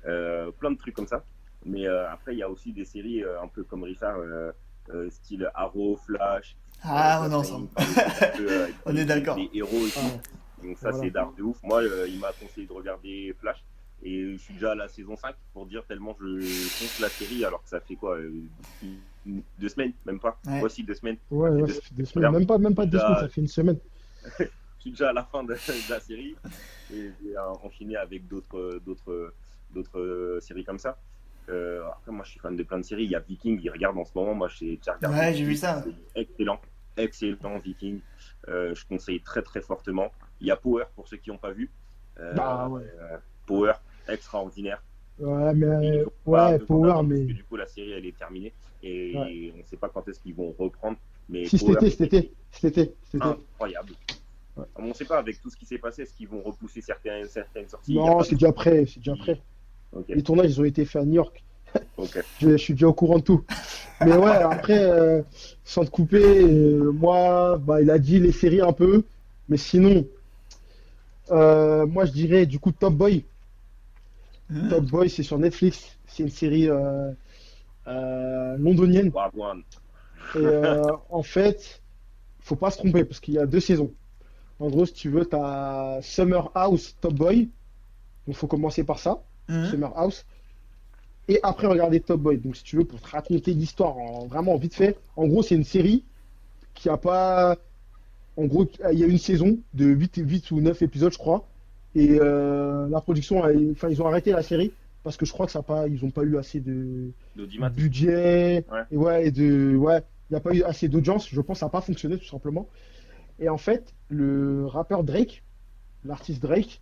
plein de trucs comme ça. Mais après, il y a aussi des séries un peu comme Richard, style Arrow, Flash. Ah, on est Après, il me ensemble. parle aussi un peu avec On est des d'accord. héros et Ah, tout. Donc ça, voilà. c'est d'art de ouf. Moi, il m'a conseillé de regarder Flash. Et je suis déjà à la saison 5 pour dire tellement je fonce la série alors que ça fait quoi 2 semaines, même pas. Ouais. Voici 2 semaines. Ouais, Ça fait ouais, deux ça semaines fait que deux je semaines. regarde. Même pas Je suis 2 semaines, ça déjà, fait une semaine. je suis déjà à la fin de la série. Et j'ai enchaîné avec d'autres séries comme ça. Après, moi, je suis fan de plein de séries. Il y a Viking, il regarde en ce moment. Moi, j'ai déjà regardé Ouais, j'ai vu Viking. ça. C'est excellent. Excellent, Viking. Je conseille très, très fortement. Il y a Power, pour ceux qui n'ont pas vu. Bah ouais. Power, extraordinaire. Ouais, Mais il mais faut pas ouais, devoir Power, d'attendre parce mais que du coup, la série, elle est terminée. ouais. Et on ne sait pas quand est-ce qu'ils vont reprendre. Mais Si Power, cet été. incroyable. Ouais. On ne sait pas avec tout ce qui s'est passé, est-ce qu'ils vont repousser certaines sorties. Il n'y a Non, pas c'est de déjà prêt, c'est déjà sortie. prêt. Ok, Les tournages, ils ont été faits à New York. ok. Je suis déjà au courant de tout. Mais ouais, après, sans te couper, moi, bah, il a dit les séries un peu. Mais sinon, moi, je dirais du coup Top Boy. Top Hmm. Boy, c'est sur Netflix. C'est une série londonienne. Wagwan. Et en fait, faut pas se tromper parce qu'il y a 2 saisons. En gros, si tu veux, tu as Summer House, Top Boy. Donc, faut commencer par ça, Hmm. Summer House. Et après, regarder Top Boy. Donc, si tu veux, pour te raconter l'histoire vraiment vite fait. En gros, c'est une série qui a pas. En gros, il y a une saison de 8 ou 9 épisodes, je crois. Et la production, enfin, ils ont arrêté la série parce que je crois que ça a pas, ils n'ont pas eu assez de D'Audimat. budget. Ouais. Et ouais, ouais, il n'y a pas eu assez d'audience. Je pense que ça n'a pas fonctionné, tout simplement. Et en fait, le rappeur Drake, l'artiste Drake,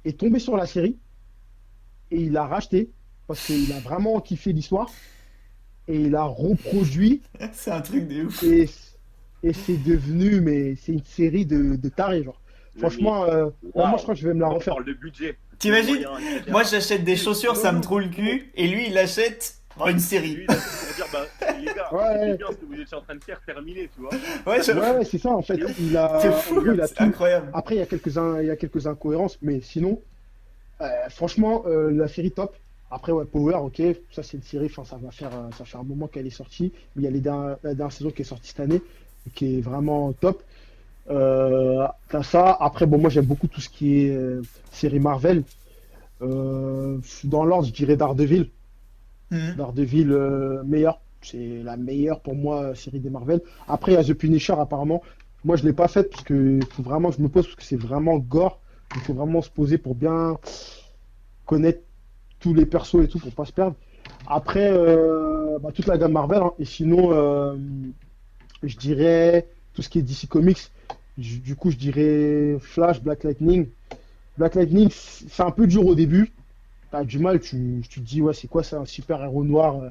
est tombé sur la série et il l'a racheté parce qu'il a vraiment kiffé l'histoire et il a reproduit C'est un truc de ouf. et, et c'est devenu, mais c'est une série de tarés, genre. Mais Franchement, moi je waouh, crois que je vais me la on refaire. parle de budget, de T'imagines? moyens, etc. Moi, j'achète des chaussures, ça me Non, trouve le cul, et lui, il achète une série. lui, il a fait pour dire, bah, les gars, Ouais, c'était bien ce que vous étiez en train de faire, terminé, tu vois. Ouais, j'avoue. ouais, c'est ça en fait. C'est En fou, gros, il a c'est tout. incroyable. Après, il y a quelques incohérences, mais sinon, franchement, la série top. Après, ouais, Power, ok, ça c'est une série, enfin, ça fait un moment qu'elle est sortie, mais il y a la dernière saison qui est sortie cette année, et qui est vraiment top. T'as ça. Après, bon, moi j'aime beaucoup tout ce qui est série Marvel. Dans l'ordre, je dirais Daredevil. Hmm. Daredevil, meilleur. C'est la meilleure pour moi série des Marvel. Après, il y a The Punisher, apparemment. Moi, je l'ai pas faite parce que faut vraiment que je me pose parce que c'est vraiment gore. Il faut vraiment se poser pour bien connaître tous les persos et tout pour pas se perdre. Après, bah, toute la gamme Marvel, hein. Et sinon, je dirais tout ce qui est DC Comics. Du coup, je dirais Flash, Black Lightning. Black Lightning, c'est un peu dur au début. t'as du mal, tu te dis, ouais, c'est quoi ça, un super héros noir?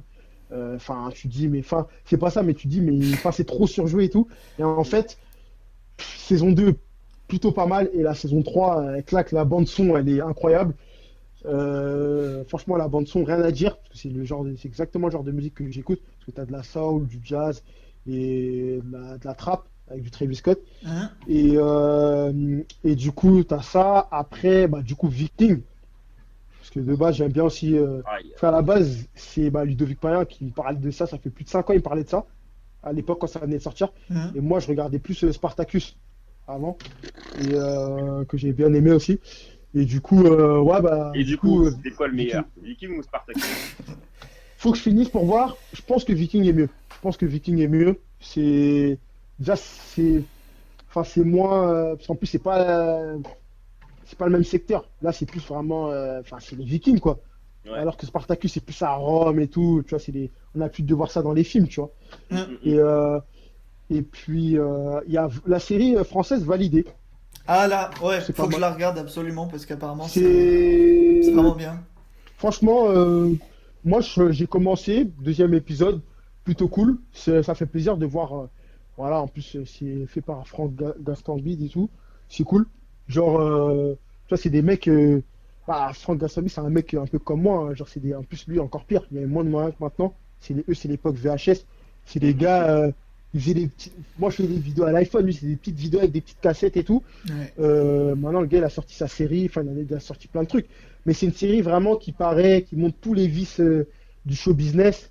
Enfin, tu te dis, mais enfin, c'est pas ça, mais tu te dis, mais enfin, c'est trop surjoué et tout. Et en fait, saison 2 plutôt pas mal. Et la saison 3 elle claque, la bande-son, elle est incroyable. Franchement, la bande-son, rien à dire, parce que c'est exactement le genre de musique que j'écoute. Parce que t'as de la soul, du jazz et de la trap avec du Travis Scott. Hein. Et du coup, t'as ça. Après, bah, du coup, Viking. Parce que de base, j'aime bien aussi. Enfin, à la base, c'est Ludovic Payen qui me parlait de ça. Ça fait plus de 5 ans, il me parlait de ça. À l'époque, quand ça venait de sortir. Hein. Et moi, je regardais plus Spartacus avant. Et que j'ai bien aimé aussi. Et du coup, ouais, bah. Et du coup, c'est quoi le meilleur, Viking ou Spartacus? Faut que je finisse pour voir. Je pense que Viking est mieux. Je pense que Viking est mieux. C'est. Déjà, c'est. Enfin, c'est moins. Parce qu'en plus, c'est pas le même secteur. Là, c'est plus vraiment. Enfin, c'est les Vikings, quoi. Ouais. Alors que Spartacus, c'est plus à Rome et tout. Tu vois, on a pu de voir ça dans les films, tu vois. Et puis, il y a la série française Validée. Ah là, ouais, C'est faut pas que je mal. la regarde absolument parce qu'apparemment C'est. c'est vraiment bien. Franchement, moi j'ai commencé, deuxième épisode, plutôt cool. Ça fait plaisir de voir. Voilà, en plus c'est fait par Franck Gastambide et tout. C'est cool. Genre, tu vois, c'est des mecs. Franck Gastambide, c'est un mec un peu comme moi. Hein. Genre, en plus lui encore pire. Il y a moins de moyens que maintenant. Eux, c'est l'époque VHS. C'est des gars. Ils faisaient moi, je fais des vidéos à l'iPhone. Lui, c'est des petites vidéos avec des petites cassettes et tout. Ouais. Maintenant, le gars, il a sorti sa série. Enfin, il a sorti plein de trucs. Mais c'est une série vraiment qui montre tous les vices du show business.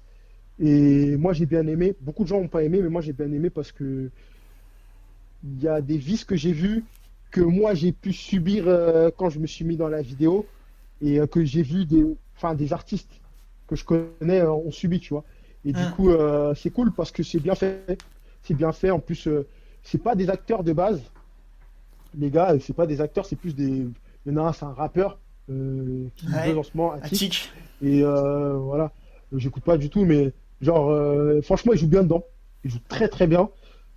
Et moi, j'ai bien aimé. Beaucoup de gens n'ont pas aimé, mais moi, j'ai bien aimé parce que il y a des vices que j'ai vus que moi, j'ai pu subir quand je me suis mis dans la vidéo et que j'ai vu des artistes que je connais ont subi, tu vois. Et du coup, c'est cool parce que c'est bien fait. C'est bien fait. En plus, c'est pas des acteurs de base. Les gars, c'est pas des acteurs, c'est plus des. Il y en a un, c'est un rappeur qui Ouais. buzz en ce moment, Attic. Attic. Et voilà, j'écoute pas du tout, mais genre, franchement, il joue bien dedans. Il joue très très bien.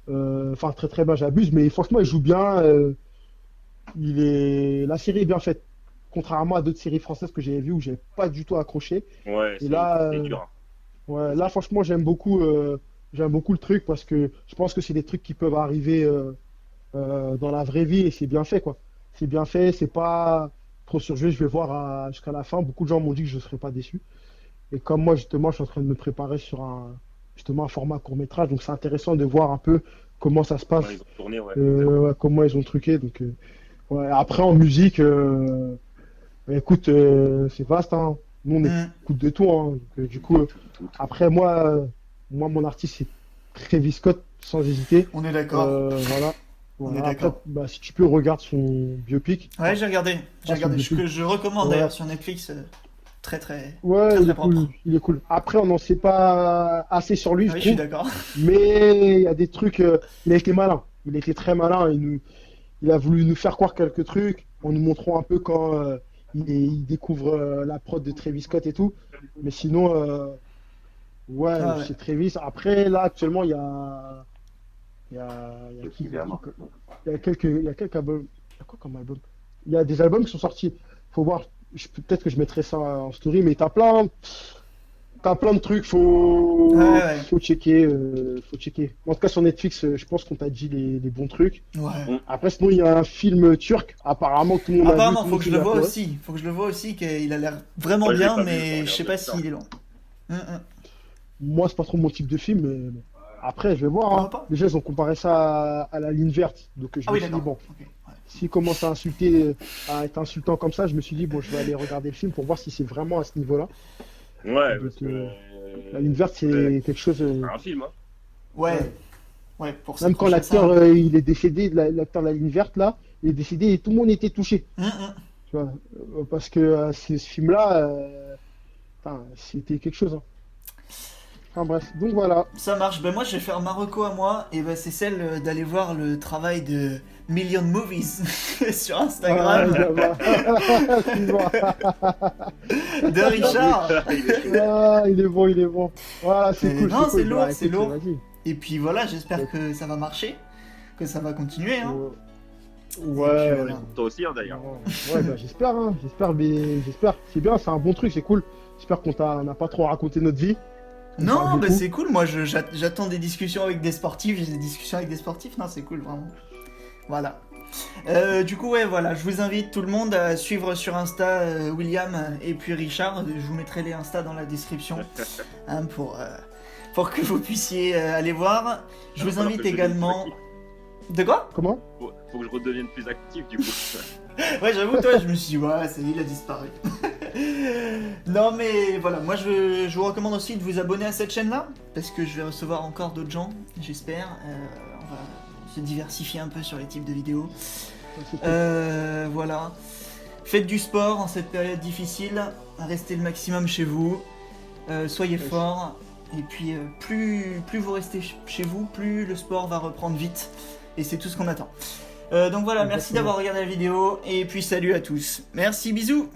Enfin, très très bien, j'abuse, mais franchement, il joue bien. La série est bien faite. Contrairement à d'autres séries françaises que j'avais vues où j'avais pas du tout accroché. Ouais, Et là, c'est dur. ouais, là, franchement, j'aime beaucoup le truc parce que je pense que c'est des trucs qui peuvent arriver dans la vraie vie et c'est bien fait, quoi. C'est bien fait, c'est pas trop surjoué. Je vais voir jusqu'à la fin. Beaucoup de gens m'ont dit que je ne serais pas déçu. Et comme moi, justement, je suis en train de me préparer sur justement un format court-métrage, donc c'est intéressant de voir un peu comment ça se passe, Comment ils ont tourné, ouais. ouais, comment ils ont truqué. Donc, ouais. Après, en musique, écoute, c'est vaste, hein. Nous, on écoute de tout, hein. Donc, du coup, après, moi, mon artiste, c'est Travis Scott, sans hésiter. On est d'accord. Voilà. On est Après, d'accord. bah, si tu peux, regarde son biopic. Ouais, j'ai regardé. J'ai Ah, regardé. c'est Que je recommande Ouais. d'ailleurs sur Netflix. Très très. Ouais, Très, il très est cool. propre. Il est cool. Après, on n'en sait pas assez sur lui, Ah je oui, je suis trouve. d'accord. Mais il y a des trucs. Il a été malin. Il a été très malin. Il a voulu nous faire croire quelques trucs en nous montrant un peu quand il découvre la prod de Travis Scott et tout. Mais sinon, ouais, Ah ouais. c'est Travis. Après, là, actuellement, il y a. Il y a qui? Il y a quelques albums. Il y a quoi comme album? Il y a des albums qui sont sortis. Faut voir. Peut-être que je mettrai ça en story, mais t'as plein de trucs. Ouais. Faut checker. Faut checker. En tout cas, sur Netflix, je pense qu'on t'a dit les bons trucs. Ouais. Après, sinon, il y a un film turc. Apparemment, tout le monde a vu. Apparemment, tout faut monde que je s'est le vois applaudi. aussi. Faut que je le vois aussi, qu'il a l'air vraiment Ouais, je l'ai bien, pas vu, mais je je sais regarde pas ça. s'il est long. Moi, c'est pas trop mon type de film, mais après, je vais voir. Pourquoi Hein. pas? Déjà, ils ont comparé ça à la ligne verte. Donc, je Ah me oui, suis dit, d'accord. bon, Ok, ouais. s'il commence à insulter, à être insultant comme ça, je me suis dit, bon, je vais aller regarder le film pour voir si c'est vraiment à ce niveau-là. Ouais, Donc, parce que. La ligne verte, c'est quelque chose. C'est un film, hein. Ouais. Ouais. Ouais, pour Même quand s'accrocher à ça. l'acteur il est décédé, l'acteur de la ligne verte, là, il est décédé et tout le monde était touché. Tu vois, parce que ce film-là, enfin, c'était quelque chose. Hein. Enfin bref, donc voilà. Ça marche. Ben moi, je vais faire ma reco à moi, et ben c'est celle d'aller voir le travail de Million Movies sur Ah, Instagram excuse-moi. de Richard. Ah, il est bon, il est bon. Voilà, c'est cool. Non, cool. c'est lourd, Bah, c'est écoute, lourd. vas-y. Et puis voilà, j'espère que ça va marcher, que ça va continuer. Hein. Ouais, voilà. Toi aussi, hein, d'ailleurs. ouais, bah, j'espère, hein, j'espère. C'est bien, c'est un bon truc, c'est cool. J'espère qu'on n'a pas trop raconté notre vie. On Non, parle bah beaucoup. c'est cool, moi j'attends des discussions avec des sportifs, j'ai des discussions avec des sportifs, non c'est cool vraiment. Voilà. Du coup ouais voilà, je vous invite tout le monde à suivre sur Insta William et puis Richard, je vous mettrai les Insta dans la description hein, pour que vous puissiez aller voir. Je vous invite également... De quoi? Comment? Faut que je redevienne plus actif, du coup. Ouais j'avoue toi je me suis dit ouais ça y est il a disparu. Non mais voilà, moi je vous recommande aussi de vous abonner à cette chaîne là, parce que je vais recevoir encore d'autres gens, j'espère. On va se diversifier un peu sur les types de vidéos. Voilà. Faites du sport en cette période difficile, restez le maximum chez vous, soyez forts, et puis plus vous restez chez vous, plus le sport va reprendre vite, et c'est tout ce qu'on attend. Donc voilà, merci d'avoir regardé la vidéo, et puis salut à tous. Merci, bisous.